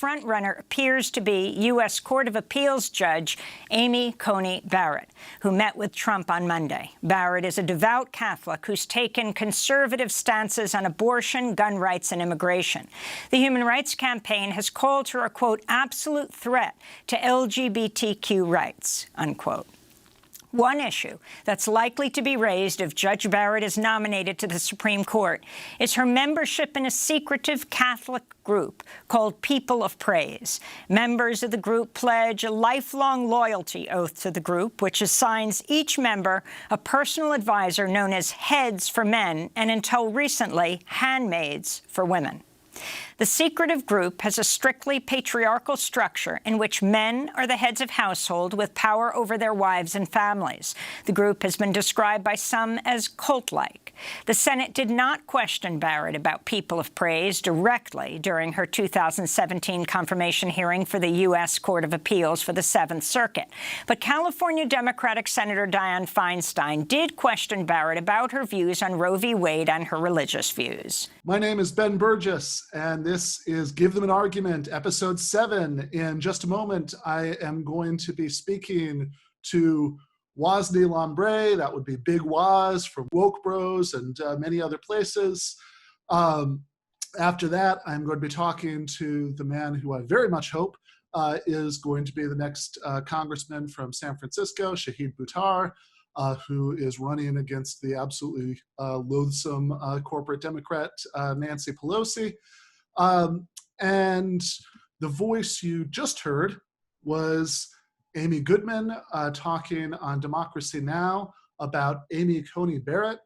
frontrunner appears to be U.S. Court of Appeals Judge Amy Coney Barrett, who met with Trump on Monday. Barrett is a devout Catholic who's taken conservative stances on abortion, gun rights, and immigration. The Human Rights Campaign has called her a, quote, absolute threat to LGBTQ rights, unquote. One issue that's likely to be raised if Judge Barrett is nominated to the Supreme Court is her membership in a secretive Catholic group called People of Praise. Members of the group pledge a lifelong loyalty oath to the group, which assigns each member a personal advisor known as heads for men and, until recently, handmaids for women. The secretive group has a strictly patriarchal structure in which men are the heads of household with power over their wives and families. The group has been described by some as cult-like. The Senate did not question Barrett about People of Praise directly during her 2017 confirmation hearing for the U.S. Court of Appeals for the Seventh Circuit. But California Democratic Senator Dianne Feinstein did question Barrett about her views on Roe v. Wade and her religious views. My name is Ben Burgis, and this is Give Them an Argument, Episode 7. In just a moment, I am going to be speaking to Wozni Lambre, that would be Big Woz from Woke Bros and many other places. After that, I'm going to be talking to the man who I very much hope is going to be the next congressman from San Francisco, Shahid Buttar, who is running against the absolutely loathsome corporate Democrat, Nancy Pelosi. And the voice you just heard was Amy Goodman talking on Democracy Now! About Amy Coney Barrett,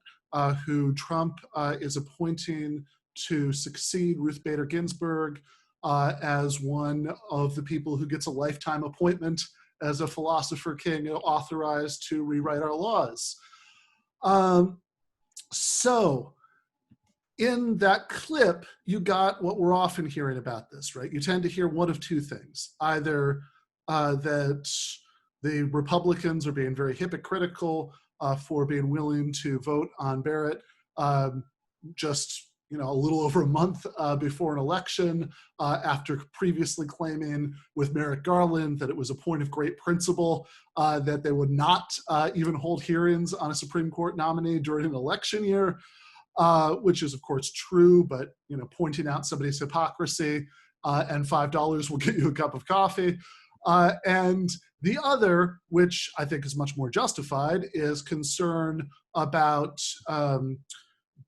who Trump is appointing to succeed Ruth Bader Ginsburg as one of the people who gets a lifetime appointment as a philosopher king authorized to rewrite our laws. So in that clip, you got what we're often hearing about this, right? You tend to hear one of two things. Either that the Republicans are being very hypocritical for being willing to vote on Barrett just a little over a month before an election, after previously claiming with Merrick Garland that it was a point of great principle that they would not even hold hearings on a Supreme Court nominee during an election year, which is of course true, but pointing out somebody's hypocrisy and $5 will get you a cup of coffee. And the other, which I think is much more justified, is concern about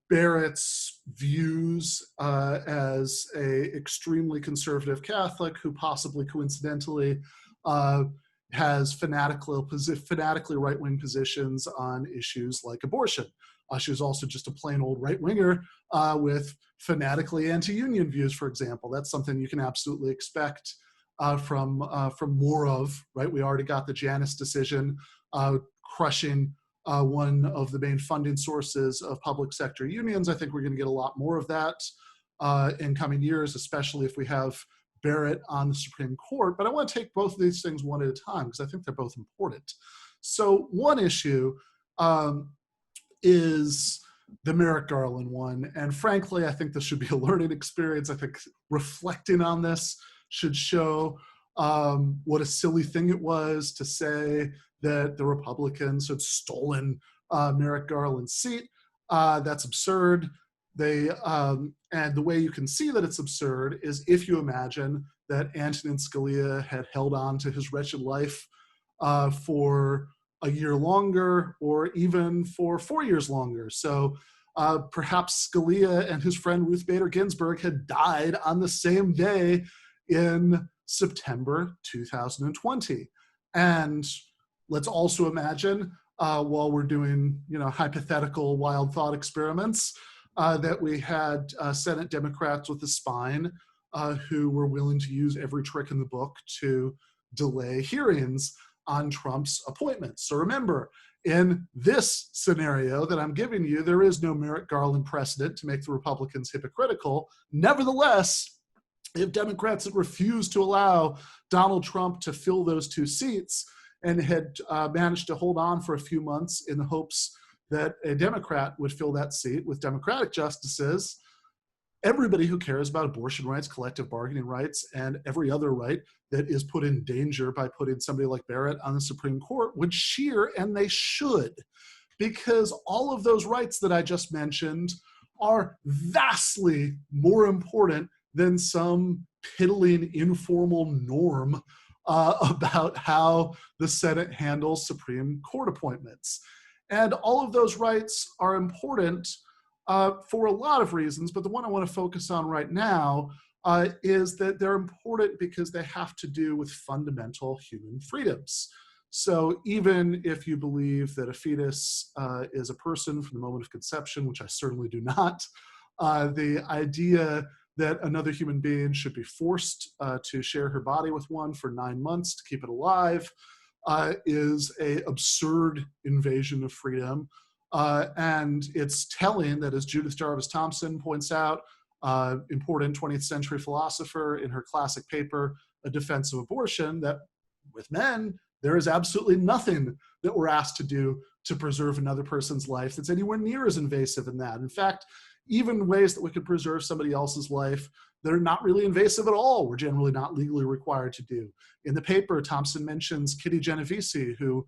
Barrett's views as a extremely conservative Catholic who possibly coincidentally has fanatically right-wing positions on issues like abortion. She was also just a plain old right-winger with fanatically anti-union views, for example. That's something you can absolutely expect from more of, right? We already got the Janus decision crushing one of the main funding sources of public sector unions. I think we're going to get a lot more of that in coming years, especially if we have Barrett on the Supreme Court. But I want to take both of these things one at a time because I think they're both important. So one issue is the Merrick Garland one. And frankly, I think this should be a learning experience. I think reflecting on this should show what a silly thing it was to say that the Republicans had stolen Merrick Garland's seat. That's absurd. And the way you can see that it's absurd is if you imagine that Antonin Scalia had held on to his wretched life for a year longer or even for 4 years longer. So perhaps Scalia and his friend Ruth Bader Ginsburg had died on the same day in September 2020. And let's also imagine, while we're doing hypothetical wild thought experiments, that we had Senate Democrats with a spine who were willing to use every trick in the book to delay hearings on Trump's appointments. So remember, in this scenario that I'm giving you, there is no Merrick Garland precedent to make the Republicans hypocritical. Nevertheless, if Democrats had refused to allow Donald Trump to fill those two seats and had managed to hold on for a few months in the hopes that a Democrat would fill that seat with Democratic justices, everybody who cares about abortion rights, collective bargaining rights, and every other right that is put in danger by putting somebody like Barrett on the Supreme Court would cheer, and they should, because all of those rights that I just mentioned are vastly more important than some piddling informal norm about how the Senate handles Supreme Court appointments. And all of those rights are important for a lot of reasons, but the one I want to focus on right now is that they're important because they have to do with fundamental human freedoms. So even if you believe that a fetus is a person from the moment of conception, which I certainly do not, the idea that another human being should be forced to share her body with one for 9 months to keep it alive is an absurd invasion of freedom. And it's telling that, as Judith Jarvis Thompson points out, important 20th century philosopher in her classic paper, A Defense of Abortion, that with men, there is absolutely nothing that we're asked to do to preserve another person's life that's anywhere near as invasive in that. In fact, even ways that we could preserve somebody else's life that are not really invasive at all, we're generally not legally required to do. In the paper, Thompson mentions Kitty Genovese, who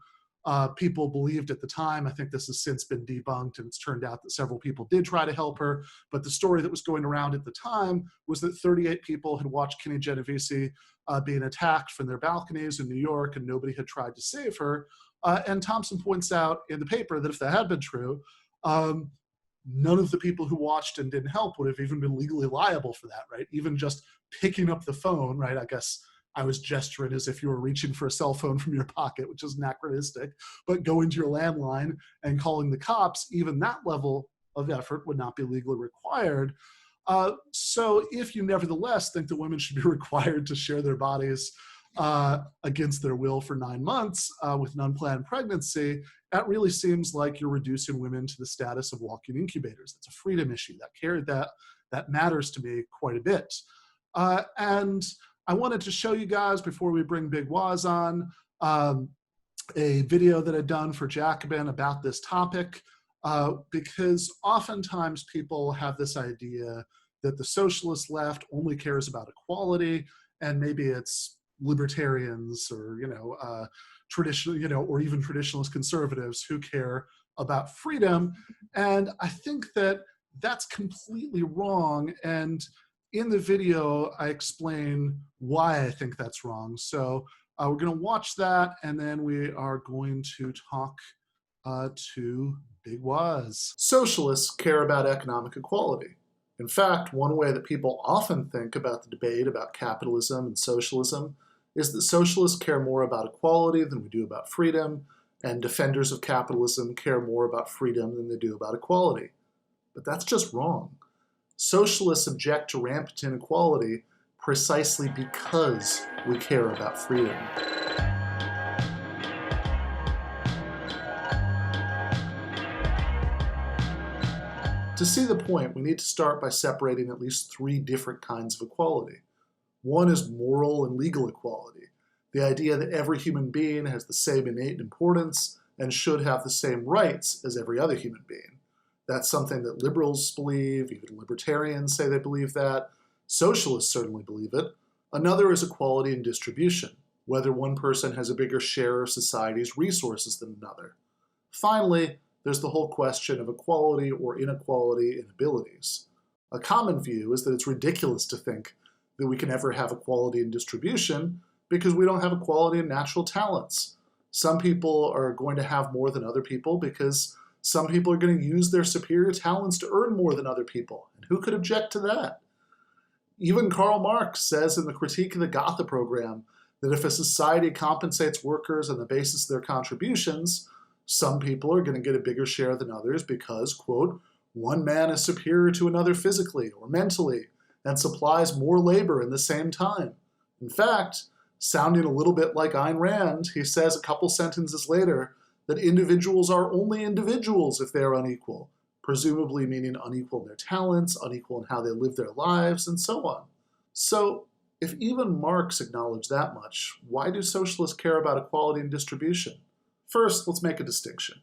people believed at the time. I think this has since been debunked, and it's turned out that several people did try to help her. But the story that was going around at the time was that 38 people had watched Kitty Genovese being attacked from their balconies in New York, and nobody had tried to save her. And Thompson points out in the paper that if that had been true, none of the people who watched and didn't help would have even been legally liable for that, right? Even just picking up the phone, right? I guess I was gesturing as if you were reaching for a cell phone from your pocket, which is anachronistic, but going to your landline and calling the cops, even that level of effort would not be legally required. So if you nevertheless think that women should be required to share their bodies against their will for 9 months with an unplanned pregnancy, that really seems like you're reducing women to the status of walking incubators. That's a freedom issue. That matters to me quite a bit. And I wanted to show you guys, before we bring Big Waz on, a video that I'd done for Jacobin about this topic, because oftentimes people have this idea that the socialist left only cares about equality, and maybe it's libertarians or traditional, or even traditionalist conservatives who care about freedom. And I think that that's completely wrong. And in the video, I explain why I think that's wrong. So we're going to watch that, and then we are going to talk to Big Waz. Socialists care about economic equality. In fact, one way that people often think about the debate about capitalism and socialism is that socialists care more about equality than we do about freedom, and defenders of capitalism care more about freedom than they do about equality. But that's just wrong. Socialists object to rampant inequality precisely because we care about freedom. To see the point, we need to start by separating at least 3 different kinds of equality. One is moral and legal equality, the idea that every human being has the same innate importance and should have the same rights as every other human being. That's something that liberals believe, even libertarians say they believe that. Socialists certainly believe it. Another is equality in distribution, whether one person has a bigger share of society's resources than another. Finally, there's the whole question of equality or inequality in abilities. A common view is that it's ridiculous to think that we can ever have equality in distribution because we don't have equality in natural talents. Some people are going to have more than other people because some people are going to use their superior talents to earn more than other people. And who could object to that? Even Karl Marx says in the Critique of the Gotha program that if a society compensates workers on the basis of their contributions, some people are going to get a bigger share than others because, quote, one man is superior to another physically or mentally and supplies more labor in the same time. In fact, sounding a little bit like Ayn Rand, he says a couple sentences later that individuals are only individuals if they are unequal, presumably meaning unequal in their talents, unequal in how they live their lives, and so on. So, if even Marx acknowledged that much, why do socialists care about equality and distribution? First, let's make a distinction.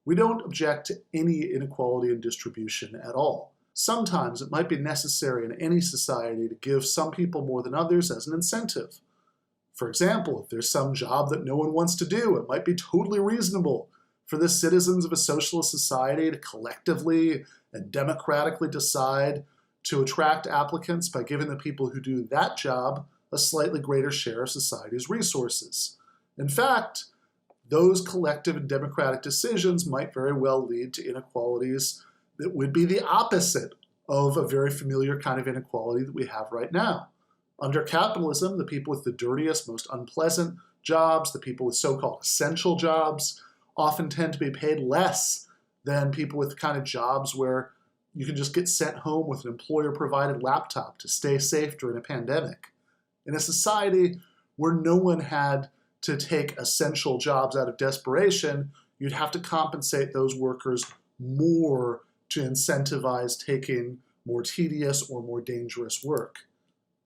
We don't object to any inequality in distribution at all. Sometimes it might be necessary in any society to give some people more than others as an incentive. For example, if there's some job that no one wants to do, it might be totally reasonable for the citizens of a socialist society to collectively and democratically decide to attract applicants by giving the people who do that job a slightly greater share of society's resources. In fact, those collective and democratic decisions might very well lead to inequalities that would be the opposite of a very familiar kind of inequality that we have right now. Under capitalism, the people with the dirtiest, most unpleasant jobs, the people with so-called essential jobs, often tend to be paid less than people with kind of jobs where you can just get sent home with an employer-provided laptop to stay safe during a pandemic. In a society where no one had to take essential jobs out of desperation, you'd have to compensate those workers more to incentivize taking more tedious or more dangerous work.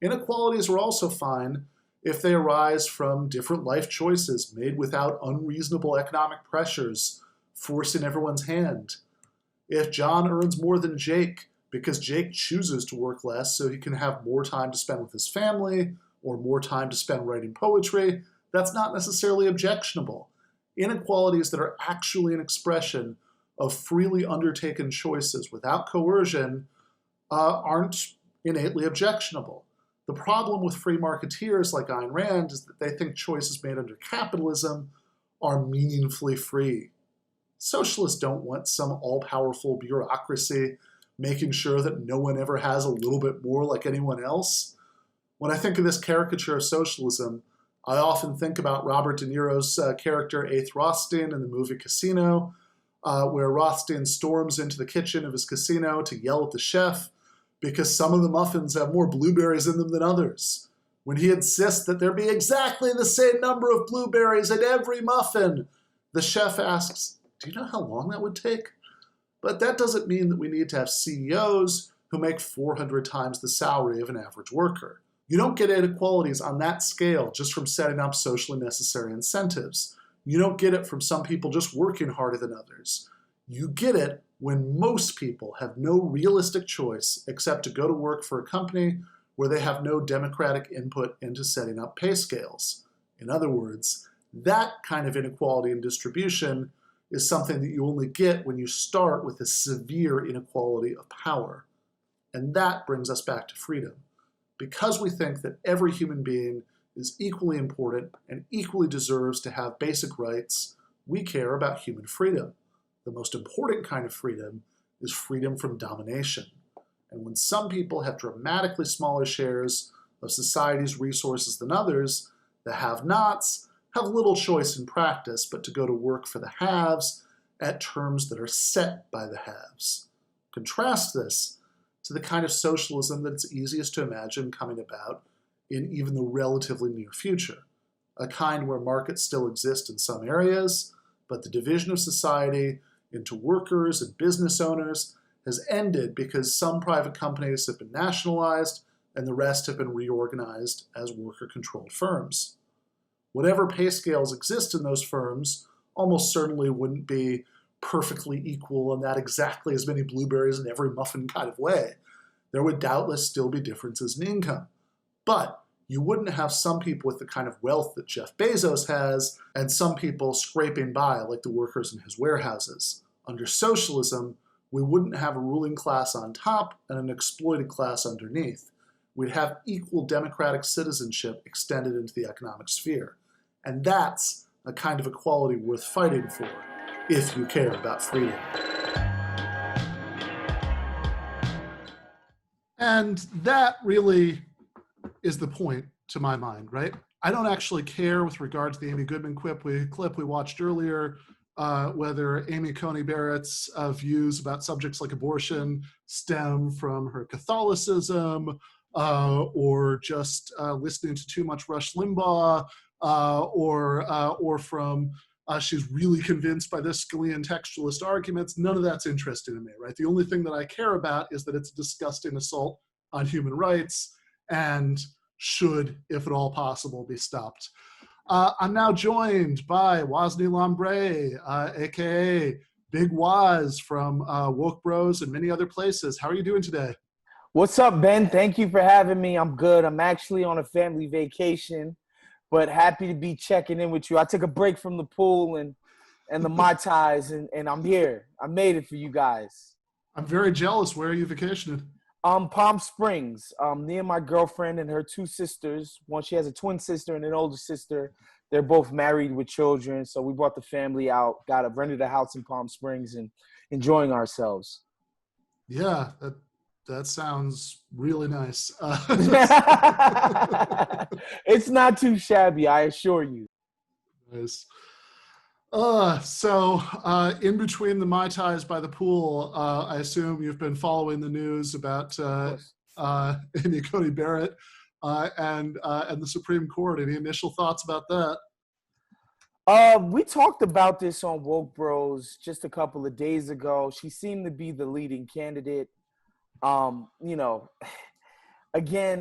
Inequalities are also fine if they arise from different life choices made without unreasonable economic pressures forcing everyone's hand. If John earns more than Jake because Jake chooses to work less so he can have more time to spend with his family or more time to spend writing poetry, that's not necessarily objectionable. Inequalities that are actually an expression of freely undertaken choices without coercion aren't innately objectionable. The problem with free marketeers like Ayn Rand is that they think choices made under capitalism are meaningfully free. Socialists don't want some all-powerful bureaucracy making sure that no one ever has a little bit more like anyone else. When I think of this caricature of socialism, I often think about Robert De Niro's character Ace Rothstein in the movie Casino, where Rothstein storms into the kitchen of his casino to yell at the chef because some of the muffins have more blueberries in them than others. When he insists that there be exactly the same number of blueberries in every muffin, the chef asks, "Do you know how long that would take?" But that doesn't mean that we need to have CEOs who make 400 times the salary of an average worker. You don't get inequalities on that scale just from setting up socially necessary incentives. You don't get it from some people just working harder than others. You get it when most people have no realistic choice except to go to work for a company where they have no democratic input into setting up pay scales. In other words, that kind of inequality in distribution is something that you only get when you start with a severe inequality of power. And that brings us back to freedom. Because we think that every human being is equally important and equally deserves to have basic rights, we care about human freedom. The most important kind of freedom is freedom from domination. And when some people have dramatically smaller shares of society's resources than others, the have-nots have little choice in practice but to go to work for the haves at terms that are set by the haves. Contrast this to the kind of socialism that it's easiest to imagine coming about in even the relatively near future, a kind where markets still exist in some areas, but the division of society into workers and business owners has ended because some private companies have been nationalized and the rest have been reorganized as worker-controlled firms. Whatever pay scales exist in those firms almost certainly wouldn't be perfectly equal and that exactly as many blueberries in every muffin kind of way. There would doubtless still be differences in income. But you wouldn't have some people with the kind of wealth that Jeff Bezos has and some people scraping by like the workers in his warehouses. Under socialism, we wouldn't have a ruling class on top and an exploited class underneath. We'd have equal democratic citizenship extended into the economic sphere. And that's a kind of equality worth fighting for, if you care about freedom. And that really is the point to my mind, right? I don't actually care with regard to the Amy Goodman clip we watched earlier, whether Amy Coney Barrett's views about subjects like abortion stem from her Catholicism or just listening to too much Rush Limbaugh or from she's really convinced by this Scalian textualist arguments. None of that's interesting to me, right? The only thing that I care about is that it's a disgusting assault on human rights and should, if at all possible, be stopped. I'm now joined by Wosny Lambre, aka Big Waz from Woke Bros and many other places. How are you doing today? What's up, Ben? Thank you for having me. I'm good. I'm actually on a family vacation, but happy to be checking in with you. I took a break from the pool and the Mai Tais, and I'm here. I made it for you guys. I'm very jealous. Where are you vacationing? Palm Springs. Me and my girlfriend and her two sisters. One, she has a twin sister and an older sister. They're both married with children, so we brought the family out. Rented a house in Palm Springs and enjoying ourselves. Yeah, that sounds really nice. It's not too shabby, I assure you. Nice. In between the Mai Tais by the pool, I assume you've been following the news about Amy Coney Barrett and the Supreme Court. Any initial thoughts about that? We talked about this on Woke Bros just a couple of days ago. She seemed to be the leading candidate. Again,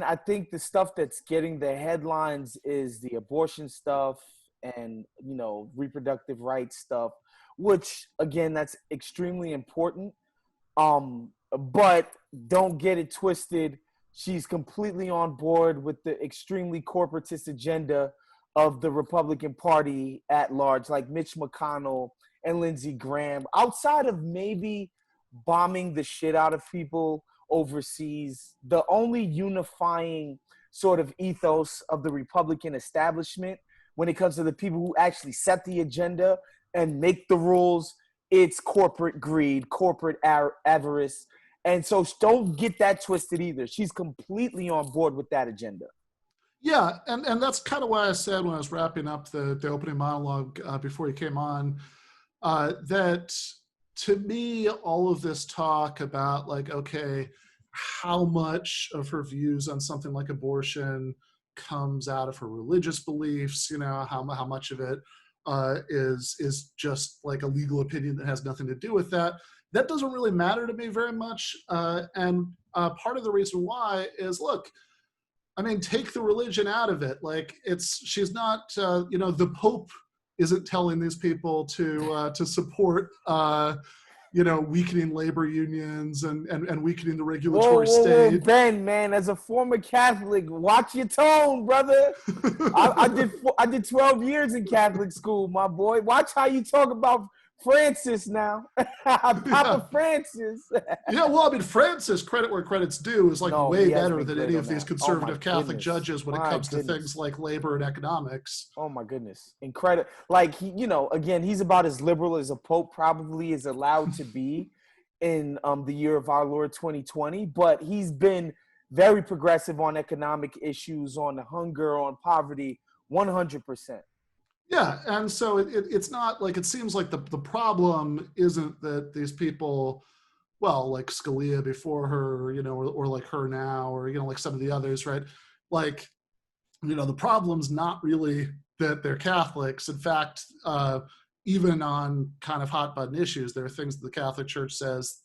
I think the stuff that's getting the headlines is the abortion stuff and, reproductive rights stuff, which, again, that's extremely important. But don't get it twisted. She's completely on board with the extremely corporatist agenda of the Republican Party at large, like Mitch McConnell and Lindsey Graham. Outside of maybe bombing the shit out of people overseas, the only unifying sort of ethos of the Republican establishment when it comes to the people who actually set the agenda and make the rules, it's corporate greed, corporate avarice. And so don't get that twisted either. She's completely on board with that agenda. Yeah, and that's kind of what I said when I was wrapping up the opening monologue before you came on, that to me, all of this talk about okay, how much of her views on something like abortion comes out of her religious beliefs, how much of it is just like a legal opinion that has nothing to do with that. That doesn't really matter to me very much. And part of the reason why is, look, I mean, take the religion out of it. She's not, the Pope isn't telling these people to support, weakening labor unions and weakening the regulatory state. Whoa, Ben, man, as a former Catholic, watch your tone, brother. I did 12 years in Catholic school, my boy. Watch how you talk about Francis now. Papa Francis. Yeah, well, I mean, Francis, credit where credit's due, is way better than any of these that. conservative Catholic judges when it comes to things like labor and economics. Oh my goodness. Incredible. Again, he's about as liberal as a pope probably is allowed to be in the year of our Lord 2020, but he's been very progressive on economic issues, on hunger, on poverty, 100%. Yeah, and so it's not it seems like the problem isn't that these people, well, like Scalia before her, or like her now, or, like some of the others, right? The problem's not really that they're Catholics. In fact, even on kind of hot button issues, there are things that the Catholic Church says,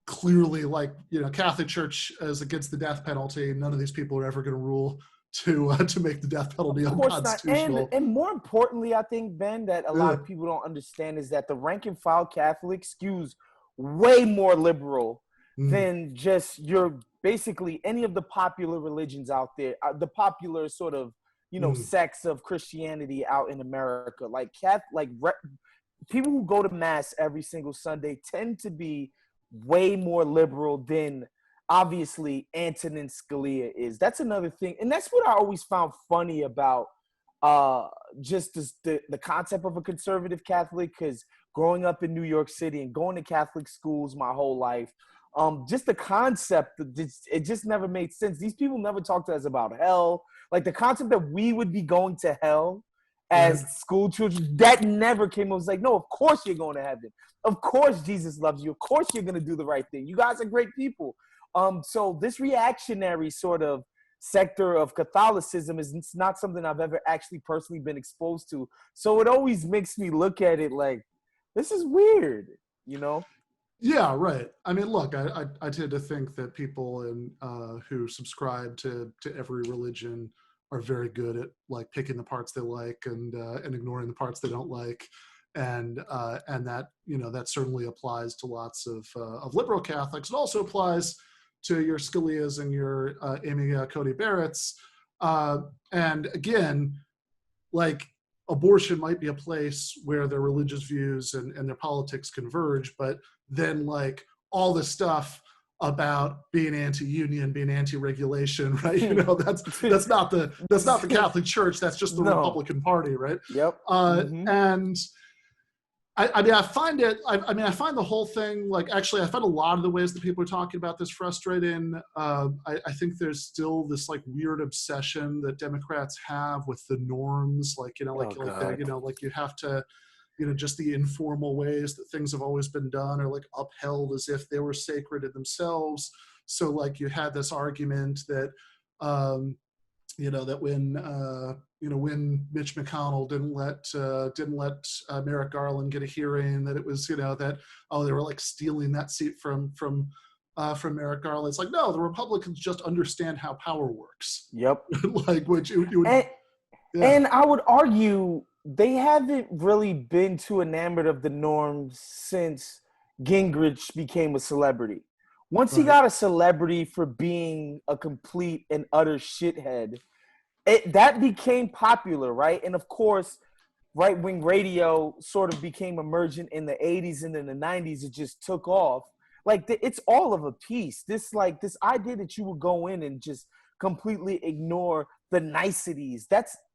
clearly, Catholic Church is against the death penalty. None of these people are ever going to rule to make the death penalty unconstitutional. And more importantly, I think, Ben, that a lot of people don't understand is that the rank and file Catholic skews way more liberal than just basically any of the popular religions out there, the popular sort of, sects of Christianity out in America. People who go to mass every single Sunday tend to be way more liberal than obviously Antonin Scalia is. That's another thing. And that's what I always found funny about just the concept of a conservative Catholic, because growing up in New York City and going to Catholic schools my whole life, just the concept, it just never made sense. These people never talked to us about hell. The concept that we would be going to hell as school children, that never came up. It was no, of course you're going to heaven. Of course Jesus loves you. Of course you're going to do the right thing. You guys are great people. So this reactionary sort of sector of Catholicism is not something I've ever actually personally been exposed to. So it always makes me look at it this is weird, Yeah, right. I mean, look, I tend to think that people who subscribe to every religion are very good at picking the parts they like and ignoring the parts they don't like. and that, you know, that certainly applies to lots of liberal Catholics. It also applies to your Scalias and your Amy Coney Barrettts. And again, like, abortion might be a place where their religious views and their politics converge, but then like all the stuff about being anti-union, being anti-regulation, right? You know, that's not the Catholic Church. That's just the Republican Party, right? Yep. And I find the whole thing, like, actually, I find a lot of the ways that people are talking about this frustrating. I think there's still this like weird obsession that Democrats have with the norms, like, you know, like you have to, you know, just the informal ways that things have always been done are like upheld as if they were sacred in themselves. So like you had this argument that, you know, that when Mitch McConnell didn't let Merrick Garland get a hearing, that it was, you know, that, oh, they were like stealing that seat from Merrick Garland. It's like, no, the Republicans just understand how power works. Yep. Like, which you would, and I would argue they haven't really been too enamored of the norms since Gingrich became a celebrity. Once he got a celebrity for being a complete and utter shithead, that became popular, right? And of course, right-wing radio sort of became emergent in the 80s, and in the 90s, it just took off. Like, it's all of a piece. This idea that you would go in and just completely ignore the niceties.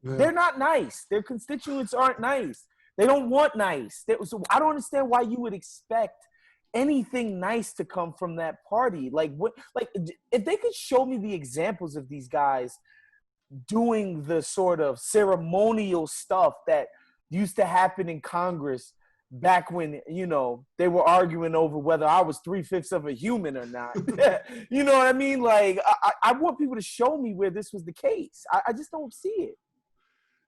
They're not nice. Their constituents aren't nice. They don't want nice. So I don't understand why you would expect anything nice to come from that party. Like, what? Like, if they could show me the examples of these guys doing the sort of ceremonial stuff that used to happen in Congress back when, you know, they were arguing over whether I was 3/5 of a human or not. You know what I mean? Like, I want people to show me where this was the case. I just don't see it.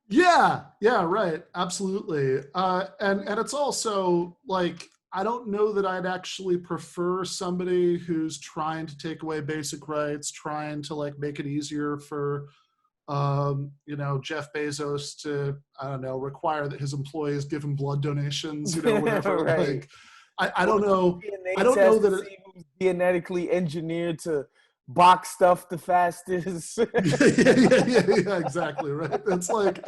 Yeah, right. Absolutely. And it's also like, I don't know that I'd actually prefer somebody who's trying to take away basic rights, trying to like make it easier for you know, Jeff Bezos to, I don't know, require that his employees give him blood donations, you know, whatever. Right. Like, I don't know. I don't know that who's genetically engineered to box stuff the fastest. yeah, exactly, right. It's like,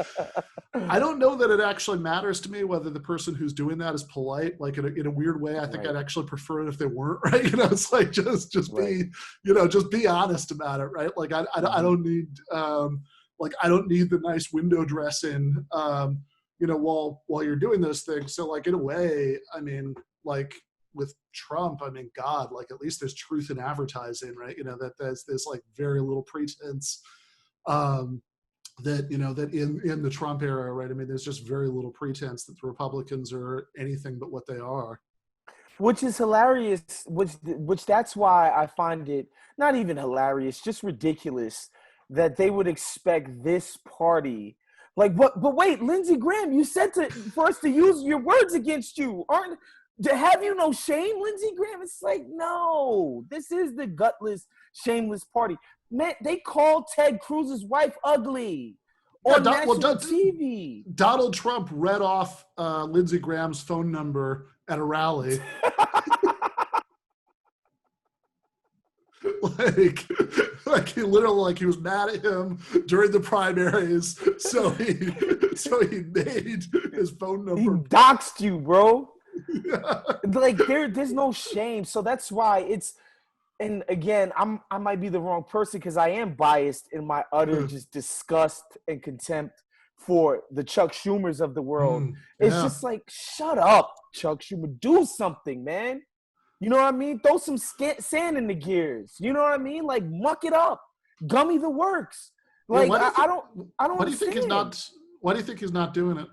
I don't know that it actually matters to me whether the person who's doing that is polite. Like, in a weird way, I think I'd actually prefer it if they weren't, right? You know, it's like, just be, you know, just be honest about it, right? Like, I don't need I don't need the nice window dressing, you know, while you're doing those things. So like, in a way, I mean, like with Trump, I mean, God, like, at least there's truth in advertising, right? You know, that there's like very little pretense, that, you know, that in the Trump era, right? I mean, there's just very little pretense that the Republicans are anything but what they are. Which is hilarious, which that's why I find it not even hilarious, just ridiculous that they would expect this party. Like, what? But wait, Lindsey Graham, you said for us to use your words against you. Have you no shame, Lindsey Graham? It's like, no, this is the gutless, shameless party. Man, they called Ted Cruz's wife ugly on national TV. Donald Trump read off Lindsey Graham's phone number at a rally. like he literally, like, he was mad at him during the primaries, so he made his phone number. He doxed you, bro. Yeah. Like, there's no shame. So that's why it's, and again, I might be the wrong person because I am biased in my utter just disgust and contempt for the Chuck Schumers of the world. It's just like, shut up, Chuck Schumer. Do something, man. You know what I mean? Throw some sand in the gears. You know what I mean? Like, muck it up. Gummy the works. Like, I don't Why do you think he's not doing it?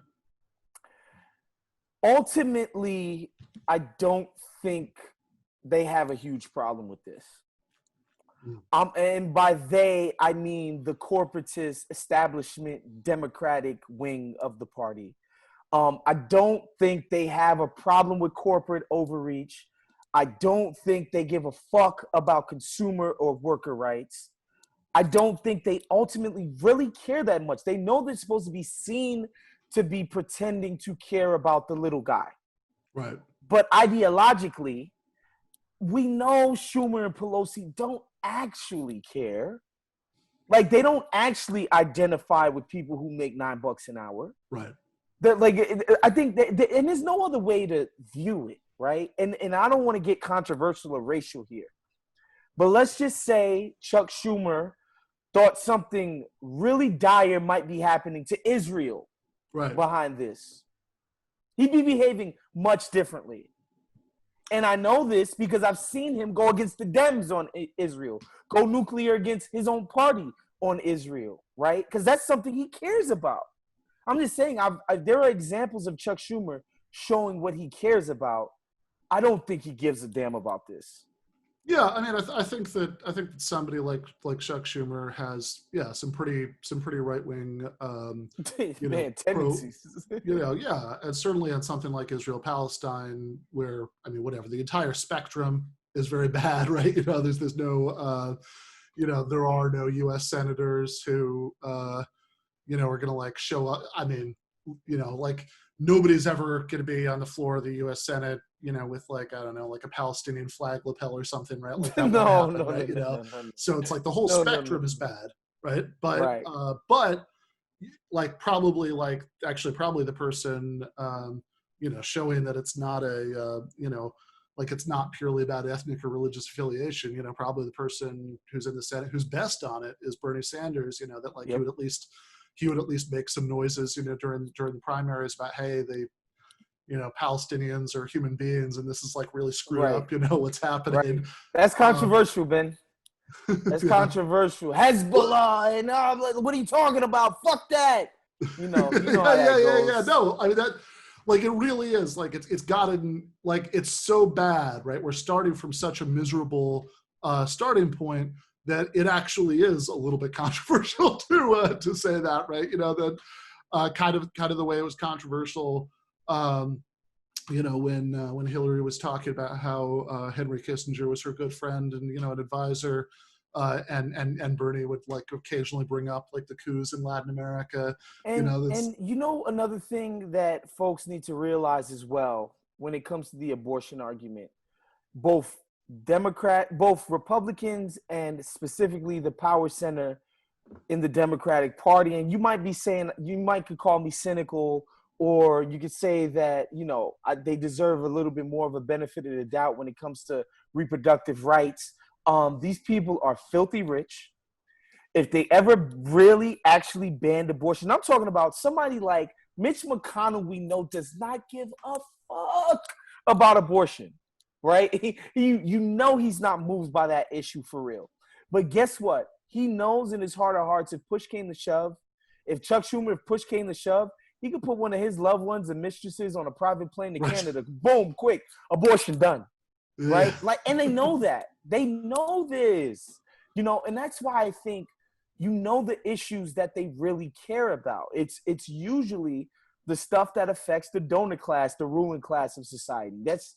Ultimately, I don't think they have a huge problem with this. And by they, I mean the corporatist establishment Democratic wing of the party. I don't think they have a problem with corporate overreach. I don't think they give a fuck about consumer or worker rights. I don't think they ultimately really care that much. They know they're supposed to be seen to be pretending to care about the little guy. Right. But ideologically, we know Schumer and Pelosi don't actually care. Like, they don't actually identify with people who make $9 an hour. Right. That, like, I think that, and there's no other way to view it, right? And I don't want to get controversial or racial here, but let's just say Chuck Schumer thought something really dire might be happening to Israel behind this. He'd be behaving much differently. And I know this because I've seen him go against the Dems on Israel, go nuclear against his own party on Israel, right? Because that's something he cares about. I'm just saying, there are examples of Chuck Schumer showing what he cares about. I don't think he gives a damn about this. Yeah, I mean, I think that somebody like Chuck Schumer has some pretty right wing tendencies. And certainly on something like Israel Palestine, where I mean, whatever, the entire spectrum is very bad, right? There's no there are no U.S. senators who are going to like show up. I mean, like nobody's ever going to be on the floor of the U.S. Senate, with like, I don't know, like a Palestinian flag lapel or something, right? Like that won't happen, right? No. So it's like the whole spectrum is bad, right? But but like probably the person showing that it's not a like it's not purely about ethnic or religious affiliation, probably the person who's in the Senate who's best on it is Bernie Sanders, that like he would at least make some noises, during the primaries about, hey, they, Palestinians are human beings, and this is like really screwed up, what's happening. Right. That's controversial, Ben. That's controversial. Hezbollah, and what are you talking about? Fuck that. No, I mean that, like, it really is like it's gotten like it's so bad, right? We're starting from such a miserable starting point that it actually is a little bit controversial to say that, right? That kind of the way it was controversial, when Hillary was talking about how Henry Kissinger was her good friend and an advisor, and Bernie would like occasionally bring up like the coups in Latin America. And another thing that folks need to realize as well when it comes to the abortion argument, both Republicans and specifically the power center in the Democratic Party, and you could call me cynical, or you could say that they deserve a little bit more of a benefit of the doubt when it comes to reproductive rights. These people are filthy rich. If they ever really actually banned abortion, I'm talking about somebody like Mitch McConnell, we know does not give a fuck about abortion, right? He's not moved by that issue for real. But guess what? He knows in his heart of hearts, if push came to shove, if Chuck Schumer, if push came to shove, he could put one of his loved ones and mistresses on a private plane to Canada. Boom, quick, abortion done. Right? Like, and they know that. They know this. And that's why I think the issues that they really care about. It's usually the stuff that affects the donor class, the ruling class of society. That's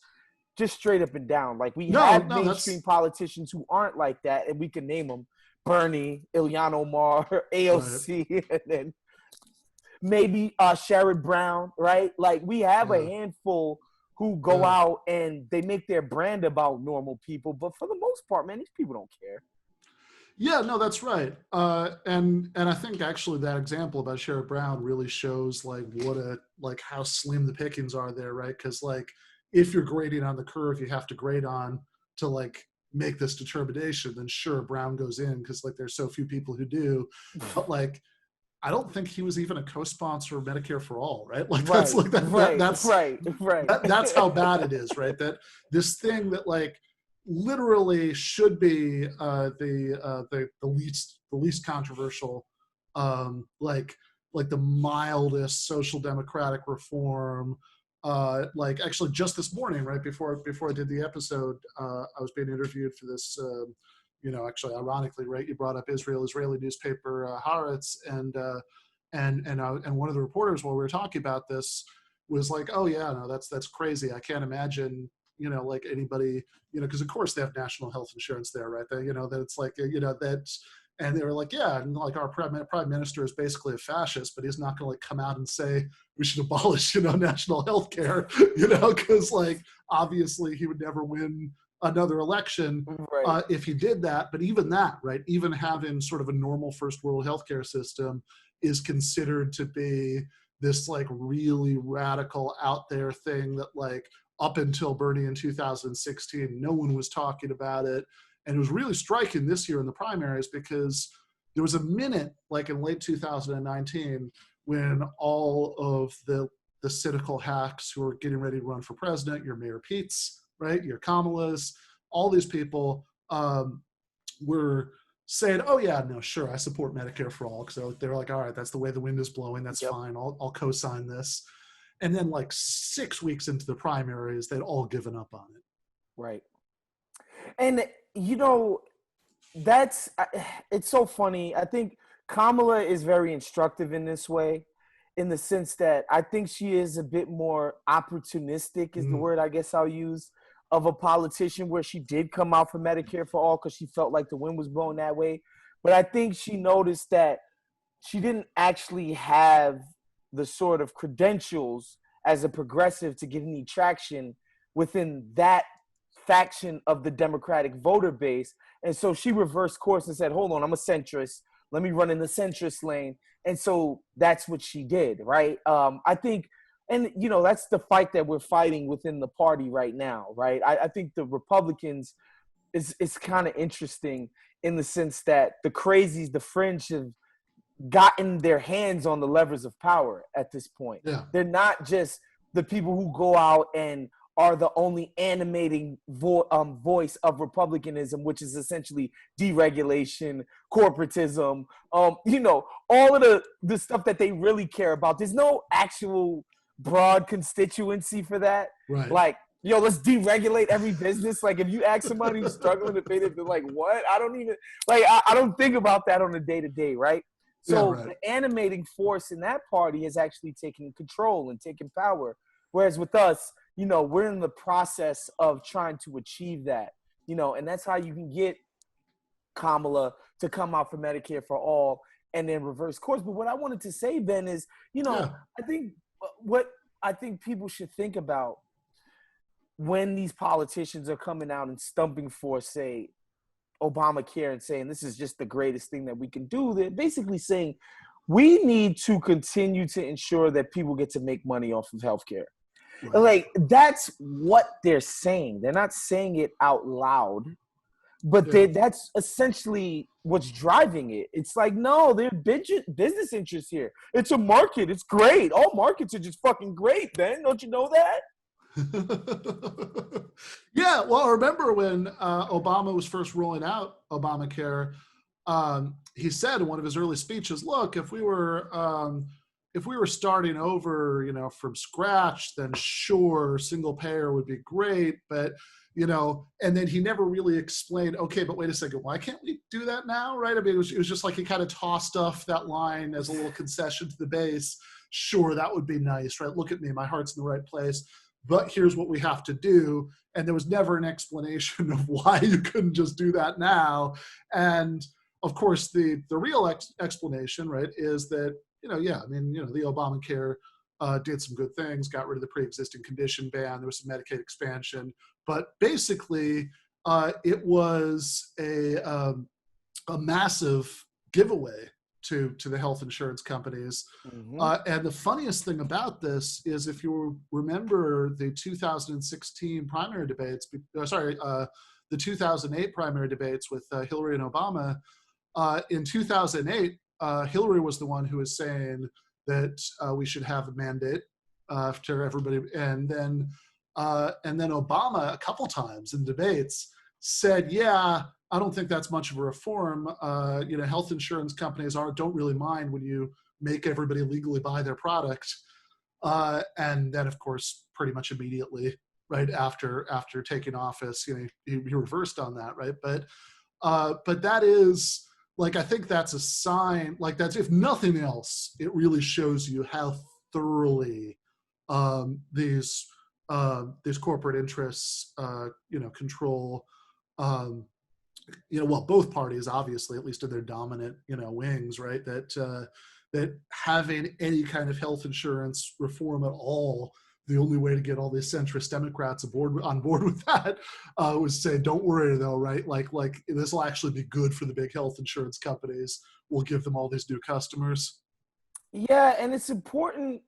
just straight up and down. Like, we have mainstream politicians who aren't like that, and we can name them: Bernie, Ilhan Omar, AOC, and then maybe Sherrod Brown, right? Like, we have a handful who go out and they make their brand about normal people, but for the most part, man, these people don't care. Yeah, no, that's right. And I think actually that example about Sherrod Brown really shows like how slim the pickings are there, right? Because like if you're grading on the curve, you have to grade on to like make this determination. Then sure, Brown goes in because like there's so few people who do. But like I don't think he was even a co-sponsor of Medicare for All, right? Like that's like that. That's how bad it is, right? That this thing that like literally should be the least controversial, like the mildest social democratic reform. Like actually just this morning, right before I did the episode, I was being interviewed for this. Actually, ironically, right, you brought up Israeli newspaper Haaretz, and one of the reporters while we were talking about this was like, oh yeah, no, that's crazy. I can't imagine, like anybody, because of course they have national health insurance there, right? That, that it's like, that And they were like, yeah, and like our prime minister is basically a fascist, but he's not going to like come out and say we should abolish, national health care, because like obviously he would never win another election Right. if he did that. But even that, right, even having sort of a normal first world healthcare system is considered to be this like really radical out there thing that like up until Bernie in 2016, no one was talking about it. And it was really striking this year in the primaries because there was a minute, like in late 2019, when all of the cynical hacks who were getting ready to run for president, your Mayor Pete's, right, your Kamalas, all these people were saying, oh yeah, no, sure, I support Medicare for all. So they're like, all right, that's the way the wind is blowing. That's fine. I'll co-sign this. And then like 6 weeks into the primaries, they'd all given up on it. Right. And, it's so funny. I think Kamala is very instructive in this way, in the sense that I think she is a bit more opportunistic is the word I guess I'll use, of a politician, where she did come out for Medicare for all because she felt like the wind was blowing that way. But I think she noticed that she didn't actually have the sort of credentials as a progressive to get any traction within that faction of the Democratic voter base. And so she reversed course and said, hold on, I'm a centrist. Let me run in the centrist lane. And so that's what she did, right? I think, and that's the fight that we're fighting within the party right now, right? I think the Republicans, it's kind of interesting in the sense that the crazies, the fringe, have gotten their hands on the levers of power at this point. Yeah. They're not just the people who go out and are the only animating voice of republicanism, which is essentially deregulation, corporatism, all of the stuff that they really care about. There's no actual broad constituency for that. Right. Like, let's deregulate every business. Like, if you ask somebody who's struggling to pay, they're like, what? I don't even, like, I don't think about that on a day-to-day, right? So yeah, right. The animating force in that party is actually taking control and taking power. Whereas with us, we're in the process of trying to achieve that, and that's how you can get Kamala to come out for Medicare for all and then reverse course. But what I wanted to say, Ben, is, I think what I think people should think about when these politicians are coming out and stumping for, say, Obamacare and saying this is just the greatest thing that we can do, they're basically saying we need to continue to ensure that people get to make money off of healthcare. Right. Like, that's what they're saying. They're not saying it out loud, but that's essentially what's driving it. It's like, no, they're business interests here. It's a market. It's great. All markets are just fucking great, Ben. Don't you know that? Yeah, well, I remember when Obama was first rolling out Obamacare, he said in one of his early speeches, look, if we were starting over, from scratch, then sure, single payer would be great. But, and then he never really explained, okay, but wait a second, why can't we do that now, right? I mean, it was just like he kind of tossed off that line as a little concession to the base. Sure, that would be nice, right? Look at me, my heart's in the right place. But here's what we have to do. And there was never an explanation of why you couldn't just do that now. And of course, the real explanation, right, is that, the Obamacare did some good things, got rid of the pre-existing condition ban, there was some Medicaid expansion, but basically it was a massive giveaway to the health insurance companies. Mm-hmm. And the funniest thing about this is, if you remember the 2016 primary debates, the 2008 primary debates with Hillary and Obama, in 2008, Hillary was the one who was saying that we should have a mandate to everybody. And then Obama, a couple times in debates, said, yeah, I don't think that's much of a reform. Health insurance companies don't really mind when you make everybody legally buy their product. And then, of course, pretty much immediately, right after taking office, he reversed on that, right? But that is, like, I think that's a sign, like, that's, if nothing else, it really shows you how thoroughly these corporate interests, control well, both parties, obviously, at least in their dominant, wings, right? That having any kind of health insurance reform at all, the only way to get all these centrist Democrats on board with that was say, don't worry though, right? Like this will actually be good for the big health insurance companies. We'll give them all these new customers. Yeah, and it's important.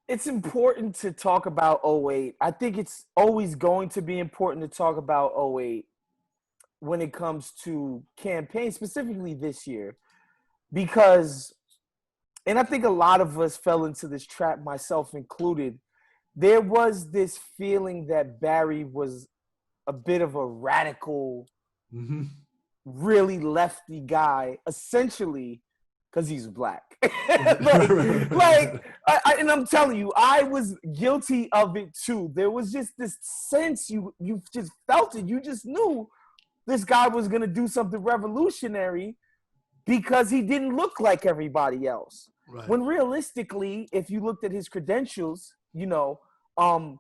It's important to talk about '08. I think it's always going to be important to talk about '08 when it comes to campaigns, specifically this year, because, and I think a lot of us fell into this trap, myself included. There was this feeling that Barry was a bit of a radical, Mm-hmm. really lefty guy, essentially because he's black. And I'm telling you, I was guilty of it too. There was just this sense, you just felt it. You just knew this guy was going to do something revolutionary because he didn't look like everybody else. Right. When realistically, if you looked at his credentials, when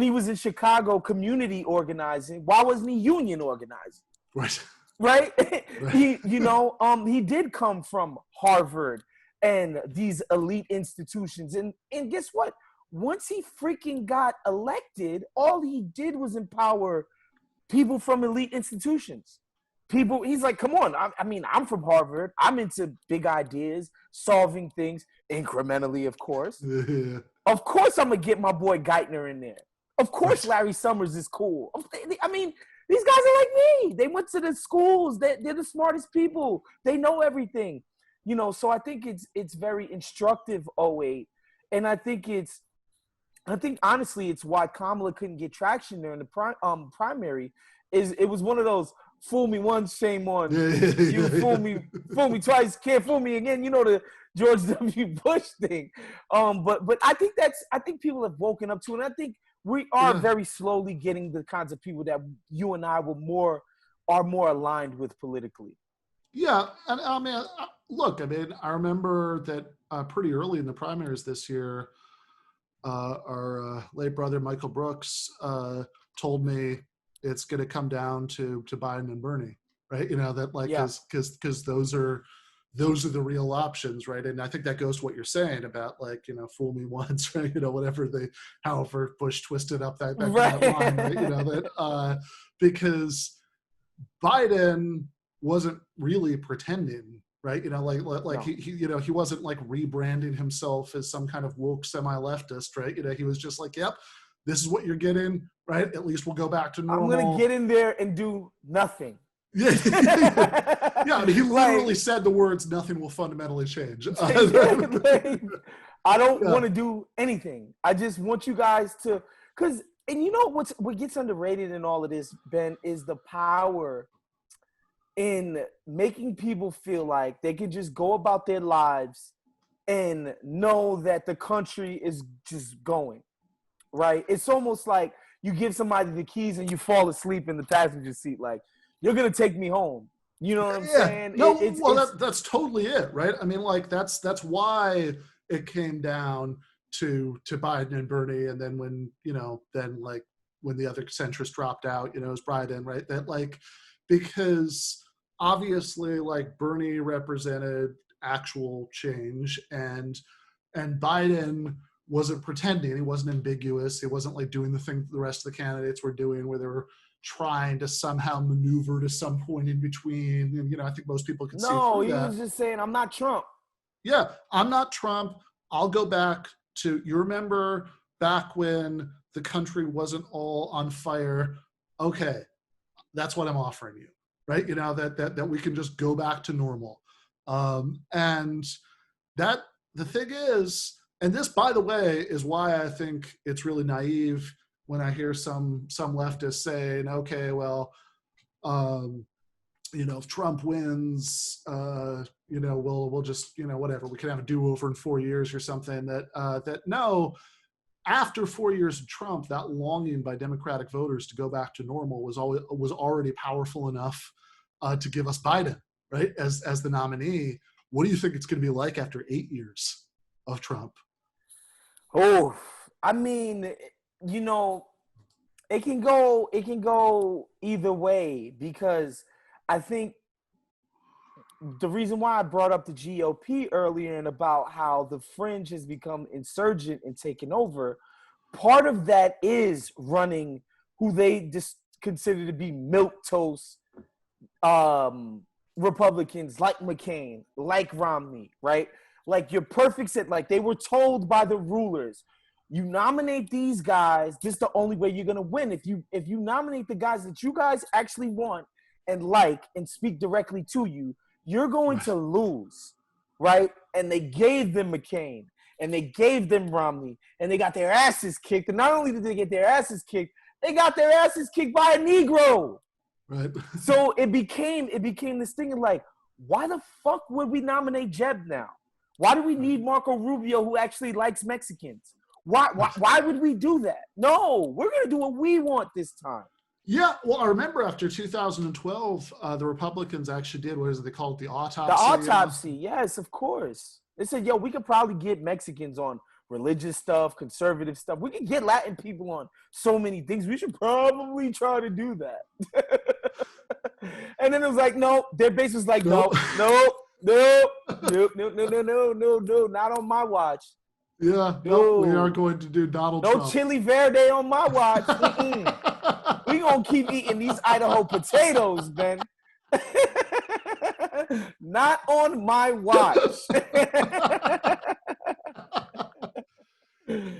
he was in Chicago community organizing, why wasn't he union organizing? Right. Right? He did come from Harvard and these elite institutions. And guess what? Once he freaking got elected, all he did was empower people from elite institutions. He's like, come on. I'm from Harvard. I'm into big ideas, solving things incrementally, of course. Yeah. Of course, I'm going to get my boy Geithner in there. Of course, Larry Summers is cool. These guys are like me. They went to the schools. They're the smartest people. They know everything. So I think it's very instructive, '08. And I think honestly, it's why Kamala couldn't get traction during the primary. It was one of those fool me once, shame on you. Fool me twice, can't fool me again. The George W. Bush thing. But I think people have woken up to it. And I think we are very slowly getting the kinds of people that you and I are more aligned with politically. Yeah, and I remember that pretty early in the primaries this year, our late brother Michael Brooks told me it's going to come down to Biden and Bernie, right? Because those are the real options, right? And I think that goes to what you're saying about fool me once, right? However Bush twisted up that line, right? Because Biden wasn't really pretending, right? No. He wasn't rebranding himself as some kind of woke semi-leftist, right? He was just like, yep, this is what you're getting, right? At least we'll go back to normal. I'm going to get in there and do nothing. Yeah. Yeah, he literally said the words, nothing will fundamentally change. I don't want to do anything. I just want you guys to, what gets underrated in all of this, Ben, is the power in making people feel like they can just go about their lives and know that the country is just going, right? It's almost like you give somebody the keys and you fall asleep in the passenger seat, like, you're going to take me home. You know what I'm saying? No, that's totally it, right? That's why it came down to Biden and Bernie, and then when the other centrist dropped out, it was Biden, right? Because obviously Bernie represented actual change, and Biden wasn't pretending. He wasn't ambiguous. He wasn't doing the thing the rest of the candidates were doing, where they were trying to somehow maneuver to some point in between. And, I think most people can see through that. No, he was just saying, I'm not Trump. Yeah, I'm not Trump. I'll go back to, you remember back when the country wasn't all on fire? Okay, that's what I'm offering you, right? That we can just go back to normal. And that the thing is, and this, by the way, is why I think it's really naive when I hear some leftists saying, okay, well, if Trump wins, we'll just, whatever, we can have a do-over in 4 years or something. That no, after 4 years of Trump, that longing by Democratic voters to go back to normal was already powerful enough to give us Biden, right, as the nominee. What do you think it's going to be like after 8 years of Trump? Oh, I mean, It can go either way, because I think the reason why I brought up the GOP earlier and about how the fringe has become insurgent and taken over, part of that is running who they just consider to be milquetoast Republicans like McCain, like Romney, right? Like your perfect set, like they were told by the rulers, you nominate these guys, this is the only way you're gonna win. If you nominate the guys that you guys actually want and like and speak directly to you, you're going to lose, right? And they gave them McCain and they gave them Romney and they got their asses kicked. And not only did they get their asses kicked, they got their asses kicked by a Negro. Right. So it became this thing of like, why the fuck would we nominate Jeb now? Why do we need Marco Rubio, who actually likes Mexicans? Why would we do that? No, we're gonna do what we want this time. Yeah, well, I remember after 2012, the Republicans actually did, what is it, they call it the autopsy? The autopsy, yes, of course. They said, yo, we could probably get Mexicans on religious stuff, conservative stuff. We could get Latin people on so many things. We should probably try to do that. And then it was like, no, their base was like, no, not on my watch. Yeah, no, we are going to do Donald Trump. No chili verde on my watch. We gonna keep eating these Idaho potatoes, Ben. Not on my watch.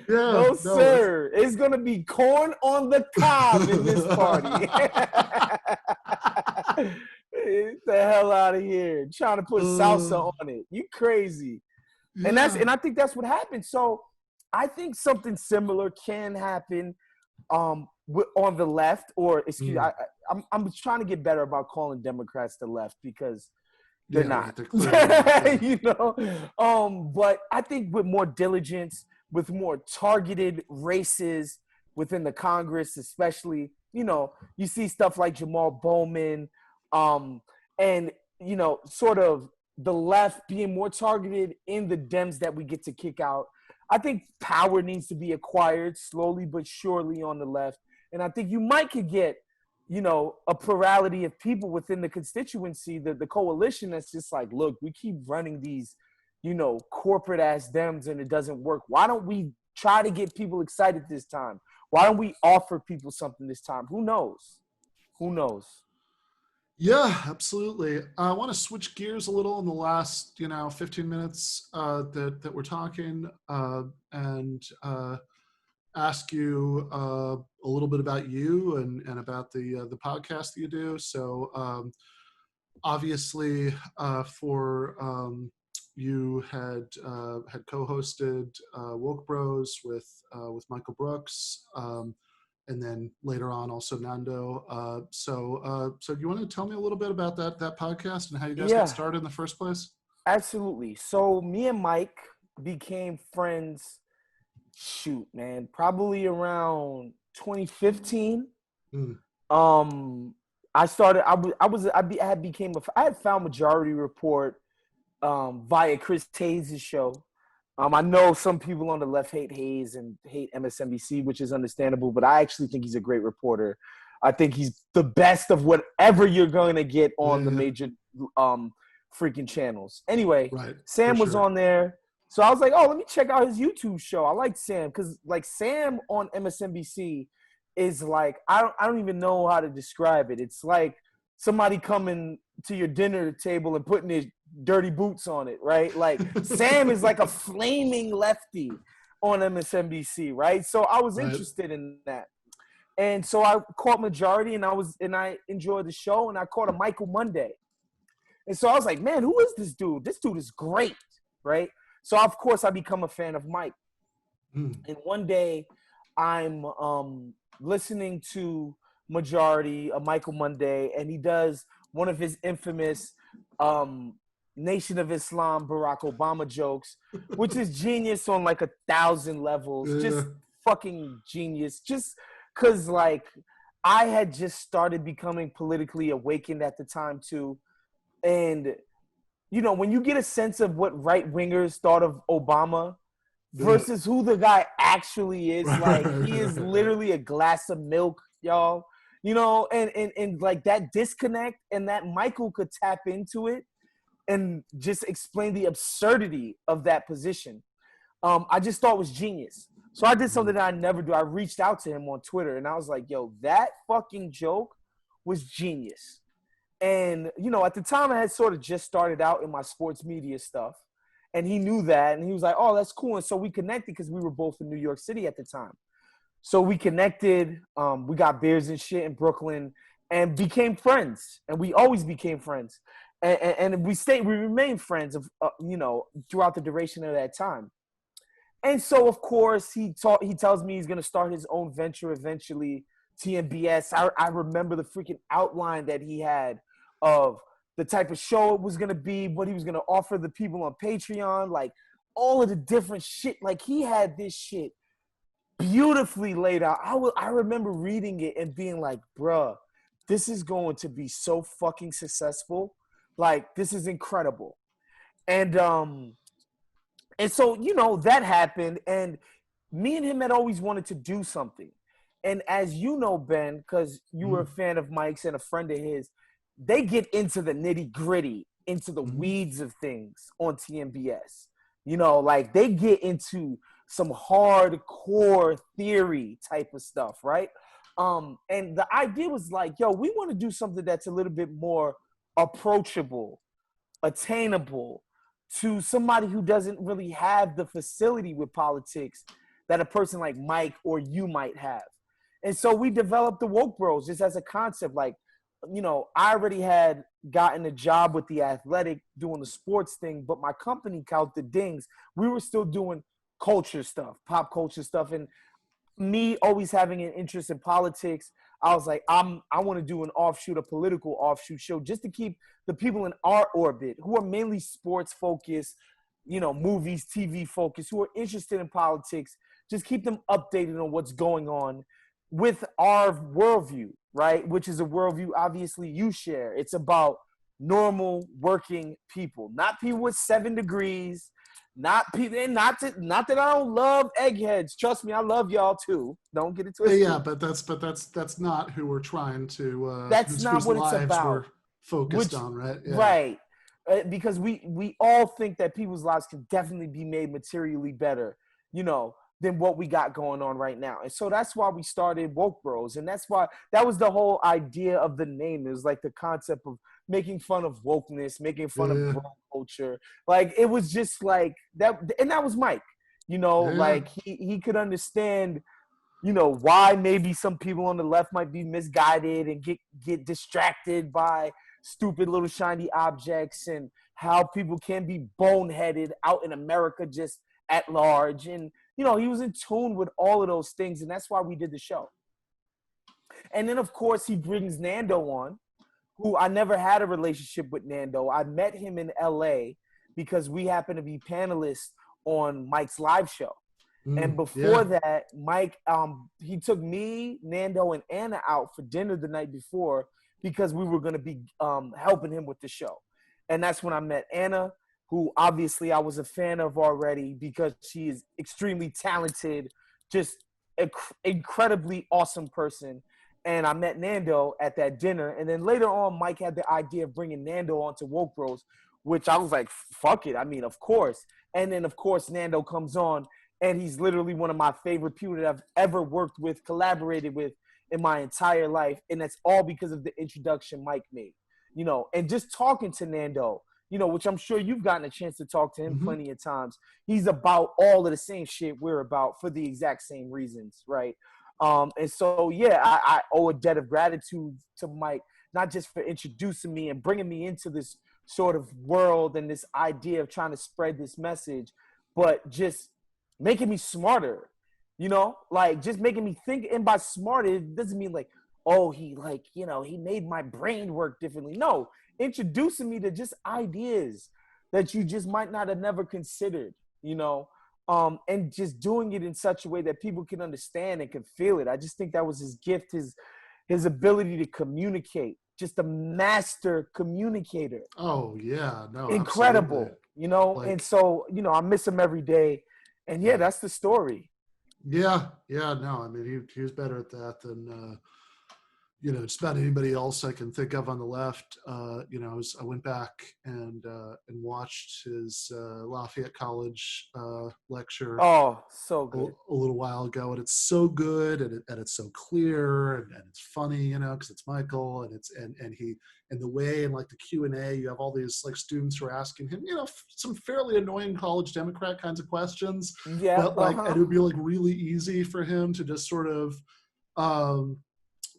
No, sir. It's gonna be corn on the cob in this party. Get the hell out of here. Trying to put salsa on it. You crazy. Yeah. And I think that's what happened. So I think something similar can happen on the left, or excuse me, I'm trying to get better about calling Democrats the left because they're not. You know? But I think with more diligence, with more targeted races within the Congress, especially, you know, you see stuff like Jamal Bowman, and, you know, sort of the left being more targeted in the Dems that we get to kick out. I think power needs to be acquired slowly but surely on the left. And I think you could get, you know, a plurality of people within the constituency, the coalition that's just like, look, we keep running these, you know, corporate ass Dems and it doesn't work. Why don't we try to get people excited this time? Why don't we offer people something this time? Who knows? Who knows? Yeah, absolutely. I want to switch gears a little in the last, 15 minutes that we're talking, and ask you a little bit about you and about the podcast that you do. So obviously, you had co-hosted Woke Bros with Michael Brooks. And then later on, also Nando. So do you want to tell me a little bit about that podcast and how you guys got started in the first place? Absolutely. So me and Mike became friends. Shoot, man, probably around 2015. I had found Majority Report via Chris Hayes' show. I know some people on the left hate Hayes and hate MSNBC, which is understandable, but I actually think he's a great reporter. I think he's the best of whatever you're going to get on the major freaking channels. Anyway, Sam was on there. So I was like, oh, let me check out his YouTube show. I like Sam because, like, Sam on MSNBC is like, I don't even know how to describe it. It's like somebody coming to your dinner table and putting his dirty boots on it, right? Like Sam is like a flaming lefty on MSNBC, right? So I was interested in that. And so I caught Majority and I enjoyed the show, and I caught a Michael Monday. And so I was like, man, who is this dude? This dude is great, right? So of course I become a fan of Mike. And one day I'm listening to Majority, Michael Monday, and he does one of his infamous Nation of Islam, Barack Obama jokes, which is genius on like 1,000 levels. Just fucking genius. Just because, like, I had just started becoming politically awakened at the time too. And, you know, when you get a sense of what right-wingers thought of Obama, versus who the guy actually is. Like, he is Right. literally a glass of milk, y'all. You know, and like that disconnect, and that Michael could tap into it and just explain the absurdity of that position. I just thought was genius. So I did something that I never do. I reached out to him on Twitter, and I was like, yo, that fucking joke was genius. And, you know, at the time I had sort of just started out in my sports media stuff, and he knew that, and he was like, oh, that's cool. And so we connected because we were both in New York City at the time. So we connected, we got beers and shit in Brooklyn, and became friends. And we always became friends. And we remained friends of, you know, throughout the duration of that time. And so, of course, he tells me he's going to start his own venture eventually, TMBS. I remember the freaking outline that he had of the type of show it was going to be, what he was going to offer the people on Patreon, like all of the different shit. Like, he had this shit beautifully laid out. I remember reading it and being like, bruh, this is going to be so fucking successful. Like, this is incredible. And so, you know, that happened, and me and him had always wanted to do something. And as you know, Ben, because you were a fan of Mike's and a friend of his, they get into the nitty gritty, into the weeds of things on TMBS. You know, like, they get into some hardcore theory type of stuff, right? And the idea was like, yo, we want to do something that's a little bit more approachable, attainable to somebody who doesn't really have the facility with politics that a person like Mike or you might have. And so we developed the Woke Bros just as a concept. Like, you know, I already had gotten a job with The Athletic doing the sports thing, but my company, Count the Dings, we were still doing culture stuff, pop culture stuff. And me always having an interest in politics, I was like, I want to do an offshoot, a political offshoot show, just to keep the people in our orbit who are mainly sports focused, you know, movies, TV focused, who are interested in politics, just keep them updated on what's going on with our worldview, right? Which is a worldview obviously you share. It's about normal working people, not people with 7 degrees, not people, and not that I don't love eggheads. Trust me, I love y'all too. Don't get it twisted. Yeah, but that's not who we're trying to. That's not whose what it's lives about. we're focused on, right? Yeah. Right. Because we all think that people's lives can definitely be made materially better, you know, than what we got going on right now. And so that's why we started Woke Bros. And that's why that was the whole idea of the name. It was like the concept of making fun of wokeness, making fun of bro culture. Like, it was just like that. And that was Mike, you know, like he could understand, you know, why maybe some people on the left might be misguided and get distracted by stupid little shiny objects, and how people can be boneheaded out in America just at large. And, you know, he was in tune with all of those things, and that's why we did the show. And then, of course, he brings Nando on, who I never had a relationship with Nando. I met him in LA because we happened to be panelists on Mike's live show. And before that, Mike, he took me, Nando, and Anna out for dinner the night before because we were going to be helping him with the show. And that's when I met Anna, who obviously I was a fan of already because she is extremely talented, just incredibly awesome person. And I met Nando at that dinner. And then later on, Mike had the idea of bringing Nando onto Woke Bros, which I was like, fuck it. I mean, of course. And then, of course, Nando comes on, and he's literally one of my favorite people that I've ever worked with, collaborated with in my entire life. And that's all because of the introduction Mike made, you know, and just talking to Nando, you know, which I'm sure you've gotten a chance to talk to him plenty of times. He's about all of the same shit we're about for the exact same reasons, right? And so, yeah, I owe a debt of gratitude to Mike, not just for introducing me and bringing me into this sort of world and this idea of trying to spread this message, but just making me smarter, you know, like just making me think. And by smarter, it doesn't mean like, oh, he like, you know, he made my brain work differently. No, introducing me to just ideas that you just might not have never considered, you know, and just doing it in such a way that people can understand and can feel it. I just think that was his gift, his ability to communicate, just a master communicator. Oh yeah, no, Incredible, absolutely. you know. Like, and so, you know, I miss him every day. And yeah, that's the story. Yeah, no, I mean, he was better at that than, just about anybody else I can think of on the left. I went back and watched his Lafayette College lecture Oh, so good. a little while ago, and it's so good, and it's so clear, and it's funny, because it's Michael, and it's and he and the way, and like the Q&A, you have all these like students who are asking him, some fairly annoying college Democrat kinds of questions, Yeah. but like, and it would be like really easy for him to just sort of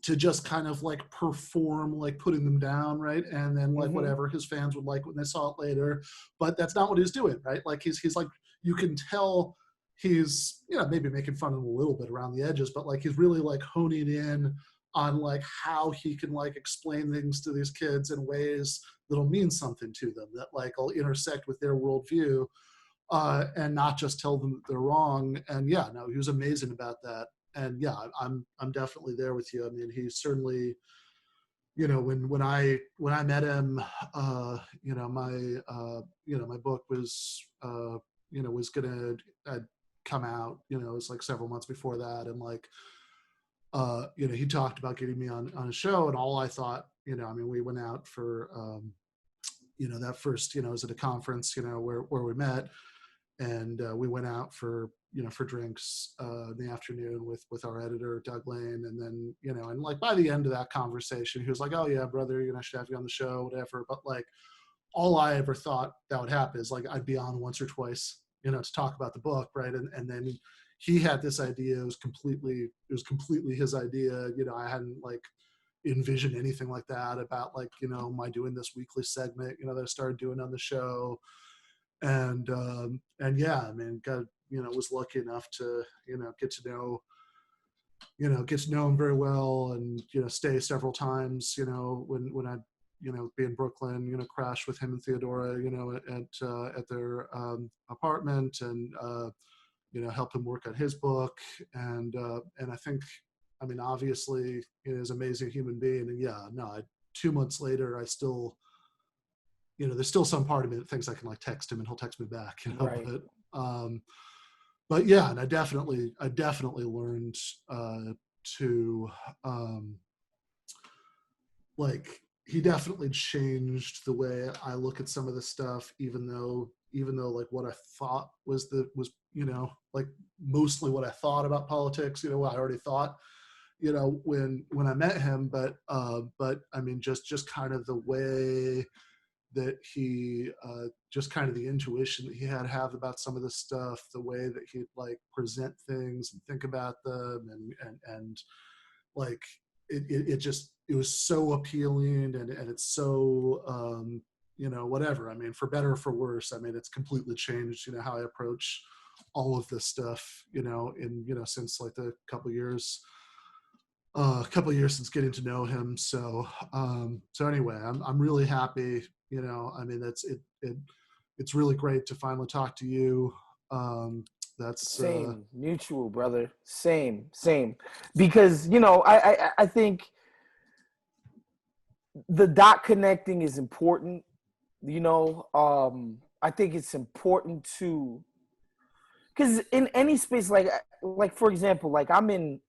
to just kind of like perform like putting them down, right? And then like whatever his fans would like when they saw it later, but that's not what he's doing, right? Like he's like, you can tell he's maybe making fun of him a little bit around the edges, but like he's really like honing in on like how he can like explain things to these kids in ways that'll mean something to them, that like will intersect with their worldview, and not just tell them that they're wrong. And yeah, no, he was amazing about that. And yeah, I'm definitely there with you. I mean, he certainly, when I met him, my book was was gonna come out. It was like several months before that, and like he talked about getting me on a show, and all I thought, we went out for that first, was at a conference, where we met, and we went out for drinks in the afternoon with our editor Doug Lane, and then and like by the end of that conversation he was like, oh yeah brother, I should have you on the show, whatever. But like all I ever thought that would happen is like I'd be on once or twice to talk about the book, right? And then he had this idea. It was completely his idea. I hadn't like envisioned anything like that about like my doing this weekly segment that I started doing on the show. And yeah, I mean, God, was lucky enough to get to know him very well, and stay several times when I be in Brooklyn, crash with him and Theodora at their apartment, and help him work on his book. And I think, I mean, obviously he's an amazing human being. And yeah, no, 2 months later I still there's still some part of me that thinks I can like text him and he'll text me back, Right. But yeah, and I definitely learned to like, he definitely changed the way I look at some of the stuff, even though like what I thought was like mostly what I thought about politics, what I already thought, when I met him, but I mean, just kind of the way that he just kind of the intuition that he had to have about some of the stuff, the way that he'd like present things and think about them, and like it was so appealing, and it's so whatever. I mean, for better or for worse, I mean, it's completely changed how I approach all of this stuff since like the couple years since getting to know him. So anyway, I'm really happy. I mean, it's really great to finally talk to you. That's same, mutual, brother. Same. Because I think the dot connecting is important. I think it's important to, because in any space, like for example, like I'm in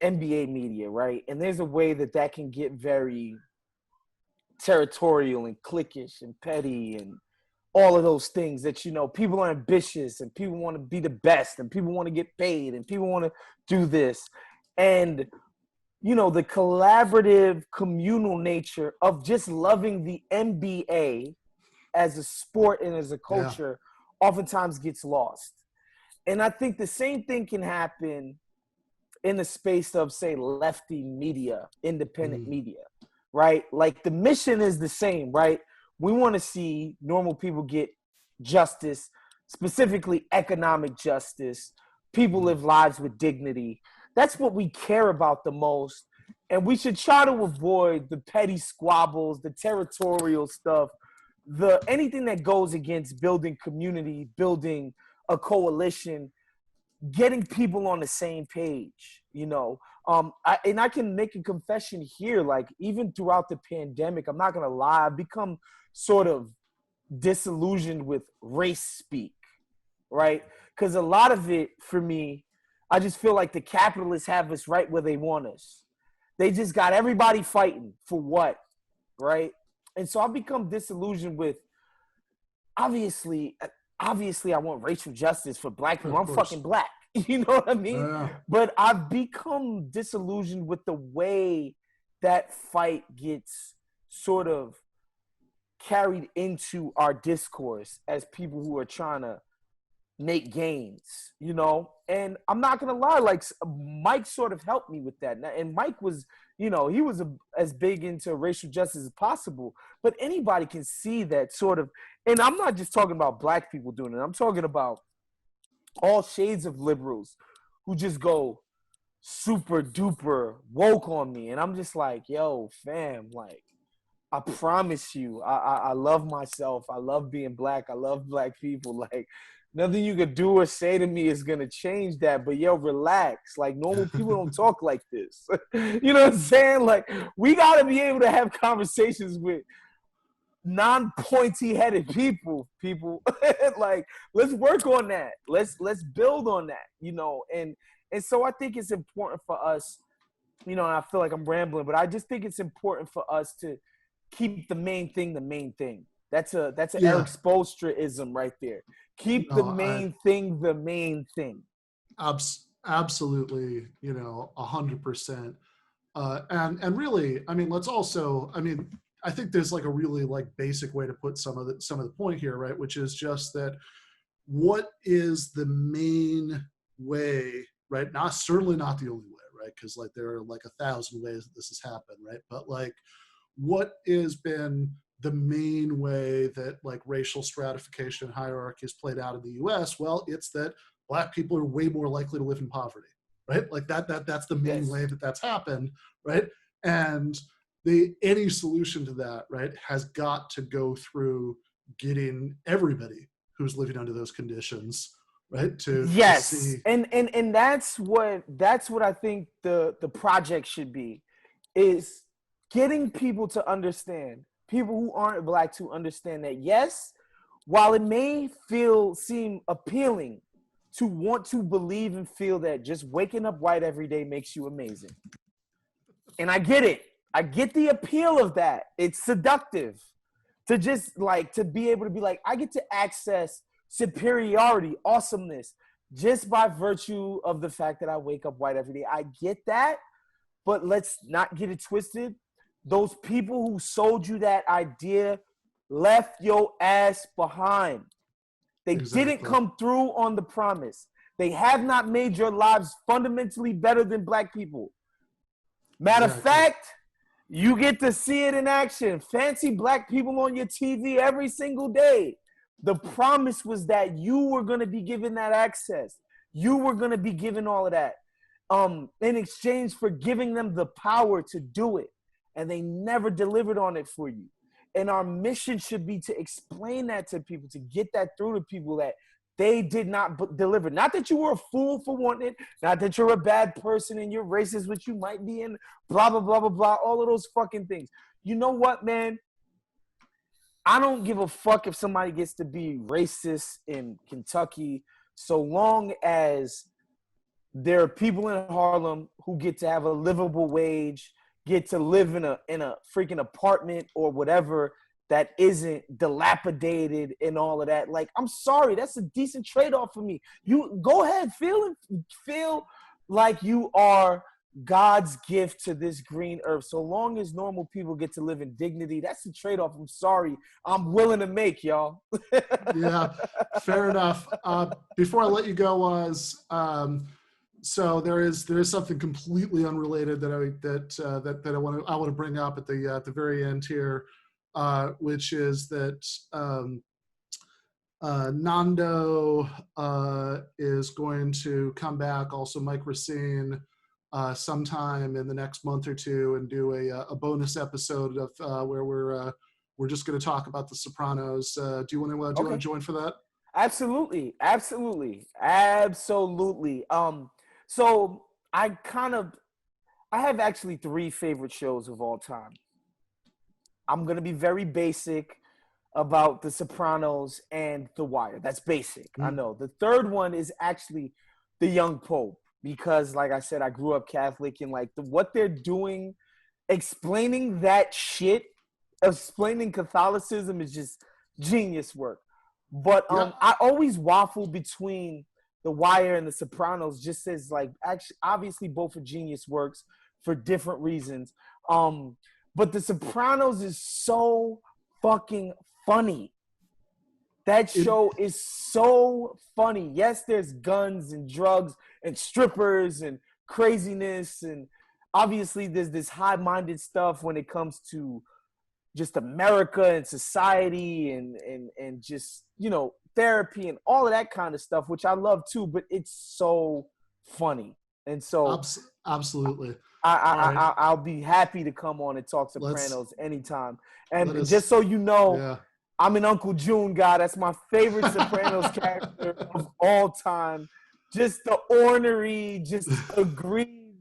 NBA media, right? And there's a way that can get very territorial and cliquish and petty and all of those things that, people are ambitious and people want to be the best and people want to get paid and people want to do this. And, the collaborative communal nature of just loving the NBA as a sport and as a culture oftentimes gets lost. And I think the same thing can happen in the space of, say, lefty media, independent media, right? Like the mission is the same, right? We want to see normal people get justice, specifically economic justice. People live lives with dignity. That's what we care about the most. And we should try to avoid the petty squabbles, the territorial stuff, anything that goes against building community, building a coalition, getting people on the same page, I can make a confession here. Like even throughout the pandemic, I'm not going to lie, I've become sort of disillusioned with race speak, right? Because a lot of it, for me, I just feel like the capitalists have us right where they want us. They just got everybody fighting for what, right? And so I've become disillusioned with, obviously, I want racial justice for black people. I'm fucking black. You know what I mean? But I've become disillusioned with the way that fight gets sort of carried into our discourse as people who are trying to make gains, you know? And I'm not going to lie, like Mike sort of helped me with that. And Mike was, you know, he was as big into racial justice as possible, but anybody can see that sort of, and I'm not just talking about black people doing it. I'm talking about all shades of liberals who just go super duper woke on me. And I'm just like, yo, fam, like, I promise you, I love myself. I love being black. I love black people. Like, nothing you could do or say to me is going to change that. But, yo, relax. Like, normal people don't talk like this. You know what I'm saying? Like, we got to be able to have conversations with non-pointy-headed people. Like, let's work on that. Let's build on that, you know. And so I think it's important for us, you know, and I feel like I'm rambling, but I just think it's important for us to keep the main thing the main thing. That's an Eric Spoelstra-ism right there. Keep the main thing the main thing. Absolutely, you know, 100%. And really, I mean, let's also, I mean, I think there's like a really like basic way to put some of the point here, right? Which is just that what is the main way, right? Certainly not the only way, right? Because like there are like 1,000 ways that this has happened, right? But like, what has been the main way that like racial stratification and hierarchy has played out in the US? Well, it's that black people are way more likely to live in poverty, right? Like that's the main way that that's happened, right? And any solution to that, right, has got to go through getting everybody who's living under those conditions, right, to see. And that's what I think the project should be, is getting people to understand, people who aren't black to understand that, yes, while it may seem appealing to want to believe and feel that just waking up white every day makes you amazing. And I get it. I get the appeal of that. It's seductive to just like, to be able to be like, I get to access superiority, awesomeness, just by virtue of the fact that I wake up white every day. I get that, but let's not get it twisted. Those people who sold you that idea left your ass behind. They didn't come through on the promise. They have not made your lives fundamentally better than black people. Matter of fact, you get to see it in action. Fancy black people on your TV every single day. The promise was that you were going to be given that access. You were going to be given all of that in exchange for giving them the power to do it. And they never delivered on it for you. And our mission should be to explain that to people, to get that through to people, that they did not deliver. Not that you were a fool for wanting it, not that you're a bad person and you're racist, which you might be, in blah, blah, blah, blah, blah, all of those fucking things. You know what, man? I don't give a fuck if somebody gets to be racist in Kentucky, so long as there are people in Harlem who get to have a livable wage, get to live in a freaking apartment or whatever that isn't dilapidated and all of that. Like, I'm sorry, that's a decent trade-off for me. You go ahead, feel like you are God's gift to this green earth. So long as normal people get to live in dignity, that's the trade-off. I'm sorry, I'm willing to make, y'all. Yeah, fair enough. Before I let you go, so there is something completely unrelated that I want to bring up at the very end here, which is that Nando is going to come back. Also, Mike Racine sometime in the next month or two and do a bonus episode of where we're just going to talk about The Sopranos. Do you want to join for that? Absolutely. So I have actually 3 favorite shows of all time. I'm going to be very basic. about The Sopranos and The Wire. That's basic. I know. The third one is actually The Young Pope, because, like I said, I grew up Catholic, and like what they're doing, explaining that shit, explaining Catholicism is just genius work. But I always waffle between The Wire and The Sopranos, just as like actually obviously both are genius works for different reasons. But The Sopranos is so fucking funny. That show is so funny. Yes, there's guns and drugs and strippers and craziness, and obviously there's this high-minded stuff when it comes to just America and society and just, you know, therapy and all of that kind of stuff, which I love too, but it's so funny. And so absolutely. I'll be happy to come on and talk Sopranos anytime. And just so you know, I'm an Uncle June guy. That's my favorite Sopranos character of all time. Just the ornery, just aggrieved,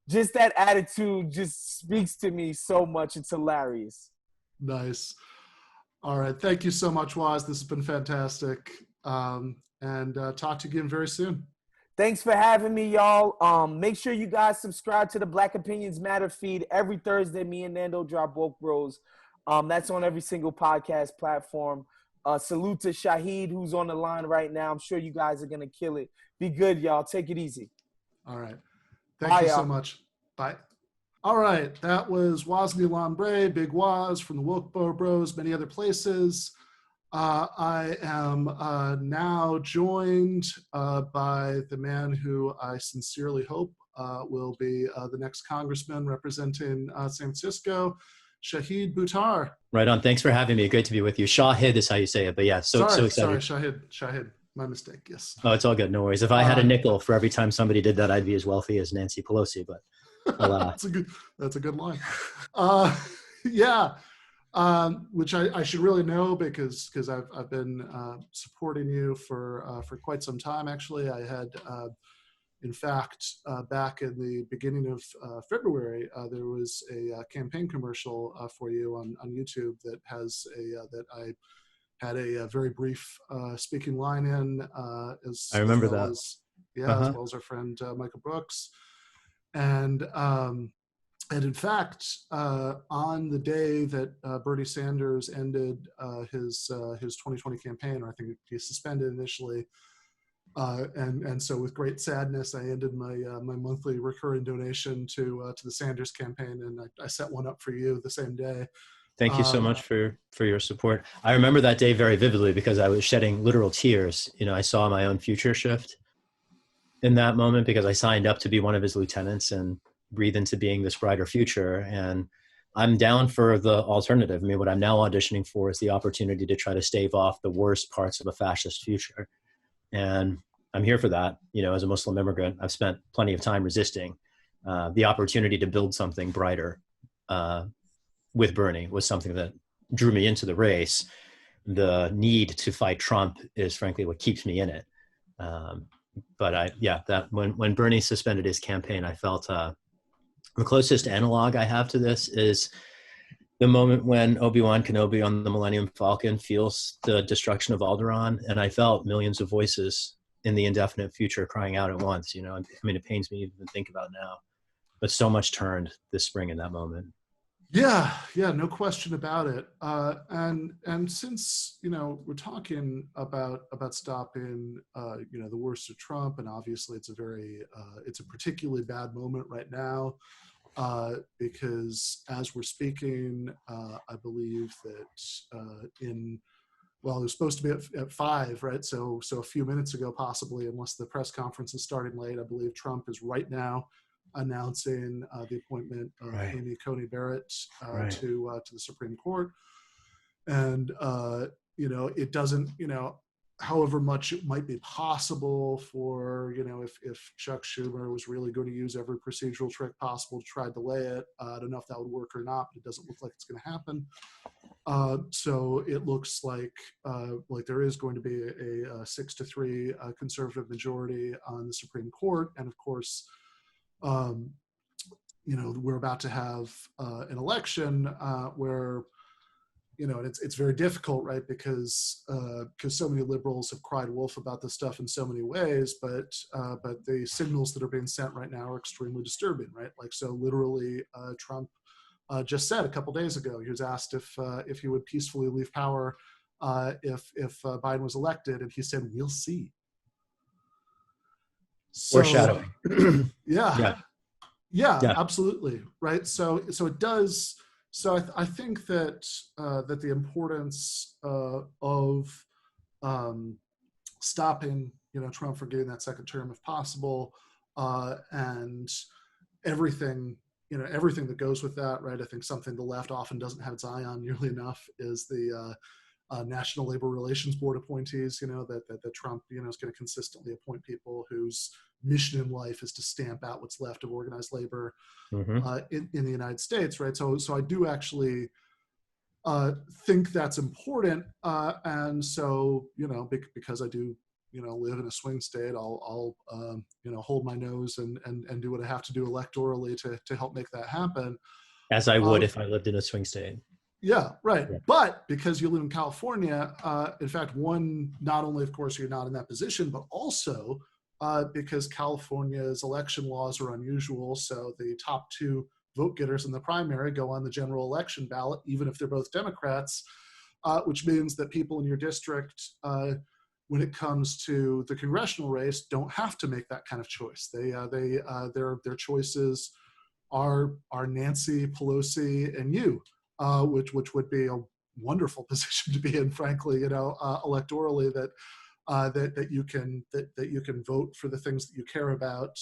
just that attitude just speaks to me so much. It's hilarious. Nice. All right. Thank you so much, Waz. This has been fantastic. And talk to you again very soon. Thanks for having me, y'all. Make sure you guys subscribe to the Black Opinions Matter feed. Every Thursday, me and Nando drop Woke Bros. That's on every single podcast platform. Salute to Shahid, who's on the line right now. I'm sure you guys are going to kill it. Be good, y'all. Take it easy. All right. Thank you so much. Bye. All right. That was Wazny Lambre, Big Waz from the Woke Bros, many other places. I am now joined by the man who I sincerely hope will be the next congressman representing San Francisco, Shahid Buttar. Right on. Thanks for having me. Great to be with you. Shahid is how you say it, but yeah, so excited. Sorry, Shahid. My mistake, yes. Oh, it's all good. No worries. If I had a nickel for every time somebody did that, I'd be as wealthy as Nancy Pelosi, but that's a good line. Which I should really know because I've been supporting you for quite some time. Actually, I had, in fact, back in the beginning of February, there was a campaign commercial for you on YouTube that has that I had a very brief speaking line in. I remember that. As well as our friend Michael Brooks, and in fact, on the day that Bernie Sanders ended his 2020 campaign, or I think he suspended initially, and so with great sadness, I ended my my monthly recurring donation to the Sanders campaign, and I set one up for you the same day. Thank you so much for your support. I remember that day very vividly because I was shedding literal tears. You know, I saw my own future shift in that moment because I signed up to be one of his lieutenants and breathe into being this brighter future. And I'm down for the alternative. I mean, what I'm now auditioning for is the opportunity to try to stave off the worst parts of a fascist future. And I'm here for that. You know, as a Muslim immigrant, I've spent plenty of time resisting. The opportunity to build something brighter with Bernie was something that drew me into the race. The need to fight Trump is frankly what keeps me in it. But that when Bernie suspended his campaign, I felt the closest analog I have to this is the moment when Obi-Wan Kenobi on the Millennium Falcon feels the destruction of Alderaan, and I felt millions of voices in the indefinite future crying out at once. You know, I mean, it pains me to even think about now, but so much turned this spring in that moment. Yeah, no question about it. And since, you know, we're talking about stopping, you know, the worst of Trump, and obviously it's a particularly bad moment right now, because as we're speaking, I believe that it was supposed to be at 5, right? So a few minutes ago, possibly, unless the press conference is starting late, I believe Trump is right now announcing the appointment of Amy Coney Barrett to the Supreme Court. And, you know, it doesn't, you know, however much it might be possible for, you know, if Chuck Schumer was really going to use every procedural trick possible to try to delay it, I don't know if that would work or not, but it doesn't look like it's going to happen. So it looks like there is going to be a 6-3 conservative majority on the Supreme Court. And of course, you know, we're about to have an election where, and it's very difficult, right? Because so many liberals have cried wolf about this stuff in so many ways, but the signals that are being sent right now are extremely disturbing, right? Like, so literally, Trump just said a couple days ago, he was asked if he would peacefully leave power if Biden was elected, and he said, "We'll see." So, Foreshadowing. yeah, Yeah. absolutely, right. So it does. So I think that that the importance of stopping, Trump from getting that second term if possible, and everything, everything that goes with that, right? I think something the left often doesn't have its eye on nearly enough is the National Labor Relations Board appointees, that Trump, is going to consistently appoint people whose mission in life is to stamp out what's left of organized labor in the United States, right? So I do actually think that's important, and so because I do live in a swing state, I'll hold my nose and do what I have to do electorally to help make that happen. As I would if I lived in a swing state. Yeah, right. Yeah. But because you live in California, in fact, not only, of course, you're not in that position, but also because California's election laws are unusual. So the top two vote getters in the primary go on the general election ballot, even if they're both Democrats, which means that people in your district, when it comes to the congressional race, don't have to make that kind of choice. Their choices are Nancy Pelosi and you. Which would be a wonderful position to be in, frankly, electorally, that you can vote for the things that you care about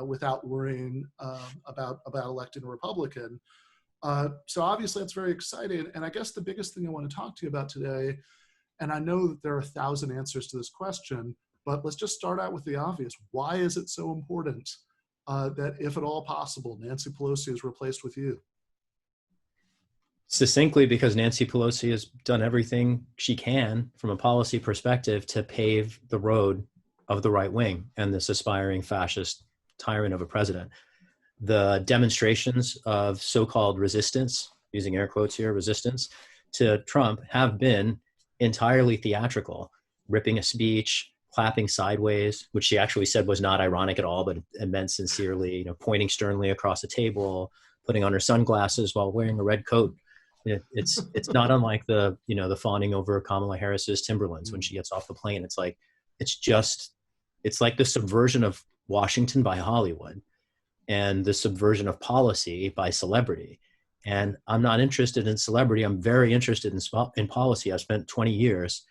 without worrying about electing a Republican. So obviously that's very exciting. And I guess the biggest thing I want to talk to you about today, and I know that there are 1,000 answers to this question, but let's just start out with the obvious. Why is it so important that, if at all possible, Nancy Pelosi is replaced with you? Succinctly, because Nancy Pelosi has done everything she can from a policy perspective to pave the road of the right wing and this aspiring fascist tyrant of a president. The demonstrations of so-called resistance, using air quotes here, resistance to Trump, have been entirely theatrical, ripping a speech, clapping sideways, which she actually said was not ironic at all, but it meant sincerely, pointing sternly across the table, putting on her sunglasses while wearing a red coat. It's not unlike the fawning over Kamala Harris's Timberlands when she gets off the plane. It's like the subversion of Washington by Hollywood and the subversion of policy by celebrity. And I'm not interested in celebrity. I'm very interested in policy. I've spent 20 years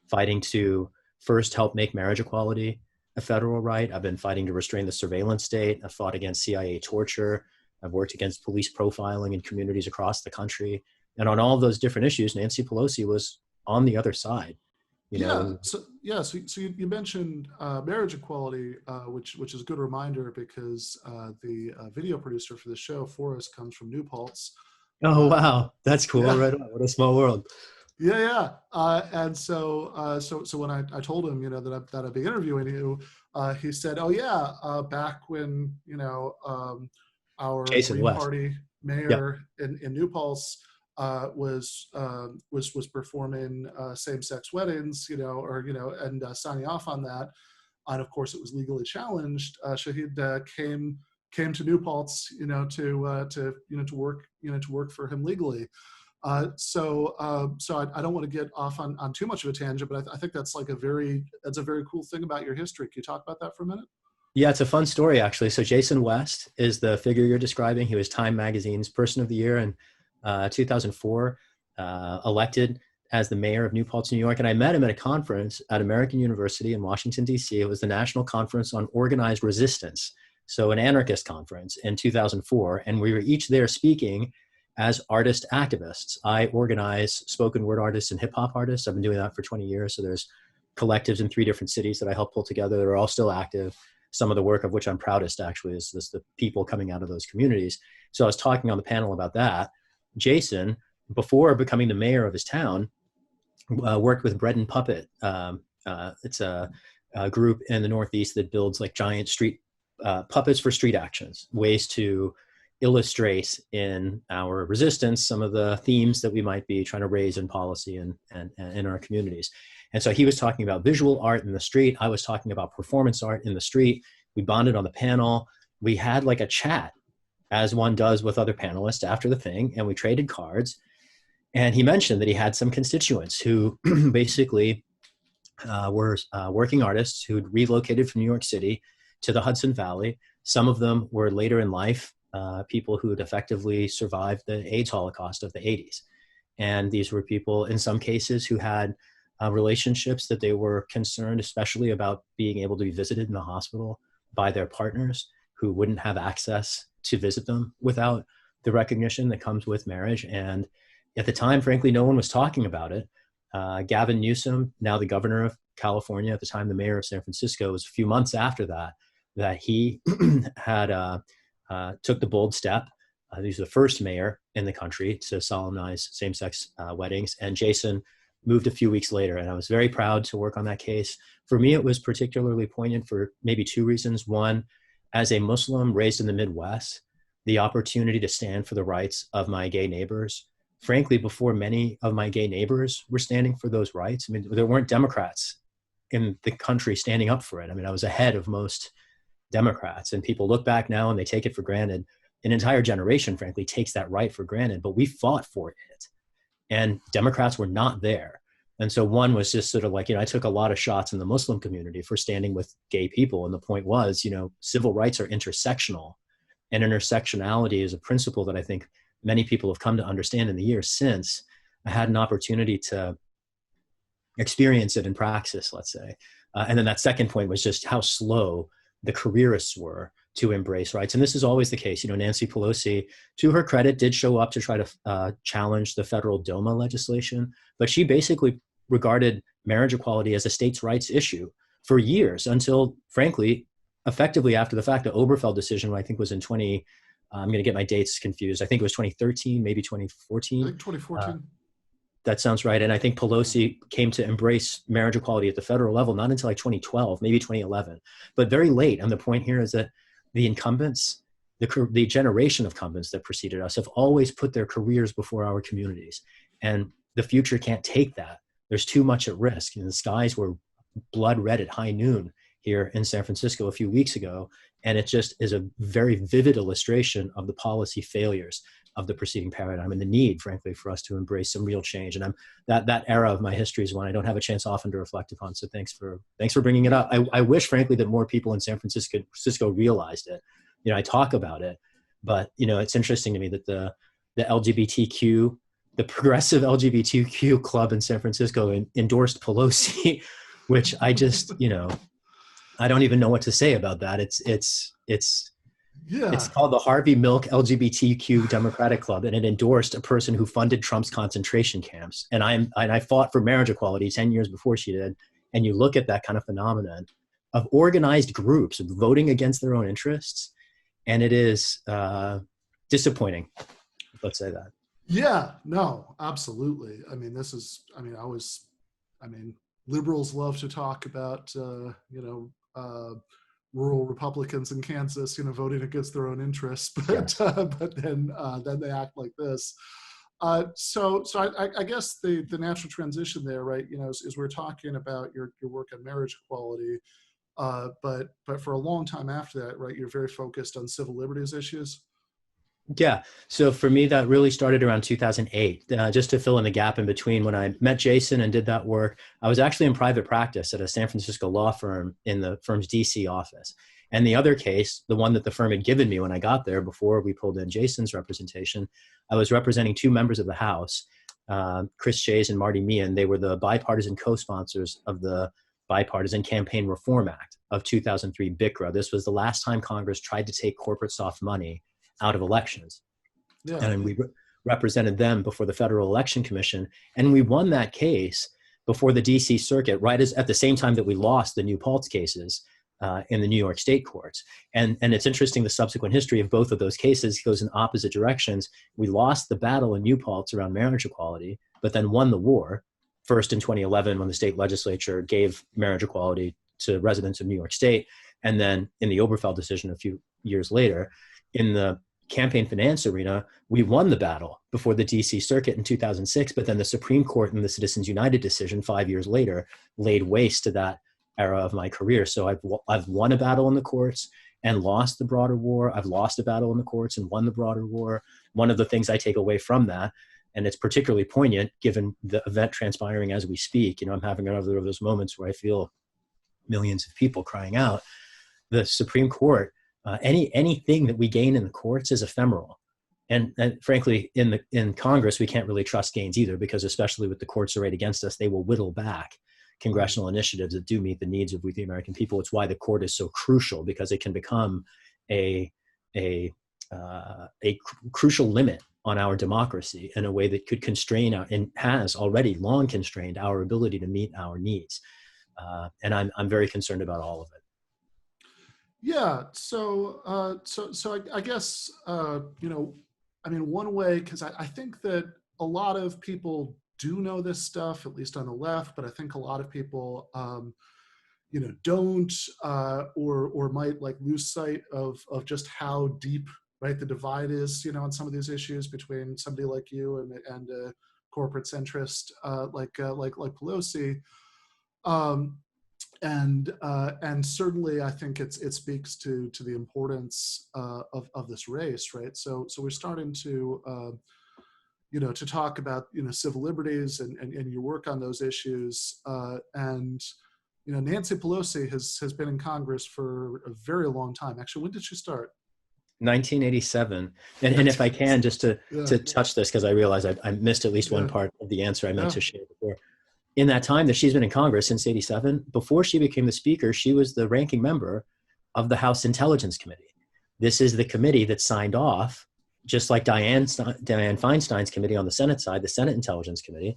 fighting to first help make marriage equality a federal right. I've been fighting to restrain the surveillance state. I've fought against CIA torture. I've worked against police profiling in communities across the country. And on all of those different issues, Nancy Pelosi was on the other side. So you mentioned marriage equality, which is a good reminder because the video producer for the show for us comes from New Paltz. Oh, wow. That's cool. Yeah. Right on. What a small world. Yeah. And so when I told him, that I'd be interviewing you, he said, "Oh yeah, back when our Jason Green West. Party mayor in New Paltz was performing same-sex weddings, and signing off on that, and of course it was legally challenged. Shahid came to New Paltz, to work for him legally." So I don't want to get off on too much of a tangent, but I think that's a very cool thing about your history. Can you talk about that for a minute? Yeah, it's a fun story, actually. So Jason West is the figure you're describing. He was Time Magazine's Person of the Year in 2004, elected as the mayor of New Paltz, New York. And I met him at a conference at American University in Washington, D.C. It was the National Conference on Organized Resistance, so an anarchist conference in 2004. And we were each there speaking as artist activists. I organize spoken word artists and hip hop artists. I've been doing that for 20 years. So there's collectives in 3 different cities that I help pull together that are all still active. Some of the work of which I'm proudest, actually, is the people coming out of those communities. So I was talking on the panel about that. Jason, before becoming the mayor of his town, worked with Bread and Puppet. It's a group in the Northeast that builds like giant street puppets for street actions, ways to illustrate in our resistance some of the themes that we might be trying to raise in policy and in our communities. And so he was talking about visual art in the street. I was talking about performance art in the street. We bonded on the panel. We had like a chat, as one does with other panelists after the thing, and we traded cards. And he mentioned that he had some constituents who basically were working artists who'd relocated from New York City to the Hudson Valley. Some of them were later in life, people who had effectively survived the AIDS Holocaust of the 80s. And these were people, in some cases, who had relationships that they were concerned, especially about being able to be visited in the hospital by their partners who wouldn't have access to visit them without the recognition that comes with marriage. And at the time, frankly, no one was talking about it. Gavin Newsom, now the governor of California, at the time the mayor of San Francisco, was a few months after that he had took the bold step. He was the first mayor in the country to solemnize same-sex weddings. And Jason moved a few weeks later, and I was very proud to work on that case. For me, it was particularly poignant for maybe two reasons. One, as a Muslim raised in the Midwest, the opportunity to stand for the rights of my gay neighbors, frankly, before many of my gay neighbors were standing for those rights. I mean, there weren't Democrats in the country standing up for it. I mean, I was ahead of most Democrats, and people look back now and they take it for granted. An entire generation, frankly, takes that right for granted, but we fought for it, and Democrats were not there. And so one was just sort of like, I took a lot of shots in the Muslim community for standing with gay people. And the point was, civil rights are intersectional, and intersectionality is a principle that I think many people have come to understand in the years since. I had an opportunity to experience it in praxis, let's say. And then that second point was just how slow the careerists were to embrace rights. And this is always the case. Nancy Pelosi, to her credit, did show up to try to challenge the federal DOMA legislation, but she basically regarded marriage equality as a states' rights issue for years until, frankly, effectively after the fact, the Oberfeld decision, I think was in I'm going to get my dates confused. I think it was 2013, maybe 2014. I think 2014. That sounds right. And I think Pelosi came to embrace marriage equality at the federal level, not until like 2012, maybe 2011, but very late. And the point here is that the incumbents, the generation of incumbents that preceded us have always put their careers before our communities. And the future can't take that. There's too much at risk. The skies were blood red at high noon here in San Francisco a few weeks ago. And it just is a very vivid illustration of the policy failures of the preceding paradigm and the need, frankly, for us to embrace some real change. And that era of my history is one I don't have a chance often to reflect upon. So thanks for bringing it up. I wish, frankly, that more people in San Francisco realized it. I talk about it, but it's interesting to me that the LGBTQ, the progressive LGBTQ club in San Francisco endorsed Pelosi, which I just, I don't even know what to say about that. It's called the Harvey Milk LGBTQ Democratic Club, and it endorsed a person who funded Trump's concentration camps. And I fought for marriage equality 10 years before she did. And you look at that kind of phenomenon of organized groups voting against their own interests, and it is disappointing. Let's say that. Yeah, no, absolutely. Liberals love to talk about, rural Republicans in Kansas, voting against their own interests, but then they act like this. So I guess the natural transition there, right? Is we're talking about your work on marriage equality, but for a long time after that, right? You're very focused on civil liberties issues. Yeah. So for me, that really started around 2008. Just to fill in the gap in between, when I met Jason and did that work, I was actually in private practice at a San Francisco law firm in the firm's DC office. And the other case, the one that the firm had given me when I got there before we pulled in Jason's representation, I was representing two members of the House, Chris Shays and Marty Meehan. They were the bipartisan co-sponsors of the Bipartisan Campaign Reform Act of 2003, BICRA. This was the last time Congress tried to take corporate soft money out of elections. Yeah. And we represented them before the Federal Election Commission. And we won that case before the DC Circuit, right at the same time that we lost the New Paltz cases in the New York State courts. And it's interesting, the subsequent history of both of those cases goes in opposite directions. We lost the battle in New Paltz around marriage equality, but then won the war, first in 2011 when the state legislature gave marriage equality to residents of New York State, and then in the Oberfeld decision a few years later. In the campaign finance arena, we won the battle before the DC Circuit in 2006, but then the Supreme Court in the Citizens United decision 5 years later laid waste to that era of my career. So I've won a battle in the courts and lost the broader war. I've lost a battle in the courts and won the broader war. One of the things I take away from that, and it's particularly poignant given the event transpiring as we speak, I'm having another of those moments where I feel millions of people crying out. The Supreme Court, anything that we gain in the courts is ephemeral. And frankly, in Congress, we can't really trust gains either, because especially with the courts arrayed against us, they will whittle back congressional initiatives that do meet the needs of we the American people. It's why the court is so crucial, because it can become a crucial limit on our democracy in a way that could constrain and has already long constrained our ability to meet our needs. And I'm very concerned about all of it. Yeah. So I guess, one way, because I think that a lot of people do know this stuff, at least on the left, but I think a lot of people, don't, or might like lose sight of just how deep, right, the divide is, on some of these issues between somebody like you and a corporate centrist like Pelosi. And certainly, I think it speaks to the importance of this race, right? So we're starting to to talk about civil liberties and your work on those issues. And Nancy Pelosi has been in Congress for a very long time. Actually, when did she start? 1987. And if I can, just to touch this, because I realize I missed at least one part of the answer I meant to share before. In that time that she's been in Congress since 87, before she became the speaker, she was the ranking member of the House Intelligence Committee. This is the committee that signed off, just like Dianne Feinstein's committee on the Senate side, the Senate Intelligence Committee.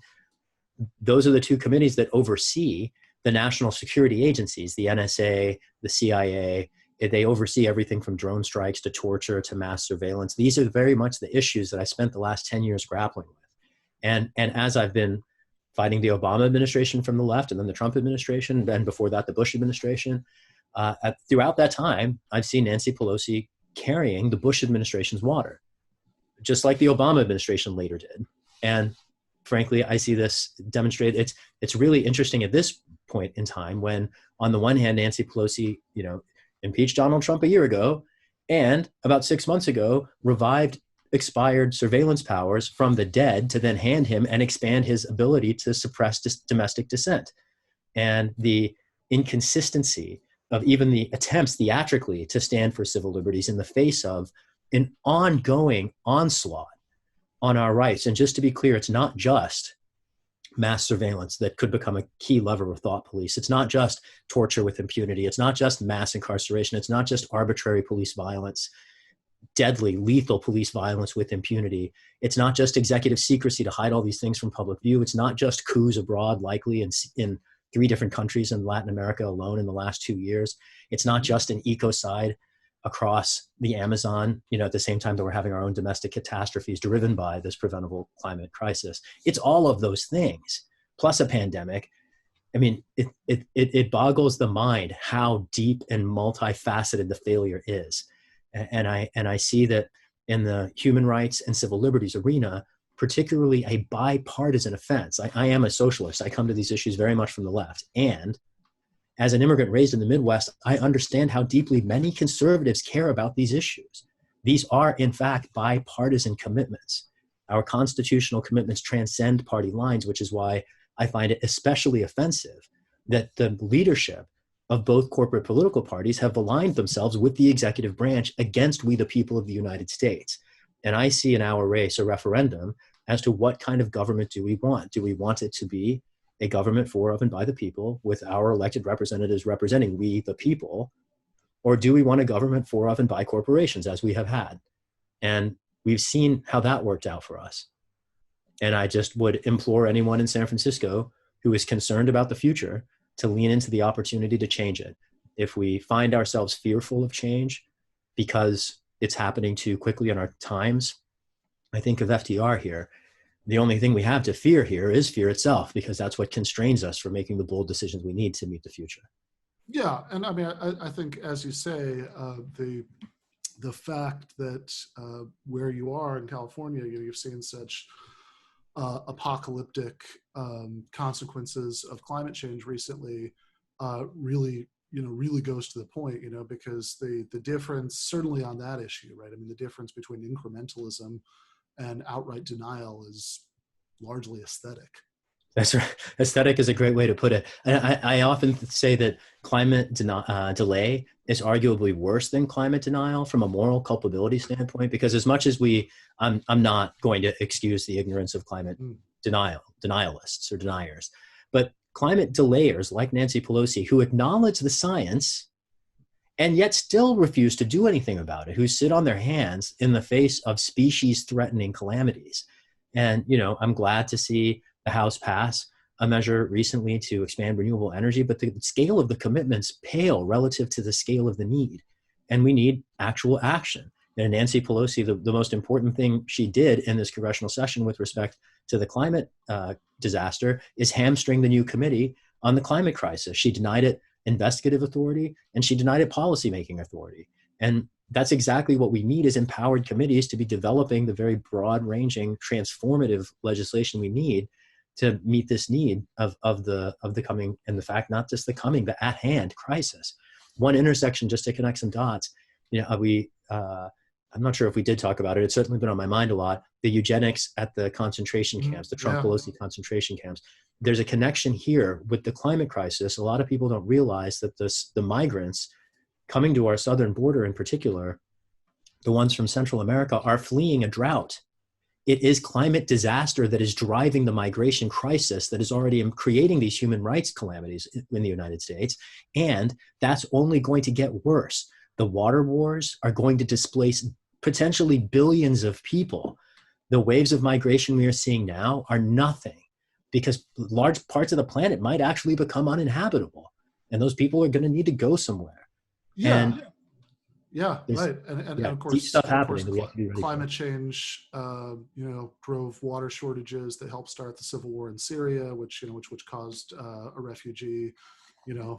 Those are the two committees that oversee the national security agencies, the NSA, the CIA. They oversee everything from drone strikes to torture to mass surveillance. These are very much the issues that I spent the last 10 years grappling with. And as I've been fighting the Obama administration from the left, and then the Trump administration, and before that, the Bush administration. Throughout that time, I've seen Nancy Pelosi carrying the Bush administration's water, just like the Obama administration later did. And frankly, I see this demonstrated. It's really interesting at this point in time when, on the one hand, Nancy Pelosi, impeached Donald Trump a year ago, and about 6 months ago, revived expired surveillance powers from the dead to then hand him and expand his ability to suppress domestic dissent. And the inconsistency of even the attempts theatrically to stand for civil liberties in the face of an ongoing onslaught on our rights. And just to be clear, it's not just mass surveillance that could become a key lever of thought police. It's not just torture with impunity. It's not just mass incarceration. It's not just arbitrary police violence, deadly, lethal police violence with impunity. It's not just executive secrecy to hide all these things from public view. It's not just coups abroad, likely in 3 different countries in Latin America alone in the last 2 years. It's not just an ecocide across the Amazon, at the same time that we're having our own domestic catastrophes driven by this preventable climate crisis. It's all of those things, plus a pandemic. I mean, it boggles the mind how deep and multifaceted the failure is. And I see that in the human rights and civil liberties arena, particularly a bipartisan offense. I am a socialist. I come to these issues very much from the left. And as an immigrant raised in the Midwest, I understand how deeply many conservatives care about these issues. These are, in fact, bipartisan commitments. Our constitutional commitments transcend party lines, which is why I find it especially offensive that the leadership of both corporate political parties have aligned themselves with the executive branch against we the people of the United States. And I see in our race a referendum as to what kind of government do we want? Do we want it to be a government for, of, and by the people with our elected representatives representing we the people? Or do we want a government for, of, and by corporations as we have had? And we've seen how that worked out for us. And I just would implore anyone in San Francisco who is concerned about the future to lean into the opportunity to change it. If we find ourselves fearful of change because it's happening too quickly in our times, I think of FDR here. The only thing we have to fear here is fear itself, because that's what constrains us from making the bold decisions we need to meet the future. Yeah, and I mean, I think, as you say, the fact that where you are in California, you've seen such apocalyptic consequences of climate change recently, really goes to the point, because the difference, certainly on that issue, right? I mean, the difference between incrementalism and outright denial is largely aesthetic. That's right. Aesthetic is a great way to put it. And I often say that climate delay is arguably worse than climate denial from a moral culpability standpoint, because as much as I'm not going to excuse the ignorance of climate denialists or deniers, but climate delayers like Nancy Pelosi, who acknowledge the science and yet still refuse to do anything about it, who sit on their hands in the face of species-threatening calamities. And, I'm glad to see the House pass a measure recently to expand renewable energy, but the scale of the commitments pale relative to the scale of the need. And we need actual action. And Nancy Pelosi, the most important thing she did in this congressional session with respect to the climate disaster is hamstring the new committee on the climate crisis. She denied it investigative authority and she denied it policymaking authority. And that's exactly what we need, is empowered committees to be developing the very broad-ranging, transformative legislation we need to meet this need of the coming, and the fact, not just the coming, but at hand crisis. One intersection, just to connect some dots, I'm not sure if we did talk about it. It's certainly been on my mind a lot. The eugenics at the concentration camps, the Trump-Pelosi concentration camps. There's a connection here with the climate crisis. A lot of people don't realize that the migrants coming to our southern border in particular, the ones from Central America, are fleeing a drought. It is climate disaster that is driving the migration crisis that is already creating these human rights calamities in the United States. And that's only going to get worse. The water wars are going to displace potentially billions of people. The waves of migration we are seeing now are nothing, because large parts of the planet might actually become uninhabitable. And those people are going to need to go somewhere. Yeah. And Right. And of course, stuff happening. Climate change, drove water shortages that helped start the civil war in Syria, which caused a refugee,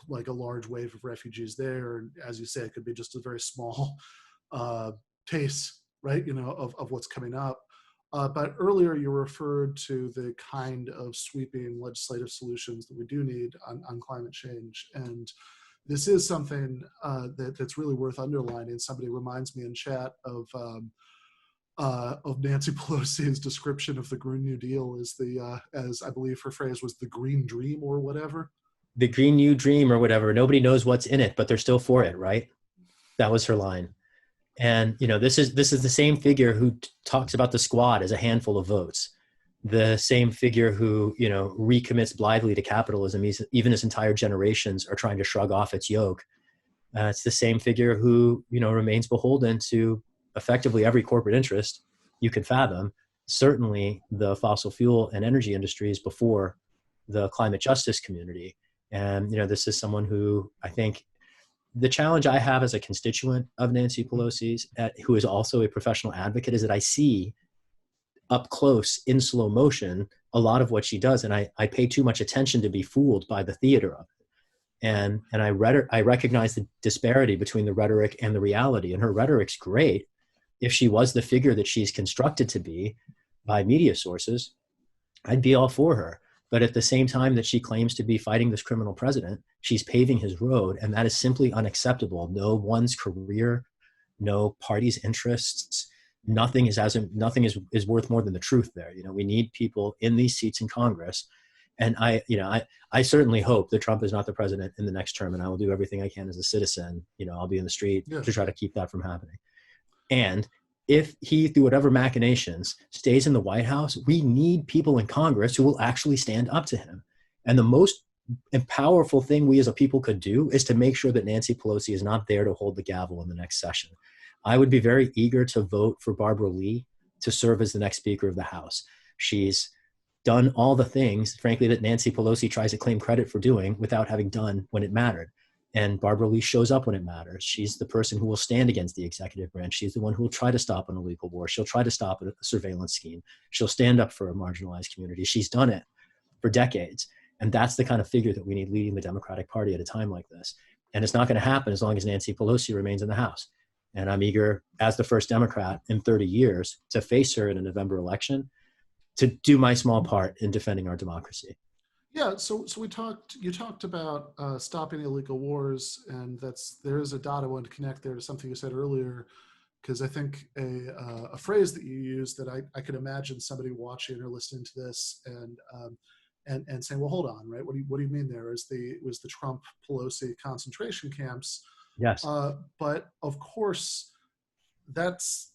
like a large wave of refugees there. And as you say, it could be just a very small taste, right, of what's coming up. But earlier you referred to the kind of sweeping legislative solutions that we do need on climate change. And this is something that's really worth underlining. Somebody reminds me in chat of Nancy Pelosi's description of the Green New Deal as I believe her phrase was, the green dream or whatever. The Green New Dream or whatever. Nobody knows what's in it, but they're still for it, right? That was her line. And this is the same figure who talks about the squad as a handful of votes. The same figure who, recommits blithely to capitalism, even as entire generations are trying to shrug off its yoke. It's the same figure who, remains beholden to effectively every corporate interest you can fathom, certainly the fossil fuel and energy industries before the climate justice community. And, this is someone who I think the challenge I have as a constituent of Nancy Pelosi's, who is also a professional advocate, is that I see up close in slow motion a lot of what she does, and I pay too much attention to be fooled by the theater of it. And I recognize the disparity between the rhetoric and the reality. And her rhetoric's great if she was the figure that she's constructed to be by media sources. I'd be all for her. But at the same time that she claims to be fighting this criminal president, she's paving his road, and that is simply unacceptable. No one's career, no party's interests, nothing is worth more than the truth there. We need people in these seats in Congress. And I certainly hope that Trump is not the president in the next term, and I will do everything I can as a citizen. I'll be in the street to try to keep that from happening. And if he, through whatever machinations, stays in the White House, we need people in Congress who will actually stand up to him. And the most powerful thing we as a people could do is to make sure that Nancy Pelosi is not there to hold the gavel in the next session. I would be very eager to vote for Barbara Lee to serve as the next Speaker of the House. She's done all the things, frankly, that Nancy Pelosi tries to claim credit for doing without having done when it mattered. And Barbara Lee shows up when it matters. She's the person who will stand against the executive branch. She's the one who will try to stop an illegal war. She'll try to stop a surveillance scheme. She'll stand up for a marginalized community. She's done it for decades. And that's the kind of figure that we need leading the Democratic Party at a time like this. And it's not going to happen as long as Nancy Pelosi remains in the House. And I'm eager, as the first Democrat in 30 years, to face her in a November election, to do my small part in defending our democracy. Yeah, so you talked about stopping illegal wars, and there is a dot I want to connect there to something you said earlier, because I think a phrase that you used that I could imagine somebody watching or listening to this and saying, well, hold on, right? What do you mean there? Was the Trump Pelosi concentration camps? Yes. But of course, that's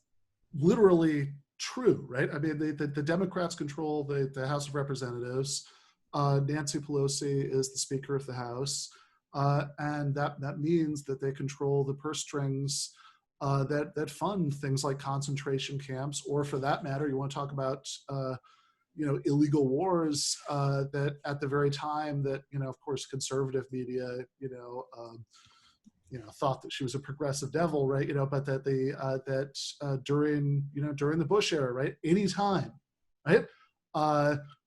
literally true, right? I mean, the Democrats control the House of Representatives. Nancy Pelosi is the Speaker of the House, and that means that they control the purse strings that fund things like concentration camps, or for that matter, you want to talk about illegal wars that at the very time that of course conservative media thought that she was a progressive devil, right? But that during the Bush era, right, anytime, right,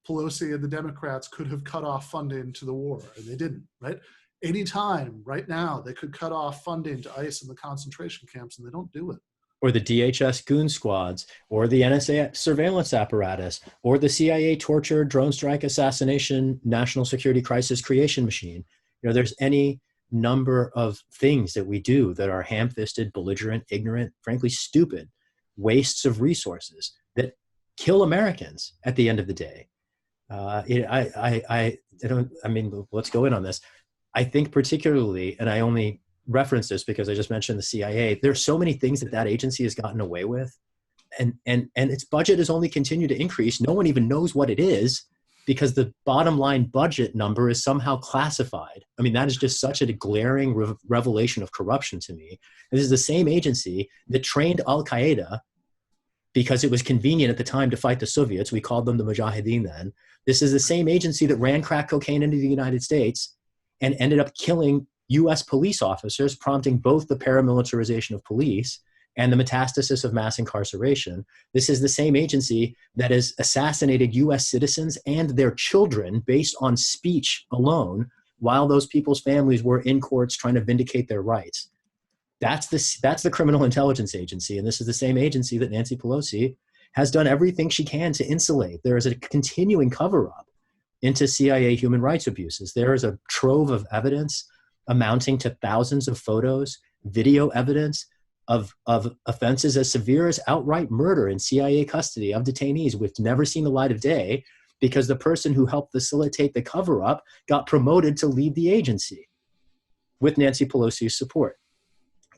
Pelosi and the Democrats could have cut off funding to the war, and they didn't, right? Anytime, right now, they could cut off funding to ICE and the concentration camps, and they don't do it. Or the DHS goon squads, or the NSA surveillance apparatus, or the CIA torture, drone strike, assassination, national security crisis creation machine. There's any number of things that we do that are ham-fisted, belligerent, ignorant, frankly stupid wastes of resources that kill Americans at the end of the day. Let's go in on this. I think particularly, and I only reference this because I just mentioned the CIA, there's so many things that agency has gotten away with, and its budget has only continued to increase. No one even knows what it is, because the bottom line budget number is somehow classified. I mean, that is just such a glaring revelation of corruption to me. This is the same agency that trained Al-Qaeda because it was convenient at the time to fight the Soviets. We called them the Mujahideen then. This is the same agency that ran crack cocaine into the United States and ended up killing US police officers, prompting both the paramilitarization of police and the metastasis of mass incarceration. This is the same agency that has assassinated US citizens and their children based on speech alone, while those people's families were in courts trying to vindicate their rights. That's the criminal intelligence agency. And this is the same agency that Nancy Pelosi has done everything she can to insulate. There is a continuing cover-up into CIA human rights abuses. There is a trove of evidence amounting to thousands of photos, video evidence of offenses as severe as outright murder in CIA custody of detainees, which never seen the light of day because the person who helped facilitate the cover-up got promoted to lead the agency with Nancy Pelosi's support.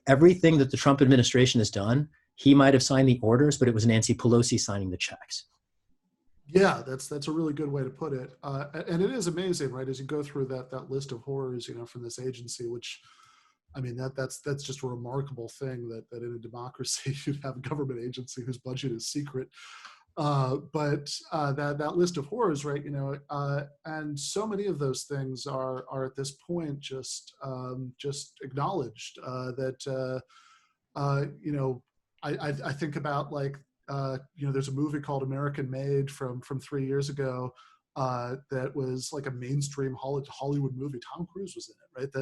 Everything that the Trump administration has done, he might have signed the orders, but it was Nancy Pelosi signing the checks. Yeah, that's a really good way to put it. And it is amazing, right? As you go through that list of horrors, from this agency, which, I mean, that's just a remarkable thing that in a democracy you'd have a government agency whose budget is secret. But that list of horrors, right? And so many of those things are at this point just acknowledged. I think about there's a movie called American Made from 3 years ago that was like a mainstream Hollywood movie. Tom Cruise was in it, right?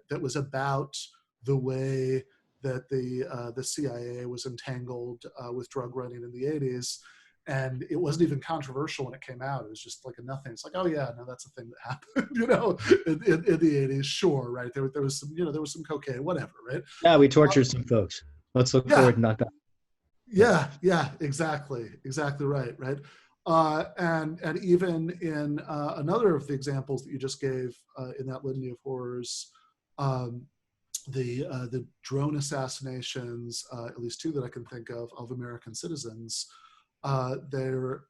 That was about the way that the CIA was entangled with drug running in the 80s. And it wasn't even controversial when it came out. It was just like a nothing. It's like, oh yeah, no, that's a thing that happened, in the 80s. Sure, right? There was some cocaine, whatever, right? Yeah, we tortured some folks. Let's look forward to not that. Yeah, exactly right. And even in another of the examples that you just gave in that litany of horrors, the drone assassinations, at least two that I can think of American citizens, they're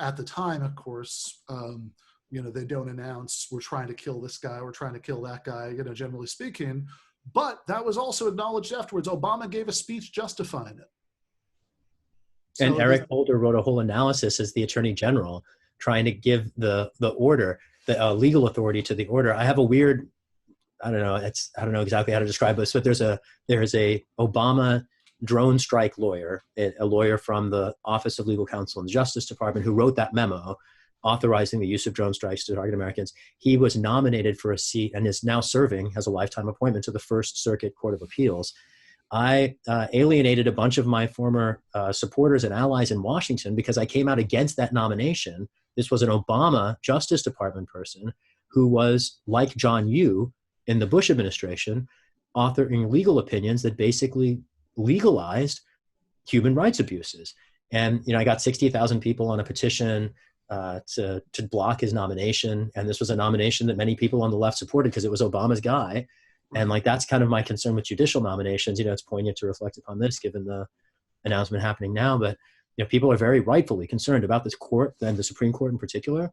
at the time, of course, they don't announce we're trying to kill this guy, we're trying to kill that guy, generally speaking. But that was also acknowledged afterwards. Obama gave a speech justifying it. And Eric Holder wrote a whole analysis as the Attorney General, trying to give the order, the legal authority to the order. I have a weird, I don't know exactly how to describe this, but there's a Obama drone strike lawyer, a lawyer from the Office of Legal Counsel in the Justice Department, who wrote that memo authorizing the use of drone strikes to target Americans. He was nominated for a seat and is now serving as a lifetime appointment to the First Circuit Court of Appeals. I alienated a bunch of my former supporters and allies in Washington because I came out against that nomination. This was an Obama Justice Department person who was, like John Yoo in the Bush administration, authoring legal opinions that basically legalized human rights abuses. And I got 60,000 people on a petition to block his nomination. And this was a nomination that many people on the left supported because it was Obama's guy. And that's kind of my concern with judicial nominations. It's poignant to reflect upon this given the announcement happening now. But people are very rightfully concerned about this court and the Supreme Court in particular.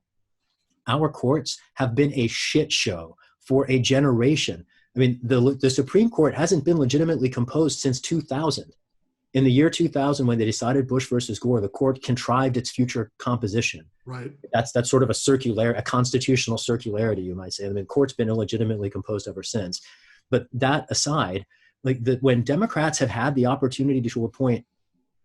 Our courts have been a shit show for a generation. I mean, the Supreme Court hasn't been legitimately composed since 2000. In the year 2000, when they decided Bush versus Gore, the court contrived its future composition. Right. That's sort of a constitutional circularity, you might say. I mean, the court's been illegitimately composed ever since. But that aside, when Democrats have had the opportunity to appoint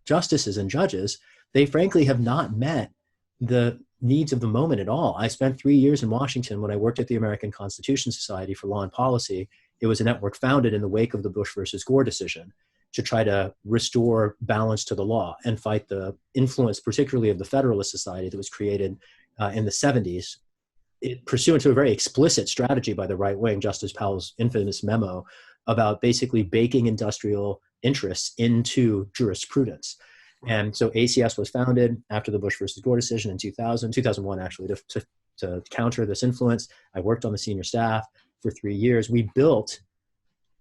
justices and judges, they frankly have not met the needs of the moment at all. I spent 3 years in Washington when I worked at the American Constitution Society for Law and Policy. It was a network founded in the wake of the Bush versus Gore decision to try to restore balance to the law and fight the influence, particularly of the Federalist Society that was created in the 70s, pursuant to a very explicit strategy by the right wing, Justice Powell's infamous memo about basically baking industrial interests into jurisprudence. And so ACS was founded after the Bush versus Gore decision in 2001, actually, to counter this influence. I worked on the senior staff for 3 years. We built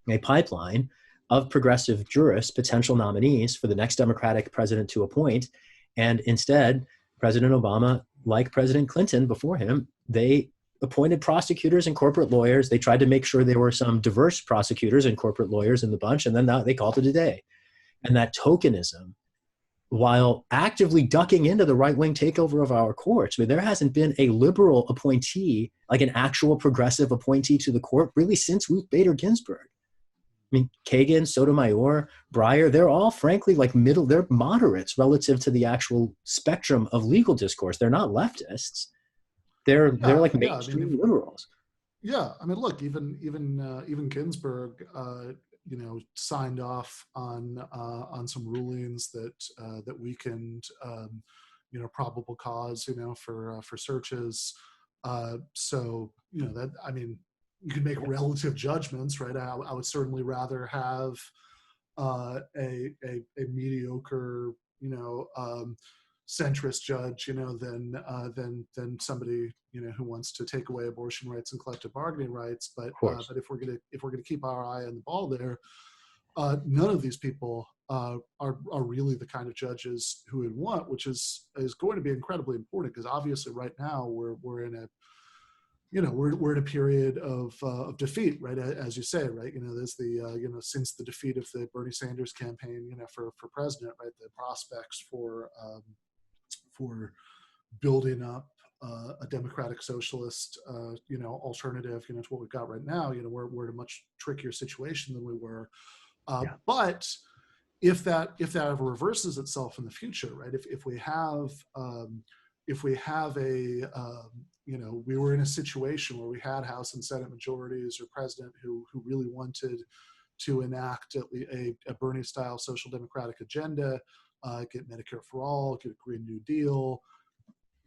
a pipeline of progressive jurists, potential nominees for the next Democratic president to appoint. And instead, President Obama, like President Clinton before him, they appointed prosecutors and corporate lawyers. They tried to make sure there were some diverse prosecutors and corporate lawyers in the bunch, and then they called it a day. And that tokenism, while actively ducking into the right-wing takeover of our courts, I mean, there hasn't been a liberal appointee, like an actual progressive appointee to the court, really since Ruth Bader Ginsburg. I mean, Kagan, Sotomayor, Breyer, they're all frankly they're moderates relative to the actual spectrum of legal discourse. They're not leftists. They're mainstream liberals. Yeah, I mean, look, even Ginsburg, signed off on some rulings that weakened, probable cause, for searches. So that, I mean, you can make relative judgments, right? I would certainly rather have a mediocre, centrist judge, than somebody, who wants to take away abortion rights and collective bargaining rights. But if we're gonna keep our eye on the ball there, none of these people are really the kind of judges who would want, which is going to be incredibly important because obviously right now we're in a we're in a period of defeat, right? As you say, right? There's the since the defeat of the Bernie Sanders campaign, for president, right? The prospects for building up a democratic socialist, alternative, to what we've got right now. We're in a much trickier situation than we were. But if that ever reverses itself in the future, right? If we have we were in a situation where we had House and Senate majorities or president who really wanted to enact a Bernie-style social democratic agenda, get Medicare for all, get a Green New Deal,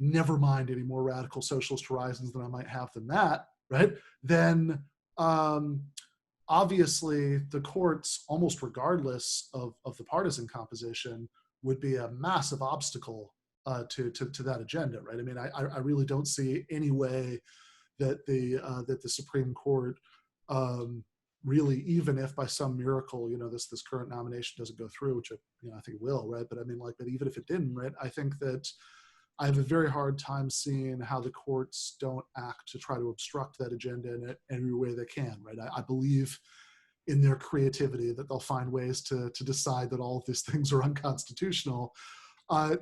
never mind any more radical socialist horizons than I might have than that, right? Then obviously the courts, almost regardless of the partisan composition, would be a massive obstacle to that agenda, right? I mean, I really don't see any way that the Supreme Court really, even if by some miracle, this current nomination doesn't go through, which I think it will, right? But I mean, but even if it didn't, right? I think that I have a very hard time seeing how the courts don't act to try to obstruct that agenda in every way they can, right? I believe in their creativity that they'll find ways to decide that all of these things are unconstitutional.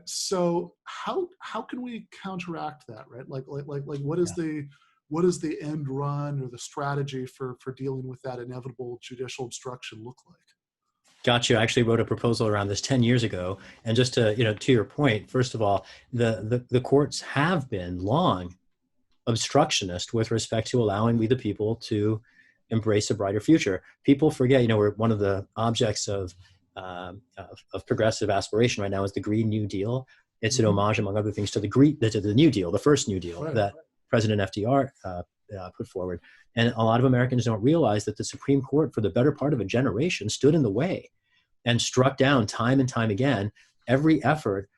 So how can we counteract that, right? Like what is the end run or the strategy for dealing with that inevitable judicial obstruction look like? Got you. I actually wrote a proposal around this 10 years ago. And just to, to your point, first of all, the courts have been long obstructionist with respect to allowing we the people to embrace a brighter future. People forget, we're one of the objects of progressive aspiration right now is the Green New Deal. It's an homage, among other things, to the New Deal, the first New Deal that President FDR put forward. And a lot of Americans don't realize that the Supreme Court, for the better part of a generation, stood in the way and struck down time and time again every effort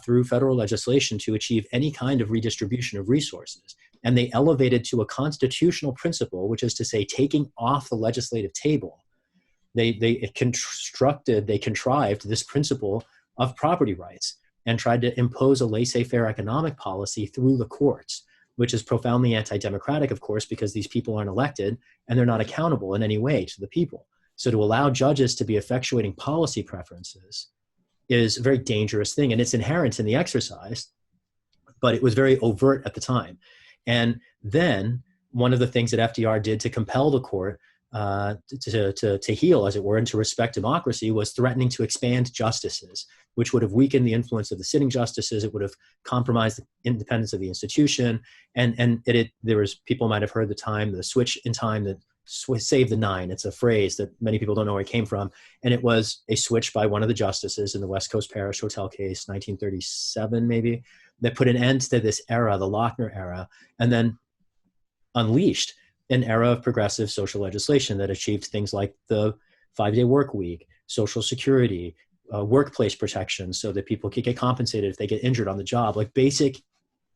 through federal legislation to achieve any kind of redistribution of resources. And they elevated to a constitutional principle, which is to say, taking off the legislative table. They contrived this principle of property rights and tried to impose a laissez-faire economic policy through the courts, which is profoundly anti-democratic, of course, because these people aren't elected and they're not accountable in any way to the people. So to allow judges to be effectuating policy preferences is a very dangerous thing, and it's inherent in the exercise, but it was very overt at the time. And then one of the things that FDR did to compel the court to heal, as it were, and to respect democracy was threatening to expand justices, which would have weakened the influence of the sitting justices. It would have compromised the independence of the institution. And there was, people might have heard the switch in time, that save the nine. It's a phrase that many people don't know where it came from. And it was a switch by one of the justices in the West Coast Parish Hotel case, 1937 maybe, that put an end to this era, the Lochner era, and then unleashed an era of progressive social legislation that achieved things like the 5-day work week, Social Security, workplace protections so that people could get compensated if they get injured on the job. Like basic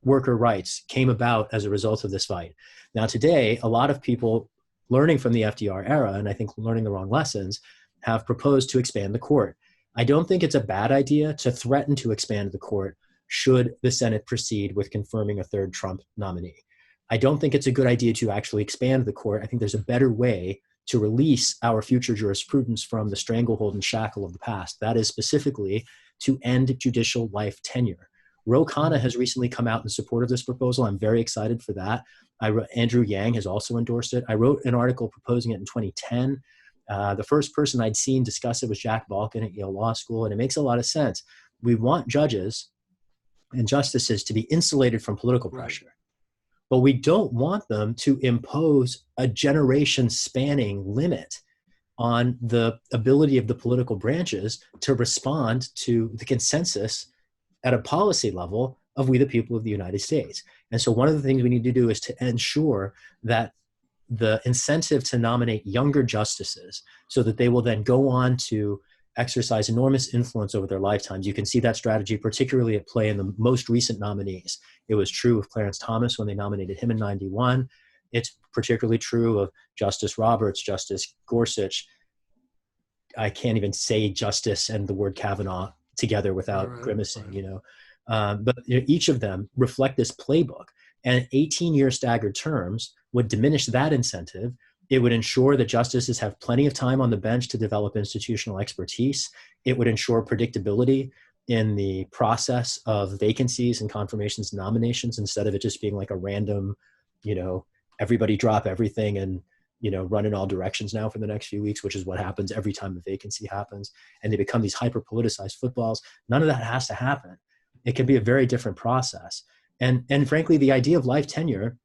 worker rights came about as a result of this fight. Now today, a lot of people learning from the FDR era, and I think learning the wrong lessons, have proposed to expand the court. I don't think it's a bad idea to threaten to expand the court should the Senate proceed with confirming a third Trump nominee. I don't think it's a good idea to actually expand the court. I think there's a better way to release our future jurisprudence from the stranglehold and shackle of the past. That is specifically to end judicial life tenure. Ro Khanna has recently come out in support of this proposal. I'm very excited for that. Andrew Yang has also endorsed it. I wrote an article proposing it in 2010. The first person I'd seen discuss it was Jack Balkin at Yale Law School, and it makes a lot of sense. We want judges and justices to be insulated from political pressure. But we don't want them to impose a generation-spanning limit on the ability of the political branches to respond to the consensus at a policy level of we the people of the United States. And so one of the things we need to do is to ensure that the incentive to nominate younger justices so that they will then go on to exercise enormous influence over their lifetimes. You can see that strategy particularly at play in the most recent nominees. It was true of Clarence Thomas when they nominated him in 91. It's particularly true of Justice Roberts, Justice Gorsuch. I can't even say justice and the word Kavanaugh together without grimacing, But each of them reflect this playbook. And 18-year staggered terms would diminish that incentive. It would ensure that justices have plenty of time on the bench to develop institutional expertise. It would ensure predictability in the process of vacancies and confirmations and nominations, instead of it just being like a random, everybody drop everything and, run in all directions now for the next few weeks, which is what happens every time a vacancy happens. And they become these hyper-politicized footballs. None of that has to happen. It can be a very different process. And frankly, the idea of life tenure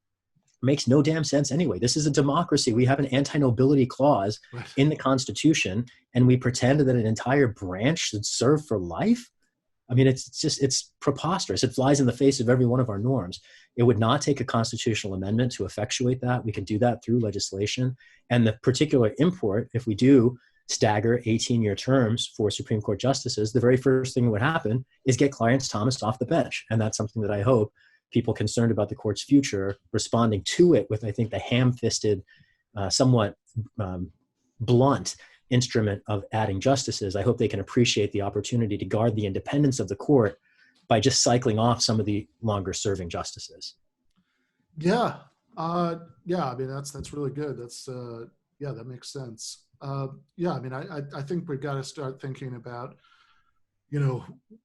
makes no damn sense anyway. This is a democracy. We have an anti-nobility clause in the Constitution, and we pretend that an entire branch should serve for life. I mean, it's preposterous. It flies in the face of every one of our norms. It would not take a constitutional amendment to effectuate that. We can do that through legislation. And the particular import, if we do stagger 18-year terms for Supreme Court justices, the very first thing that would happen is get Clarence Thomas off the bench. And that's something that I hope people concerned about the court's future responding to it with, I think, the ham-fisted, somewhat blunt instrument of adding justices. I hope they can appreciate the opportunity to guard the independence of the court by just cycling off some of the longer serving justices. Yeah. I mean, that's really good. That makes sense. I mean, I think we've got to start thinking about,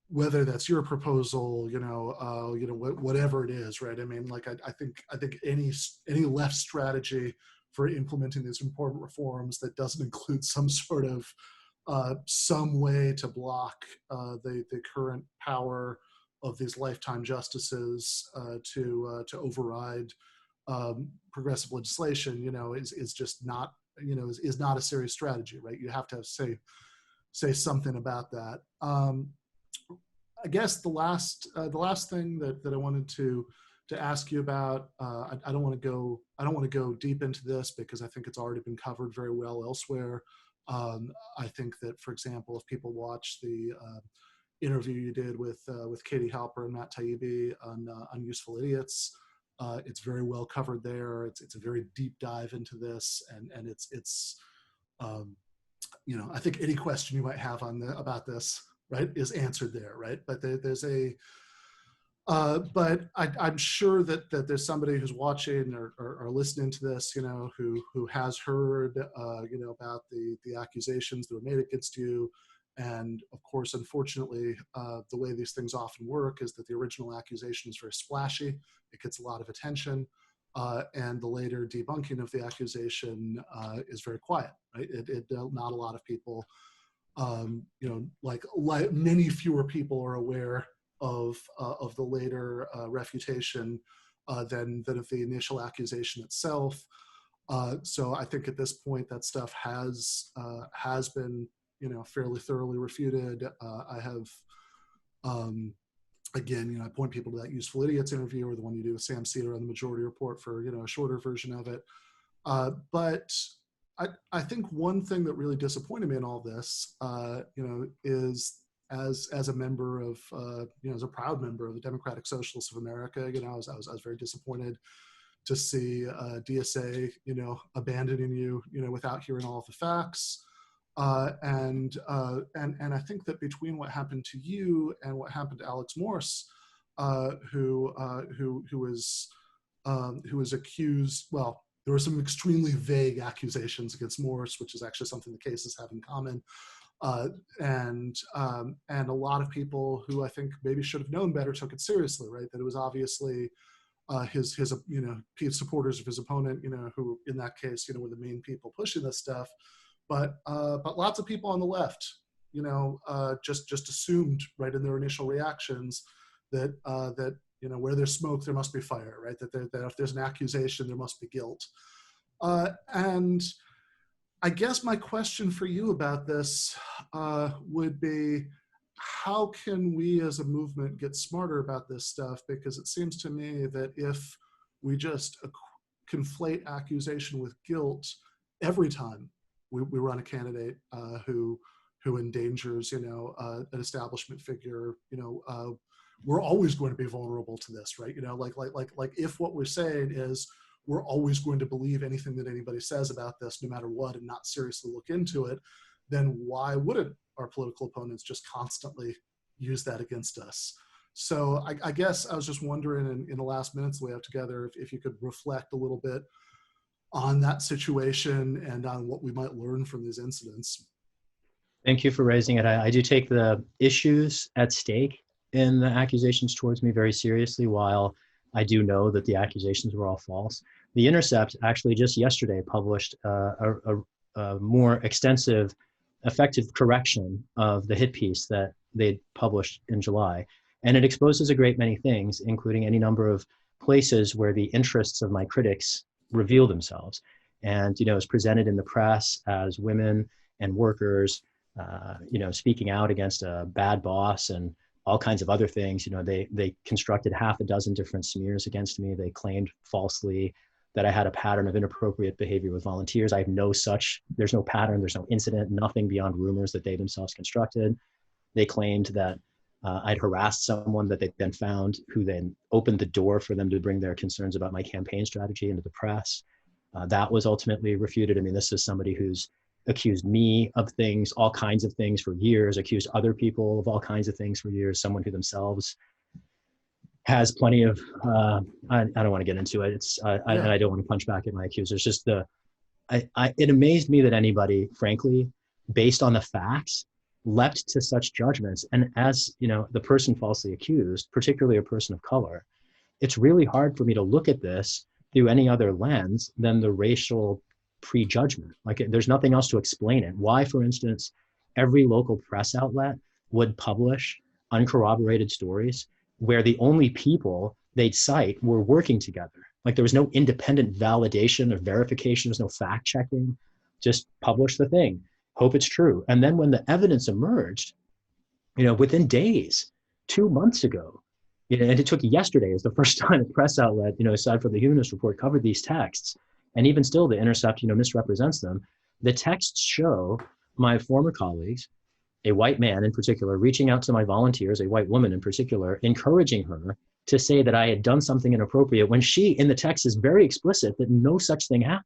whether that's your proposal, whatever it is, right? I mean, like, I think any left strategy for implementing these important reforms that doesn't include some sort of some way to block the current power of these lifetime justices to override progressive legislation, is just not, is not a serious strategy, right? You have to say something about that. I guess the last thing that I wanted to ask you about, I don't want to go deep into this because I think it's already been covered very well elsewhere. I think that, for example, if people watch the interview you did with Katie Halper and Matt Taibbi on Useful Idiots, it's very well covered there. It's a very deep dive into this, and it's I think any question you might have about this, right, is answered there, right? But there's but I'm sure that there's somebody who's watching or listening to this, who has heard, about the accusations that were made against you. And of course, unfortunately, the way these things often work is that the original accusation is very splashy. It gets a lot of attention. And the later debunking of the accusation is very quiet, right? Not a lot of people, like many fewer people are aware of the later refutation than of the initial accusation itself. So I think at this point that stuff has been fairly thoroughly refuted. I have again, I point people to that Useful Idiots interview or the one you do with Sam Cedar on the Majority Report for a shorter version of it. But I think one thing that really disappointed me in all this, is as a member of, as a proud member of the Democratic Socialists of America, I was very disappointed to see DSA, abandoning you, without hearing all of the facts. And I think that between what happened to you and what happened to Alex Morse, who was accused, well, there were some extremely vague accusations against Morse, which is actually something the cases have in common. And a lot of people who I think maybe should have known better took it seriously, right? That it was obviously his supporters of his opponent, who in that case, were the main people pushing this stuff. But lots of people on the left, just assumed, right, in their initial reactions that where there's smoke there must be fire, right? That if there's an accusation there must be guilt. And I guess my question for you about this would be, how can we as a movement get smarter about this stuff? Because it seems to me that if we just conflate accusation with guilt every time we run a candidate who endangers, an establishment figure, we're always going to be vulnerable to this, right? Like if what we're saying is we're always going to believe anything that anybody says about this, no matter what, and not seriously look into it, then why wouldn't our political opponents just constantly use that against us? So I guess I was just wondering in the last minutes we have together, if you could reflect a little bit on that situation and on what we might learn from these incidents. Thank you for raising it. I do take the issues at stake in the accusations towards me very seriously, while I do know that the accusations were all false. The Intercept actually just yesterday published a more extensive, effective correction of the hit piece that they published in July. And it exposes a great many things, including any number of places where the interests of my critics reveal themselves. And, it's presented in the press as women and workers, speaking out against a bad boss and all kinds of other things. They constructed half a dozen different smears against me. They claimed falsely that I had a pattern of inappropriate behavior with volunteers. I have there's no pattern, there's no incident, nothing beyond rumors that they themselves constructed. They claimed that I'd harassed someone that they then found, who then opened the door for them to bring their concerns about my campaign strategy into the press. That was ultimately refuted. I mean, this is somebody who's accused me of things, all kinds of things for years, accused other people of all kinds of things for years, someone who themselves has plenty of, I don't want to get into it. And I don't want to punch back at my accusers. Just it amazed me that anybody, frankly, based on the facts, leapt to such judgments. And as, the person falsely accused, particularly a person of color, it's really hard for me to look at this through any other lens than the racial prejudgment. Like, there's nothing else to explain it. Why, for instance, every local press outlet would publish uncorroborated stories where the only people they'd cite were working together. Like there was no independent validation or verification, there's no fact checking, just publish the thing, hope it's true. And then when the evidence emerged, within days, 2 months ago, and it took yesterday as the first time a press outlet, aside from the Humanist Report, covered these texts. And even still, The Intercept, misrepresents them. The texts show my former colleagues, a white man in particular, reaching out to my volunteers, a white woman in particular, encouraging her to say that I had done something inappropriate when she, in the text, is very explicit that no such thing happened.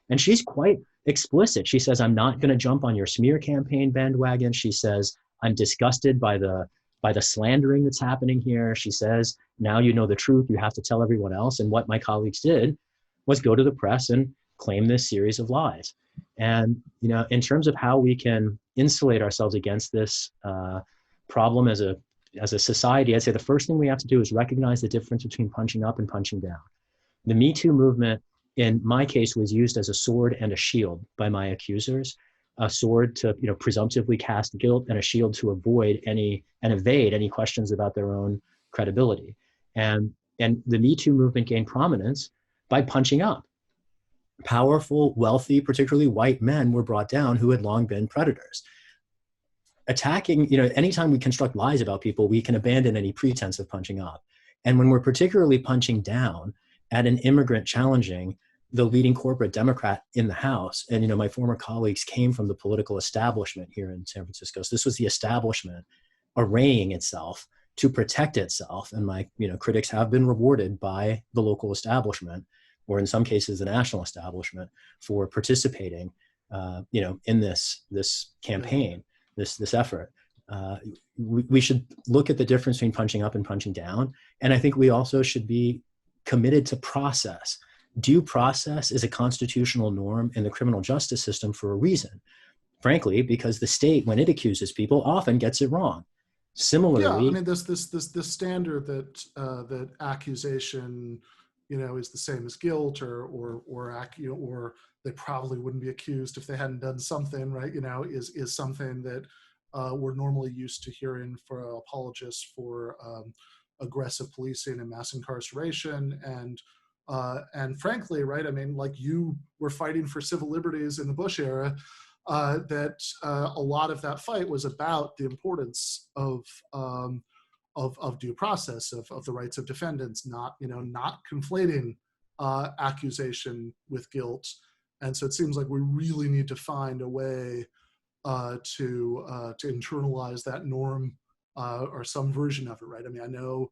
And she's quite explicit. She says, I'm not going to jump on your smear campaign bandwagon. She says, I'm disgusted by the slandering that's happening here. She says, now you know the truth, you have to tell everyone else. And what my colleagues did was go to the press and claim this series of lies. And, in terms of how we can insulate ourselves against this problem as a society, I'd say the first thing we have to do is recognize the difference between punching up and punching down. The Me Too movement, in my case, was used as a sword and a shield by my accusers. A sword to, presumptively cast guilt, and a shield to avoid and evade any questions about their own credibility. And the Me Too movement gained prominence by punching up. Powerful, wealthy, particularly white men were brought down who had long been predators. Attacking, anytime we construct lies about people, we can abandon any pretense of punching up. And when we're particularly punching down at an immigrant challenging the leading corporate Democrat in the House, and my former colleagues came from the political establishment here in San Francisco. So this was the establishment arraying itself to protect itself. And my critics have been rewarded by the local establishment, or in some cases the national establishment, for participating in this campaign, this effort. We should look at the difference between punching up and punching down. And I think we also should be committed to process. Due process is a constitutional norm in the criminal justice system for a reason. Frankly, because the state, when it accuses people, often gets it wrong. Similarly, this standard that accusation, is the same as guilt, or they probably wouldn't be accused if they hadn't done something, right? Is something that we're normally used to hearing for apologists for aggressive policing and mass incarceration. And frankly, right, like you were fighting for civil liberties in the Bush era, that a lot of that fight was about the importance of due process, of the rights of defendants, not conflating accusation with guilt. And so it seems like we really need to find a way to internalize that norm, or some version of it, right? I know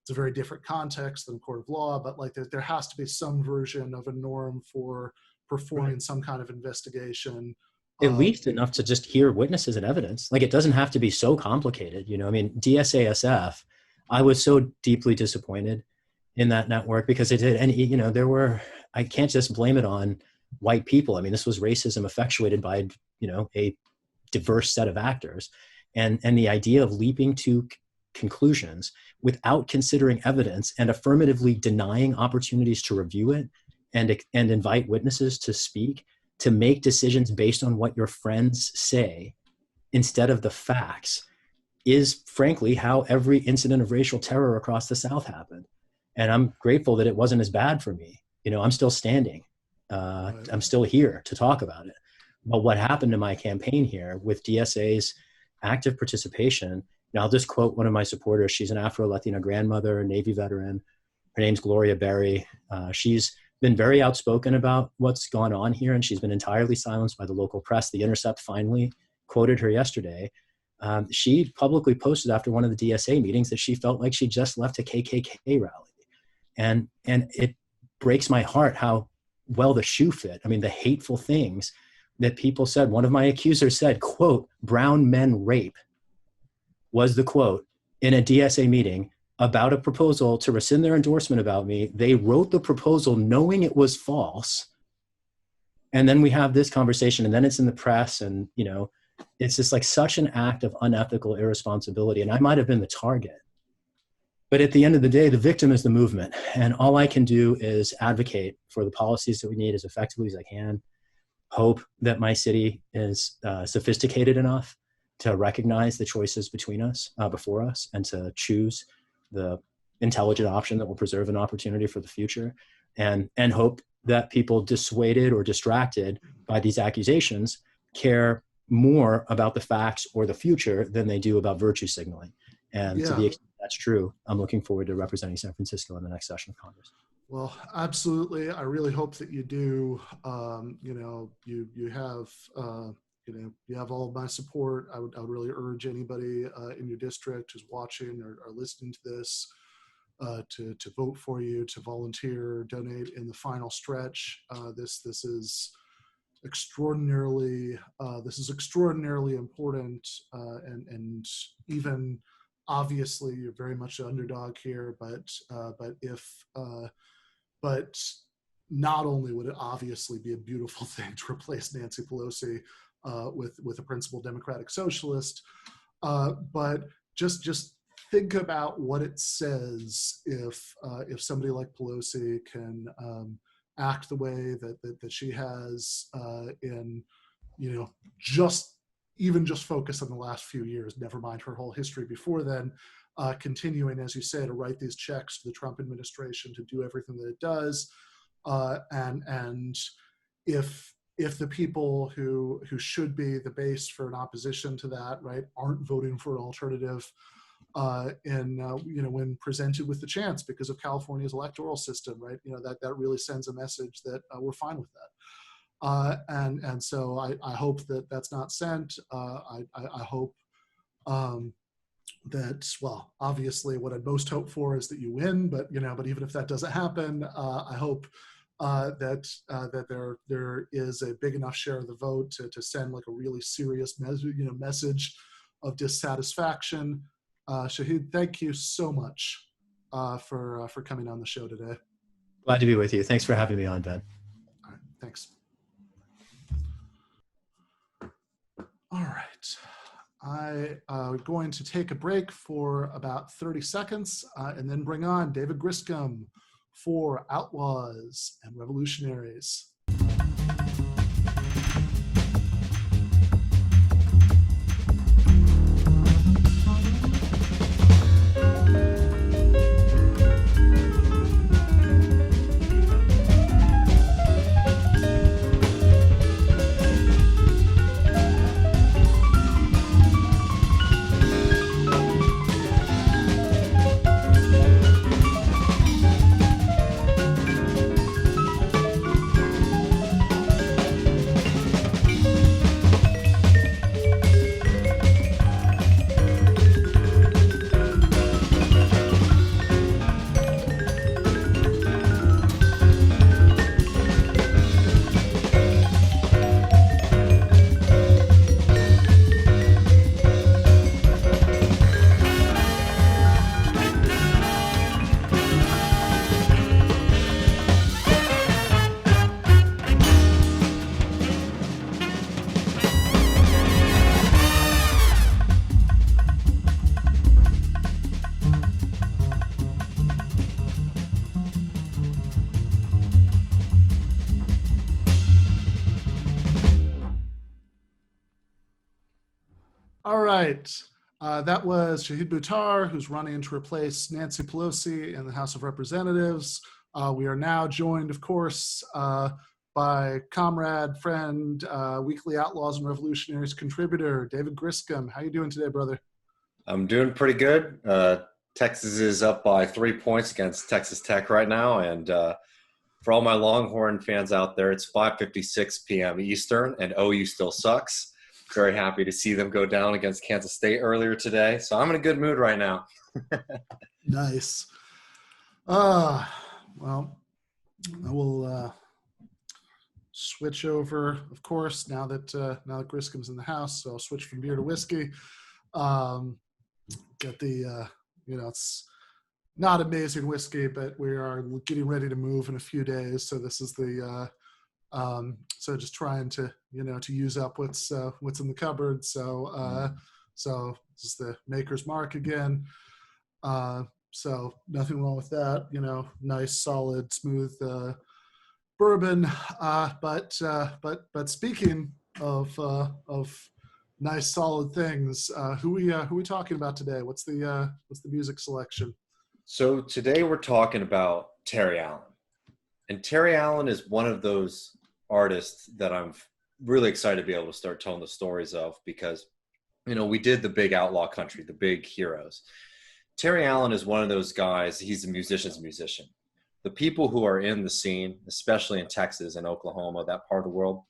it's a very different context than a court of law, but like there has to be some version of a norm for performing some kind of investigation. At least enough to just hear witnesses and evidence. Like, it doesn't have to be so complicated. DSASF, I was so deeply disappointed in that network because it did. And, I can't just blame it on white people. This was racism effectuated by, a diverse set of actors. And the idea of leaping to conclusions without considering evidence and affirmatively denying opportunities to review it and invite witnesses to speak, to make decisions based on what your friends say instead of the facts, is frankly how every incident of racial terror across the South happened. And I'm grateful that it wasn't as bad for me. I'm still standing. I'm still here to talk about it. But what happened to my campaign here with DSA's active participation, I'll just quote one of my supporters. She's an Afro-Latina grandmother, a Navy veteran. Her name's Gloria Berry. She's been very outspoken about what's gone on here, and she's been entirely silenced by the local press. The Intercept finally quoted her yesterday. She publicly posted after one of the DSA meetings that she felt like she just left a KKK rally. And it breaks my heart how well the shoe fit. The hateful things that people said. One of my accusers said, quote, "brown men rape," was the quote in a DSA meeting about a proposal to rescind their endorsement about me. They wrote the proposal knowing it was false. And then we have this conversation, and then it's in the press, and, it's just like such an act of unethical irresponsibility. And I might have been the target. But at the end of the day, the victim is the movement. And all I can do is advocate for the policies that we need as effectively as I can, hope that my city is sophisticated enough to recognize the choices between us, before us, and to choose the intelligent option that will preserve an opportunity for the future, and hope that people dissuaded or distracted by these accusations care more about the facts or the future than they do about virtue signaling. And to the extent that's true, I'm looking forward to representing San Francisco in the next session of Congress. Well, absolutely. I really hope that you do. You have all of my support. I would really urge anybody in your district who's watching or listening to this to vote for you, to volunteer, donate in the final stretch. This is extraordinarily important, and even obviously you're very much the underdog here, but not only would it obviously be a beautiful thing to replace Nancy Pelosi with a principled democratic socialist, but just think about what it says if somebody like Pelosi can act the way that she has in, just focus on the last few years, never mind her whole history before then, continuing, as you say, to write these checks to the Trump administration to do everything that it does. And if the people who should be the base for an opposition to that, right, aren't voting for an alternative, when presented with the chance because of California's electoral system, right, that really sends a message that we're fine with that. And so I hope that that's not sent. I hope that, well, obviously what I'd most hope for is that you win, but even if that doesn't happen, I hope that there is a big enough share of the vote to send like a really serious message of dissatisfaction. Shahid, thank you so much for coming on the show today. Glad to be with you. Thanks for having me on, Ben. All right, thanks. All right. I'm going to take a break for about 30 seconds and then bring on David Griscom for Outlaws and Revolutionaries. All right. That was Shahid Buttar, who's running to replace Nancy Pelosi in the House of Representatives. We are now joined, of course, by comrade, friend, Weekly Outlaws and Revolutionaries contributor, David Griscom. How you doing today, brother? I'm doing pretty good. Texas is up by 3 points against Texas Tech right now. And for all my Longhorn fans out there, it's 5:56 p.m. Eastern, and OU still sucks. Very happy to see them go down against Kansas State earlier today. So I'm in a good mood right now. Nice. Well, I will switch over, of course, now that Griscom's in the house. So I'll switch from beer to whiskey. Get the, it's not amazing whiskey, but we are getting ready to move in a few days. So this is the, so just trying to, to use up what's in the cupboard. So this is the Maker's Mark again. So nothing wrong with that, nice, solid, smooth, bourbon. But speaking of Nice, solid things. Who we talking about today? What's the music selection? So today we're talking about Terry Allen. And Terry Allen is one of those artists that I'm really excited to be able to start telling the stories of, because, you know, we did the big outlaw country, the big heroes. Terry Allen is one of those guys. He's a musician's musician. The people who are in the scene, especially in Texas and Oklahoma, that part of the world,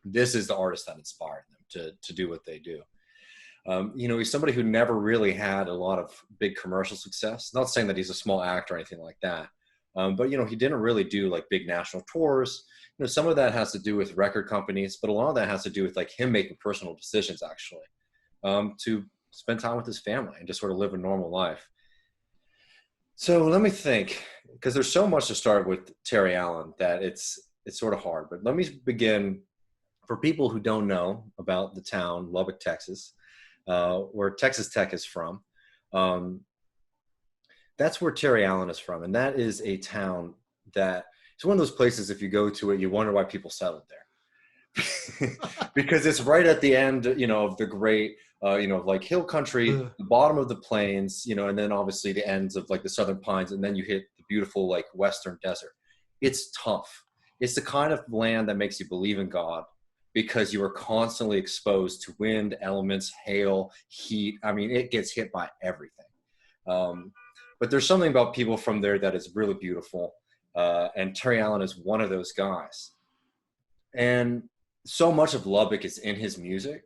this is the artist that inspired them to do what they do. You know, he's somebody who never really had a lot of big commercial success. Not saying that he's a small actor or anything like that. But, you know, he didn't really do like big national tours. You know, some of that has to do with record companies, but a lot of that has to do with like him making personal decisions, actually, to spend time with his family and just sort of live a normal life. So let me think, because there's so much to start with Terry Allen that it's sort of hard. But let me begin, for people who don't know about the town, Lubbock, Texas, where Texas Tech is from. That's where Terry Allen is from. And that is a town that it's one of those places, if you go to it, you wonder why people settled there. Because it's right at the end, you know, of the great, you know, like hill country, the bottom of the plains, you know, and then obviously the ends of like the Southern Pines. And then you hit the beautiful, like Western desert. It's tough. It's the kind of land that makes you believe in God, because you are constantly exposed to wind, elements, hail, heat. I mean, it gets hit by everything. But there's something about people from there that is really beautiful. And Terry Allen is one of those guys. And so much of Lubbock is in his music,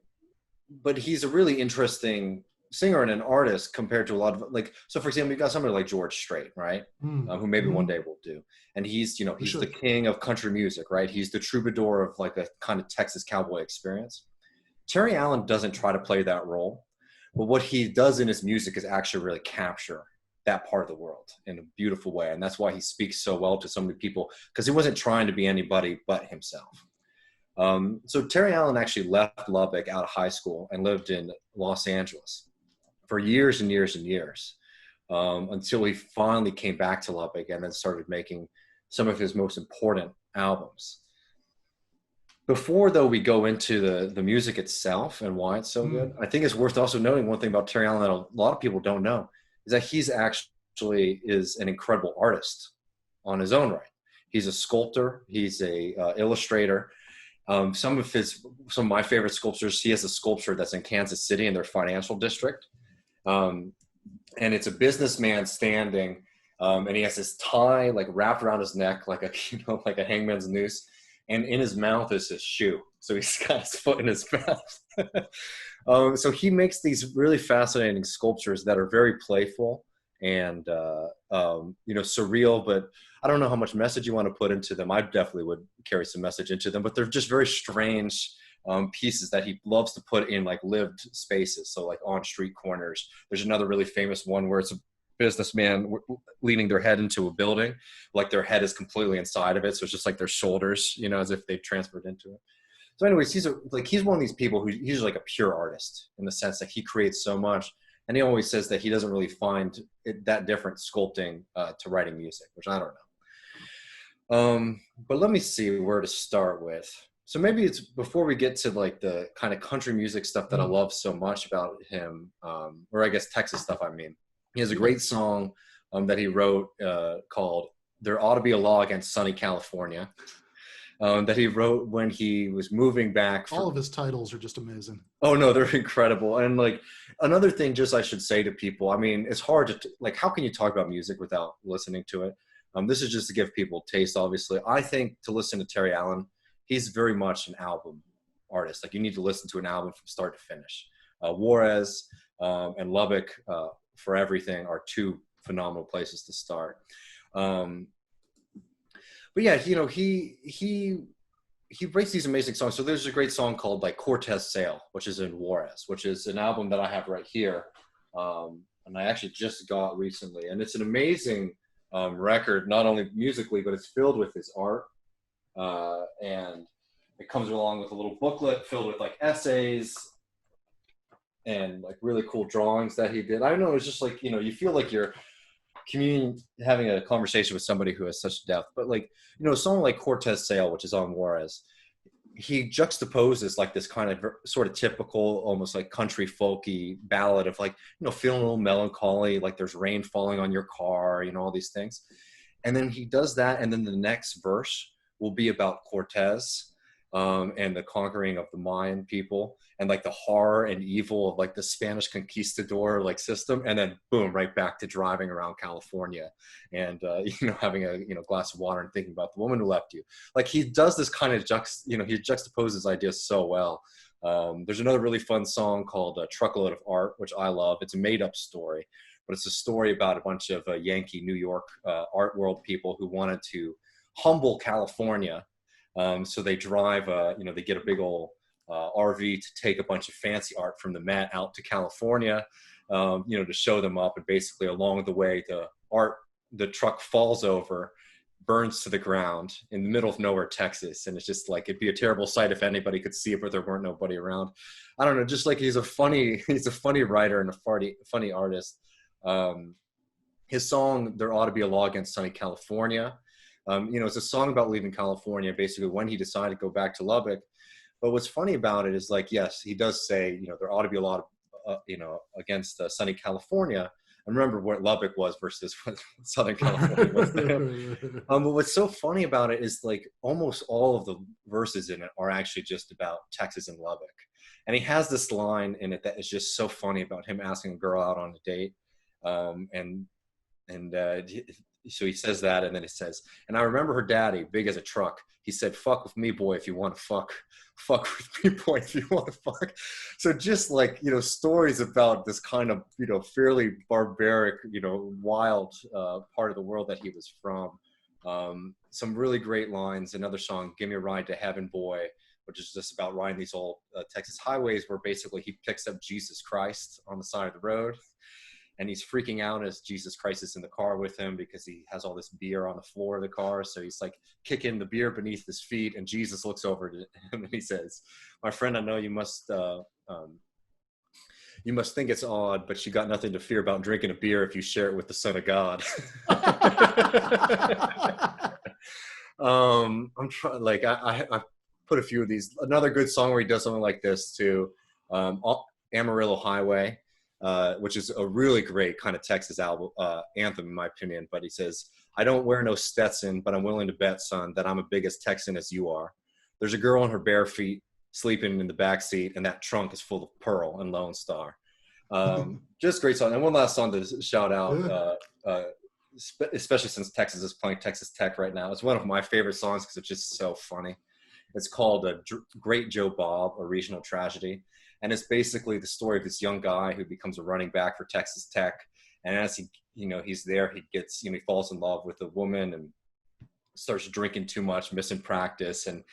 but he's a really interesting singer and an artist compared to a lot of, like, so for example, you've got somebody like George Strait, right? Who maybe one day will do. And he's, you know, he's the king of country music, right? He's the troubadour of like a kind of Texas cowboy experience. Terry Allen doesn't try to play that role, but what he does in his music is actually really capture that part of the world in a beautiful way. And that's why he speaks so well to so many people, because he wasn't trying to be anybody but himself. So Terry Allen actually left Lubbock out of high school and lived in Los Angeles for years and years and years, until he finally came back to Lubbock and then started making some of his most important albums. Before, though, we go into the music itself and why it's so good, I think it's worth also noting one thing about Terry Allen that a lot of people don't know, is that he's actually is an incredible artist on his own right. He's a sculptor. He's a illustrator. Some of my favorite sculptures, he has a sculpture that's in Kansas City in their financial district. And it's a businessman standing, and he has his tie like wrapped around his neck, like a, you know, like a hangman's noose. And in his mouth is his shoe. So he's got his foot in his mouth. So he makes these really fascinating sculptures that are very playful and, you know, surreal, but I don't know how much message you want to put into them. I definitely would carry some message into them, but they're just very strange pieces that he loves to put in like lived spaces. So like on street corners. There's another really famous one where it's a businessman leaning their head into a building, like their head is completely inside of it. So it's just like their shoulders, you know, as if they've transferred into it. So anyways, he's one of these people who he's like a pure artist in the sense that he creates so much. And he always says that he doesn't really find it that different sculpting to writing music, which I don't know. But let me see where to start with. So maybe it's before we get to like the kind of country music stuff that I love so much about him, or I guess Texas stuff, I mean. He has a great song that he wrote called There Ought to Be a Law Against Sunny California, that he wrote when he was moving back. All of his titles are just amazing. Oh, no, they're incredible. And like another thing just I should say to people, I mean, it's hard to, like, how can you talk about music without listening to it? This is just to give people taste, obviously. I think to listen to Terry Allen, he's very much an album artist. Like you need to listen to an album from start to finish. Juarez and Lubbock, for everything are two phenomenal places to start. But yeah, you know, he writes these amazing songs. So there's a great song called like Cortez Sail, which is in Juarez, which is an album that I have right here. And I actually just got recently, and it's an amazing record, not only musically, but it's filled with his art. And it comes along with a little booklet filled with like essays and like really cool drawings that he did. I don't know, it's just like, you know, you feel like you're having a conversation with somebody who has such depth. But like, you know, a song like Cortez Sail, which is on Juarez, he juxtaposes like this kind of sort of typical, almost like country folky ballad of like, feeling a little melancholy, like there's rain falling on your car, all these things. And then he does that. And then the next verse will be about Cortez and the conquering of the Mayan people and like the horror and evil of like the Spanish conquistador like system. And then boom, right back to driving around California and, having a, glass of water and thinking about the woman who left you. Like he does this kind of he juxtaposes ideas so well. There's another really fun song called Truckload of Art, which I love. It's a made up story, but it's a story about a bunch of Yankee, New York art world people who wanted to humble California. So they drive, they get a big old RV to take a bunch of fancy art from the Met out to California, to show them up. And basically along the way, the truck falls over, burns to the ground in the middle of nowhere, Texas. And it's just like, it'd be a terrible sight if anybody could see it, but there weren't nobody around. I don't know, just like he's a funny writer and a funny artist. His song, There Ought to Be a Law Against Sunny California. It's a song about leaving California, basically when he decided to go back to Lubbock. But what's funny about it is like, yes, he does say, there ought to be a lot of, against sunny California. And remember what Lubbock was versus what Southern California was there. But what's so funny about it is like almost all of the verses in it are actually just about Texas and Lubbock. And he has this line in it that is just so funny about him asking a girl out on a date. So he says that, and then he says, and I remember her daddy, big as a truck. He said, fuck with me, boy, if you want to fuck. Fuck with me, boy, if you want to fuck. So just like, stories about this kind of, fairly barbaric, wild part of the world that he was from. Some really great lines. Another song, Give Me a Ride to Heaven, Boy, which is just about riding these old Texas highways where basically he picks up Jesus Christ on the side of the road. And he's freaking out as Jesus Christ is in the car with him because he has all this beer on the floor of the car. So he's like kicking the beer beneath his feet. And Jesus looks over to him and he says, my friend, I know you must think it's odd, but you got nothing to fear about drinking a beer if you share it with the Son of God. I'm trying, like, I put a few of these. Another good song where he does something like this too. Amarillo Highway. Which is a really great kind of Texas anthem, in my opinion. But he says, I don't wear no Stetson, but I'm willing to bet, son, that I'm as big as Texan as you are. There's a girl on her bare feet sleeping in the back seat, and that trunk is full of Pearl and Lone Star. Just great song. And one last song to shout out, especially since Texas is playing Texas Tech right now. It's one of my favorite songs because it's just so funny. It's called Great Joe Bob, A Regional Tragedy. And it's basically the story of this young guy who becomes a running back for Texas Tech. And as he's there, he gets, he falls in love with a woman and starts drinking too much, missing practice, and,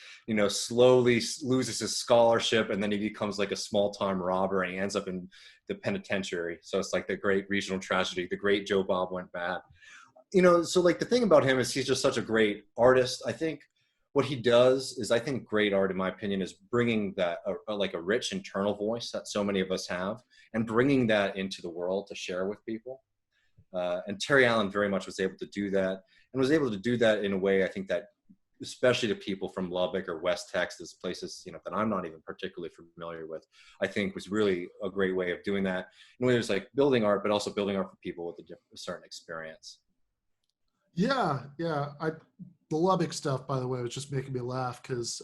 slowly loses his scholarship. And then he becomes like a small-time robber and he ends up in the penitentiary. So it's like the great regional tragedy. The great Joe Bob went bad. So like the thing about him is he's just such a great artist. I think what he does is, I think great art, in my opinion, is bringing that like a rich internal voice that so many of us have and bringing that into the world to share with people. And Terry Allen very much was able to do that, and was able to do that in a way, I think, that especially to people from Lubbock or West Texas, places, that I'm not even particularly familiar with, I think was really a great way of doing that. And it was like building art, but also building art for people with a certain experience. Yeah. The Lubbock stuff, by the way, was just making me laugh because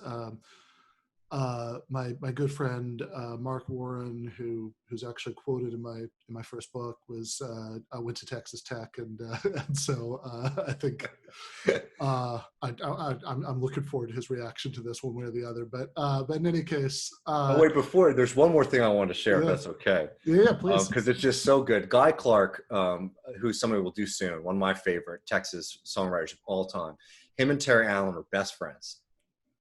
my good friend Mark Warren, who's actually quoted in my first book, was I went to Texas Tech, and so I think I'm looking forward to his reaction to this one way or the other. But in any case, wait, before there's one more thing I want to share, if that's okay. Yeah, please. Because it's just so good. Guy Clark, who somebody will do soon, one of my favorite Texas songwriters of all time. Him and Terry Allen are best friends,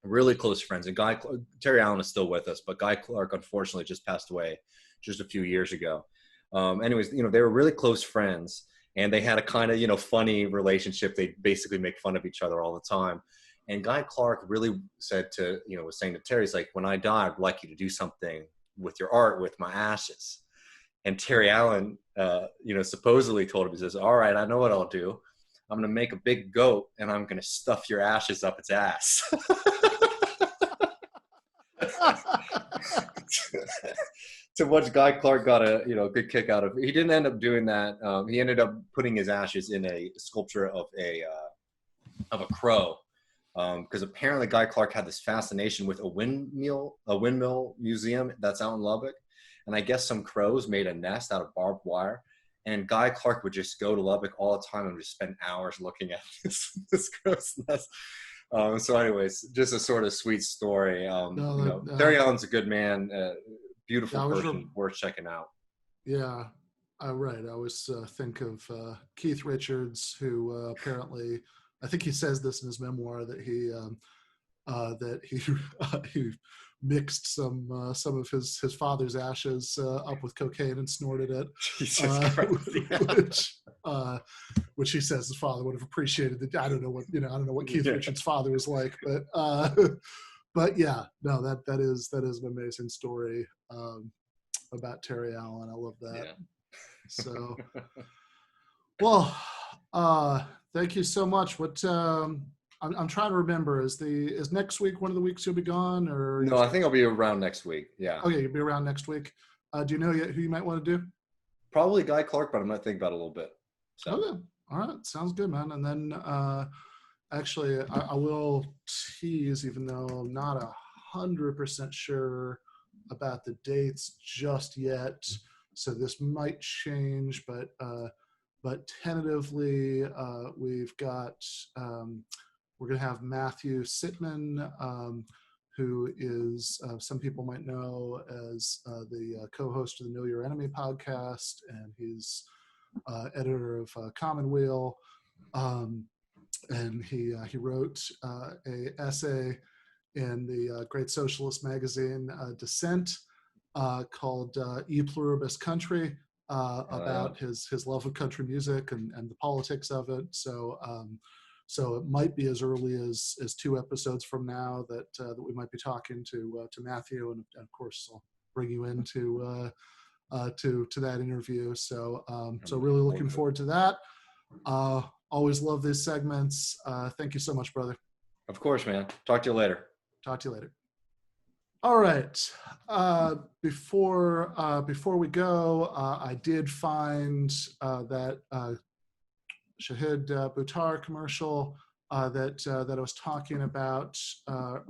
really close friends. And Terry Allen is still with us, but Guy Clark unfortunately just passed away just a few years ago. Anyways, they were really close friends, and they had a kind of, funny relationship. They basically make fun of each other all the time. And Guy Clark really said to, was saying to Terry, he's like, when I die, I'd like you to do something with your art with my ashes. And Terry Allen, supposedly told him, he says, all right, I know what I'll do. I'm going to make a big goat and I'm going to stuff your ashes up its ass. To which Guy Clark got a good kick out of. He didn't end up doing that. He ended up putting his ashes in a sculpture of a crow, because apparently Guy Clark had this fascination with a windmill museum that's out in Lubbock, and I guess some crows made a nest out of barbed wire, and Guy Clark would just go to Lubbock all the time and just spend hours looking at this crow's nest. So anyways, just a sort of sweet story. Terry Allen's a good man, beautiful person, worth checking out. Yeah, right. I always think of Keith Richards, who apparently, I think he says this in his memoir, that he mixed some of his father's ashes up with cocaine and snorted it. Jesus Christ, which he says his father would have appreciated. I don't know what Keith Richards' father was like, but yeah, no, that is an amazing story about Terry Allen. I love that. Yeah. So, well, thank you so much. What I'm trying to remember, is next week one of the weeks you'll be gone, or? No, I think I'll be around next week. Yeah. Okay, you'll be around next week. Do you know yet who you might want to do? Probably Guy Clark, but I might think about it a little bit. So. Okay. All right. Sounds good, man. And then actually, I will tease, even though I'm not 100% sure about the dates just yet. So this might change, but tentatively, we've got, we're going to have Matthew Sitman, who is, some people might know as the co-host of the Know Your Enemy podcast, and he's editor of Commonweal, and he wrote a essay in the great socialist magazine Dissent called E Pluribus Country, about his love of country music and the politics of it. So so it might be as early as 2 episodes from now that we might be talking to Matthew, and of course I'll bring you into to that interview. So so really looking forward to that. Always love these segments. Thank you so much, brother. Of course, man. Talk to you later. Talk to you later. All right. Before we go, I did find that Shahid Buttar commercial that I was talking about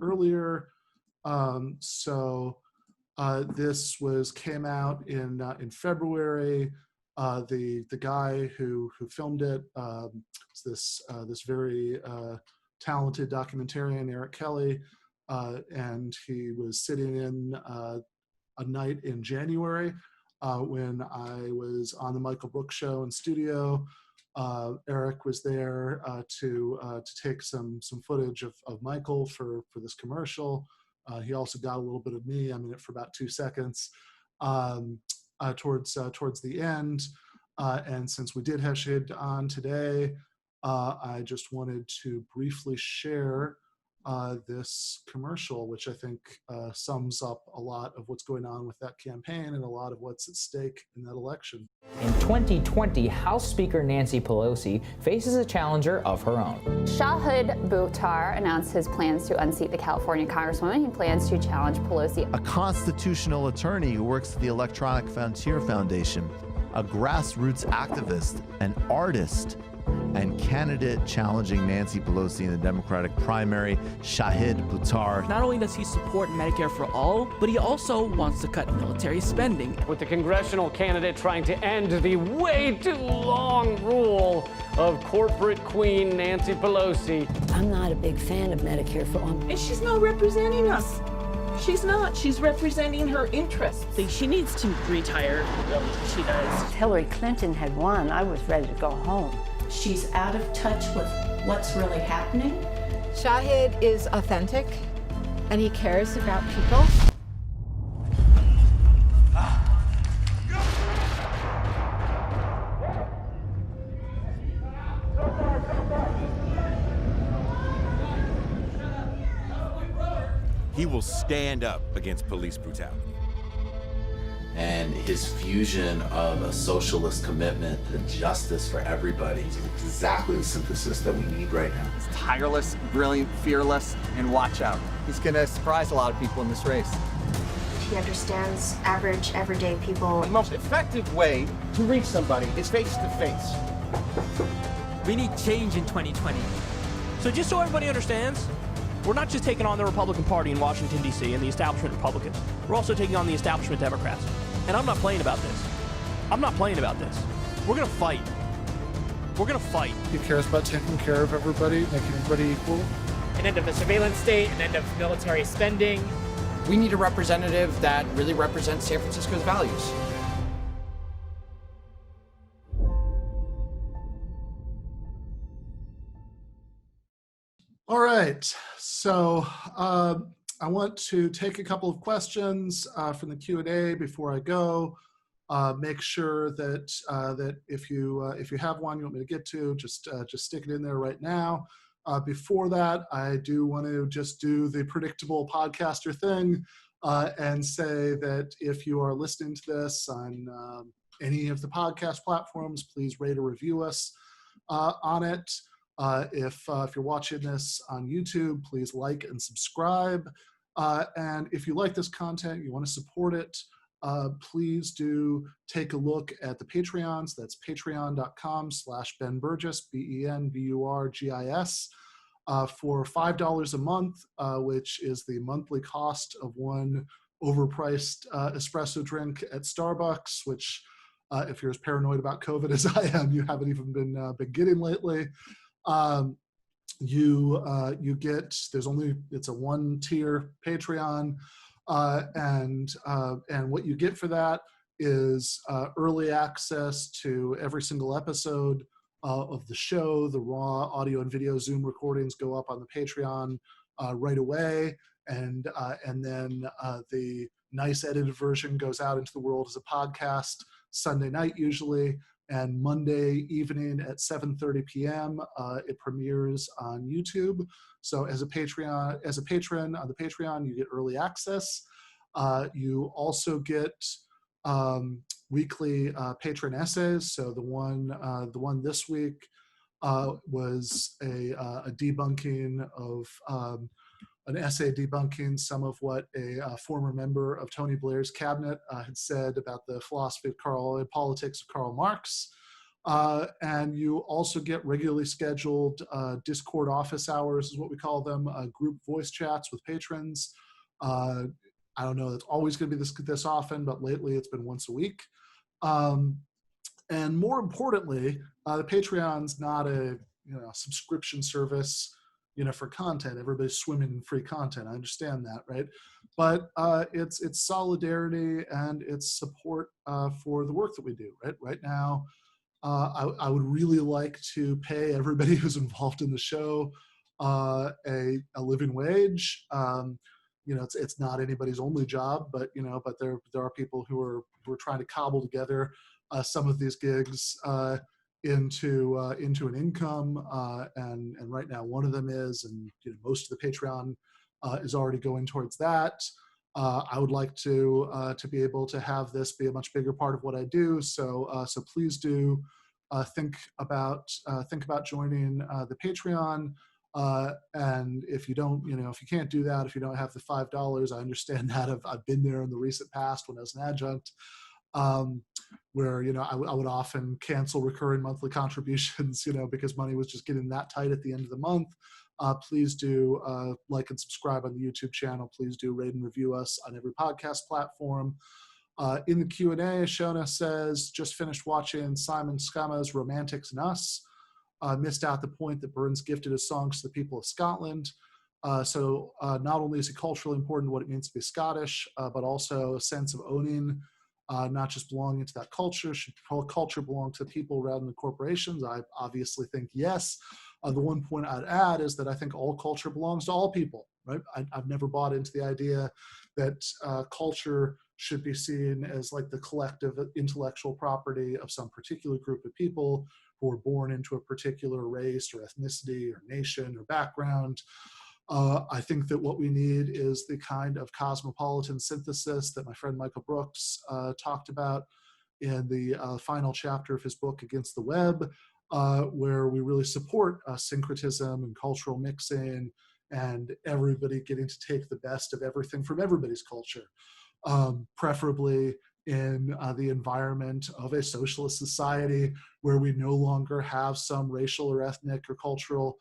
earlier. So this came out in February. The guy who filmed it is this very talented documentarian, Eric Kelly, and he was sitting in a night in January when I was on the Michael Brooks show in studio. Eric was there to take some footage of Michael for this commercial. He also got a little bit of me. I'm in it for about 2 seconds towards the end. And since we did have Shahid on today, I just wanted to briefly share this commercial, which I think sums up a lot of what's going on with that campaign and a lot of what's at stake in that election. In 2020, House Speaker Nancy Pelosi faces a challenger of her own. Shahid Buttar announced his plans to unseat the California Congresswoman. He plans to challenge Pelosi. A constitutional attorney who works at the Electronic Frontier Foundation, a grassroots activist, an artist, and candidate challenging Nancy Pelosi in the Democratic primary, Shahid Buttar. Not only does he support Medicare for all, but he also wants to cut military spending. With the congressional candidate trying to end the way too long rule of corporate queen Nancy Pelosi. I'm not a big fan of Medicare for all. And she's not representing us. She's not. She's representing her interests. She needs to retire. She does. Hillary Clinton had won. I was ready to go home. She's out of touch with what's really happening. Shahid is authentic, and he cares about people. He will stand up against police brutality. and his fusion of a socialist commitment to justice for everybody is exactly the synthesis that we need right now. He's tireless, brilliant, fearless, and watch out. He's gonna surprise a lot of people in this race. He understands average, everyday people. The most effective way to reach somebody is face to face. We need change in 2020. So just so everybody understands, we're not just taking on the Republican Party in Washington, D.C. and the establishment Republicans. We're also taking on the establishment Democrats. And I'm not playing about this. I'm not playing about this. We're going to fight. We're going to fight. He cares about taking care of everybody, making everybody equal. An end of the surveillance state, an end of military spending. We need a representative that really represents San Francisco's values. All right, so I want to take a couple of questions from the Q&A before I go. Make sure that that if you have one you want me to get to, just stick it in there right now. Before that, I do want to just do the predictable podcaster thing and say that if you are listening to this on any of the podcast platforms, please rate or review us on it. If you're watching this on YouTube, please like and subscribe. And if you like this content, you want to support it, please do take a look at the Patreons. That's patreon.com/Ben Burgis, BenBurgis, for $5 a month, which is the monthly cost of one overpriced espresso drink at Starbucks, which if you're as paranoid about COVID as I am, you haven't even been getting lately. You get, it's a one-tier Patreon, and what you get for that is early access to every single episode of the show. The raw audio and video Zoom recordings go up on the Patreon right away, and then the nice edited version goes out into the world as a podcast Sunday night usually. And Monday evening at 7:30 p.m. It premieres on YouTube. So as a patron on the Patreon, you get early access. You also get weekly patron essays. So the one this week was a debunking of an essay debunking some of what a former member of Tony Blair's cabinet had said about the philosophy of and politics of Karl Marx. And you also get regularly scheduled Discord office hours, is what we call them, group voice chats with patrons. I don't know, it's always going to be this often, but lately it's been once a week. And more importantly, the Patreon's not a subscription service for content. Everybody's swimming in free content. I understand that, right? But it's solidarity and it's support for the work that we do, right? Right now, I would really like to pay everybody who's involved in the show a living wage. It's not anybody's only job, but there are people who are trying to cobble together some of these gigs into an income, and right now one of them is, and most of the Patreon is already going towards that. I would like to be able to have this be a much bigger part of what I do. So please do think about joining the Patreon. And if you don't, if you can't do that, if you don't have the $5, I understand that. I've been there in the recent past when I was an adjunct. Where I would often cancel recurring monthly contributions, because money was just getting that tight at the end of the month. Please do like and subscribe on the YouTube channel. Please do rate and review us on every podcast platform. In the Q&A, Shona says, just finished watching Simon Scama's Romantics and Us. Missed out the point that Burns gifted his songs to the people of Scotland. So not only is it culturally important what it means to be Scottish, but also a sense of owning, not just belonging to that culture. Should culture belong to people rather than corporations? I obviously think yes. The one point I'd add is that I think all culture belongs to all people, right? I've never bought into the idea that culture should be seen as like the collective intellectual property of some particular group of people who are born into a particular race or ethnicity or nation or background. I think that what we need is the kind of cosmopolitan synthesis that my friend Michael Brooks talked about in the final chapter of his book, Against the Web, where we really support syncretism and cultural mixing and everybody getting to take the best of everything from everybody's culture, preferably in the environment of a socialist society where we no longer have some racial or ethnic or cultural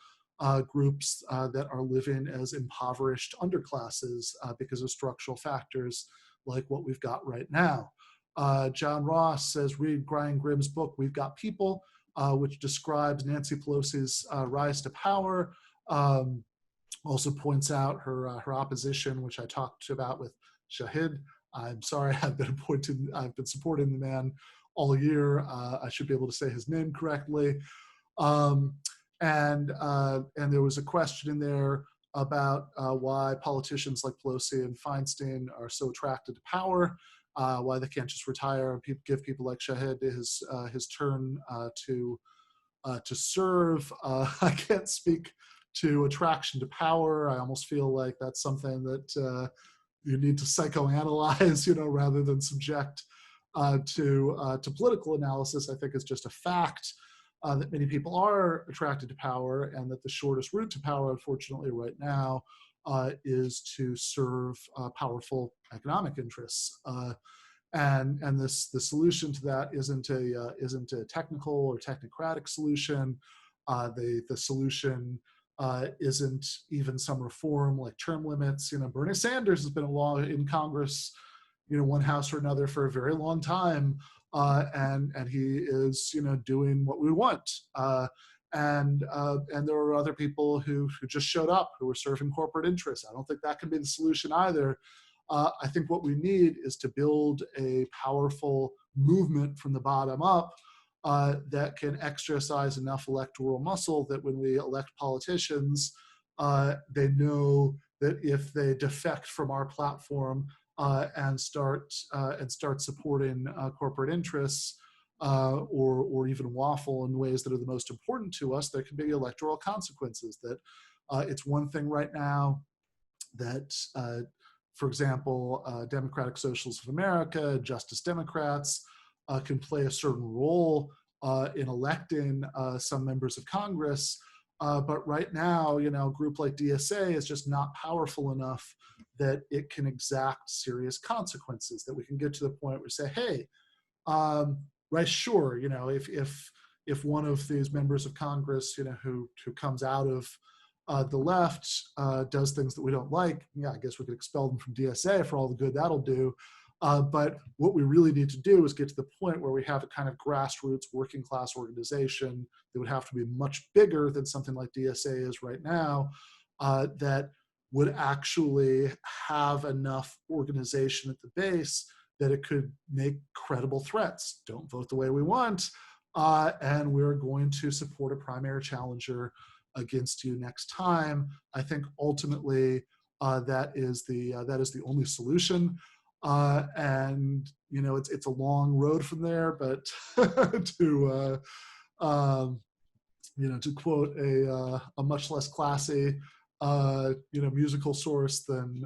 groups that are living as impoverished underclasses because of structural factors like what we've got right now. John Ross says, read Brian Grimm's book, We've Got People, which describes Nancy Pelosi's rise to power. Also points out her opposition, which I talked about with Shahid. I'm sorry, I've been supporting the man all year. I should be able to say his name correctly. And there was a question in there about why politicians like Pelosi and Feinstein are so attracted to power, why they can't just retire and give people like Shahid his turn to serve. I can't speak to attraction to power. I almost feel like that's something that you need to psychoanalyze, rather than subject to political analysis. I think it's just a fact that many people are attracted to power, and that the shortest route to power, unfortunately, right now, is to serve powerful economic interests. And the solution to that isn't a technical or technocratic solution. The solution isn't even some reform like term limits. Bernie Sanders has been in Congress, one house or another for a very long time, and he is, doing what we want. And there are other people who just showed up who were serving corporate interests. I don't think that can be the solution either. I think what we need is to build a powerful movement from the bottom up that can exercise enough electoral muscle that when we elect politicians, they know that if they defect from our platform and start supporting corporate interests or even waffle in ways that are the most important to us, there can be electoral consequences. That it's one thing right now that, for example, Democratic Socialists of America, Justice Democrats, can play a certain role in electing some members of Congress. But right now, a group like DSA is just not powerful enough that it can exact serious consequences, that we can get to the point where we say, hey, right, sure, if one of these members of Congress, who comes out of the left does things that we don't like, I guess we could expel them from DSA for all the good that'll do. But what we really need to do is get to the point where we have a kind of grassroots working class organization that would have to be much bigger than something like DSA is right now, that would actually have enough organization at the base that it could make credible threats. Don't vote the way we want, and we're going to support a primary challenger against you next time. I think ultimately that is the only solution. And it's a long road from there, but to quote a much less classy musical source than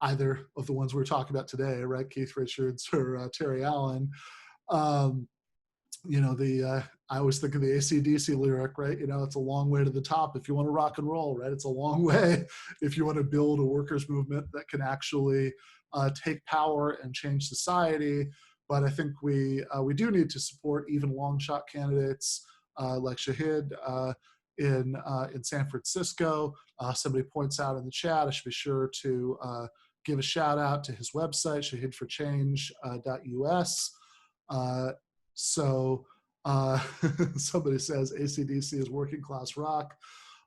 either of the ones we're talking about today, right? Keith Richards or Terry Allen. I always think of the AC/DC lyric, right? It's a long way to the top if you want to rock and roll, right? It's a long way if you want to build a workers' movement that can actually take power and change society. But I think we do need to support even long shot candidates like Shahid in San Francisco. Somebody points out in the chat, I should be sure to give a shout out to his website, shahidforchange.us. Somebody says AC/DC is working class rock.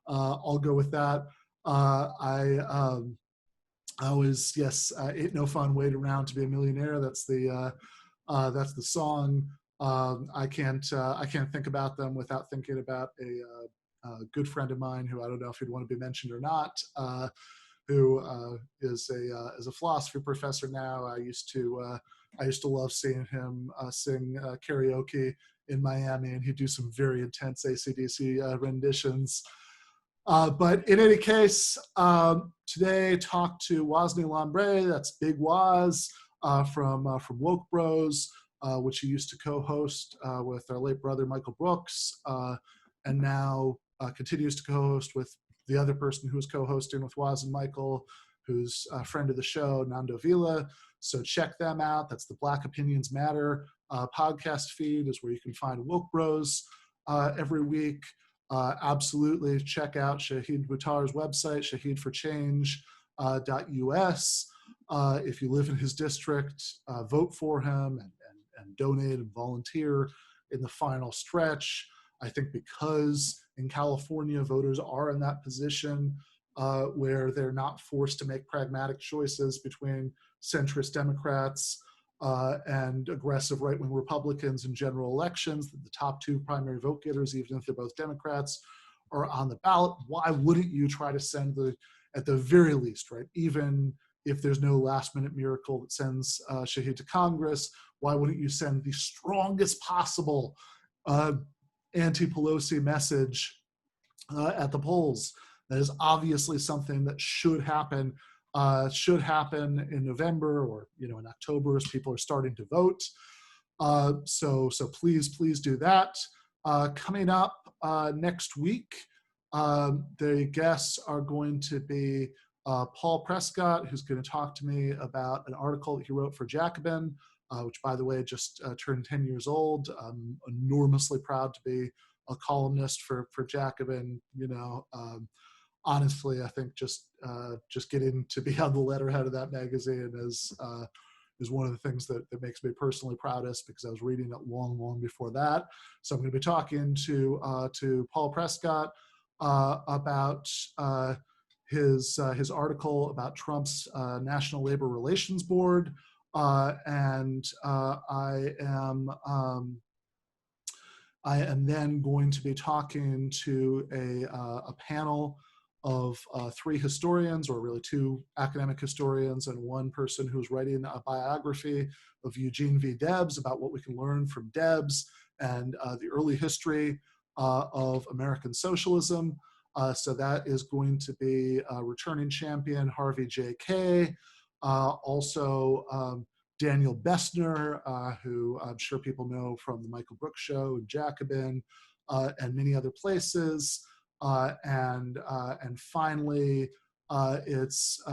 I'll go with that. I always, yes, ain't no fun waiting around to be a millionaire. That's the song. I can't think about them without thinking about a good friend of mine who I don't know if he'd want to be mentioned or not, who is a philosophy professor now. I used to love seeing him sing karaoke in Miami, and he'd do some very intense AC/DC renditions. But in any case, today talked to Wosny Lambre, that's Big Woz from Woke Bros, which he used to co-host with our late brother Michael Brooks, and now continues to co-host with the other person who was co-hosting with Woz and Michael, who's a friend of the show, Nando Vila. So check them out. That's the Black Opinions Matter podcast feed is where you can find Woke Bros every week. Absolutely check out Shahid Buttar's website, shahidforchange.us. If you live in his district, vote for him and donate and volunteer in the final stretch. I think because in California, voters are in that position where they're not forced to make pragmatic choices between centrist Democrats and aggressive right-wing Republicans in general elections. The top two primary vote getters, even if they're both Democrats, are on the ballot. Why wouldn't you try to send at the very least, right? Even if there's no last-minute miracle that sends Shahid to Congress, why wouldn't you send the strongest possible anti-Pelosi message at the polls? That is obviously something that should happen in November or in October as people are starting to vote. So please do that. Coming up next week, the guests are going to be Paul Prescott, who's going to talk to me about an article that he wrote for Jacobin, which, by the way, just turned 10 years old. I'm enormously proud to be a columnist for Jacobin. Honestly, I think just getting to be on the letterhead of that magazine is one of the things that makes me personally proudest, because I was reading it long before that. So I'm going to be talking to Paul Prescott about his article about Trump's National Labor Relations Board, and I am then going to be talking to a panel of three historians, or really two academic historians and one person who's writing a biography of Eugene V. Debs about what we can learn from Debs and the early history of American socialism. So that is going to be returning champion Harvey J. Kaye, also Daniel Bessner, who I'm sure people know from the Michael Brooks Show and Jacobin, and many other places. And finally, it's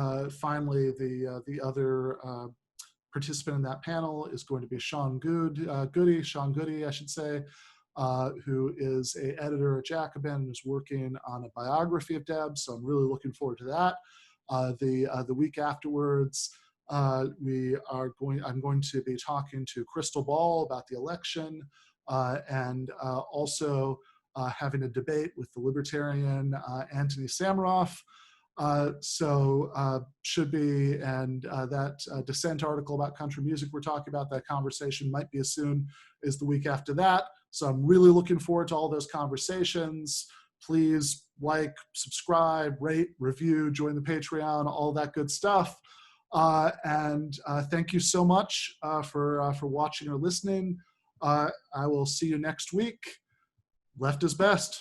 finally the other participant in that panel is going to be Sean Goody, I should say, who is an editor at Jacobin and is working on a biography of Debs. So I'm really looking forward to that. The week afterwards, I'm going to be talking to Crystal Ball about the election, and also having a debate with the libertarian Anthony Samaroff. Should be, and that dissent article about country music we're talking about, that conversation might be as soon as the week after that. So I'm really looking forward to all those conversations. Please like, subscribe, rate, review, join the Patreon, all that good stuff. And thank you so much for watching or listening. I will see you next week. Left is best.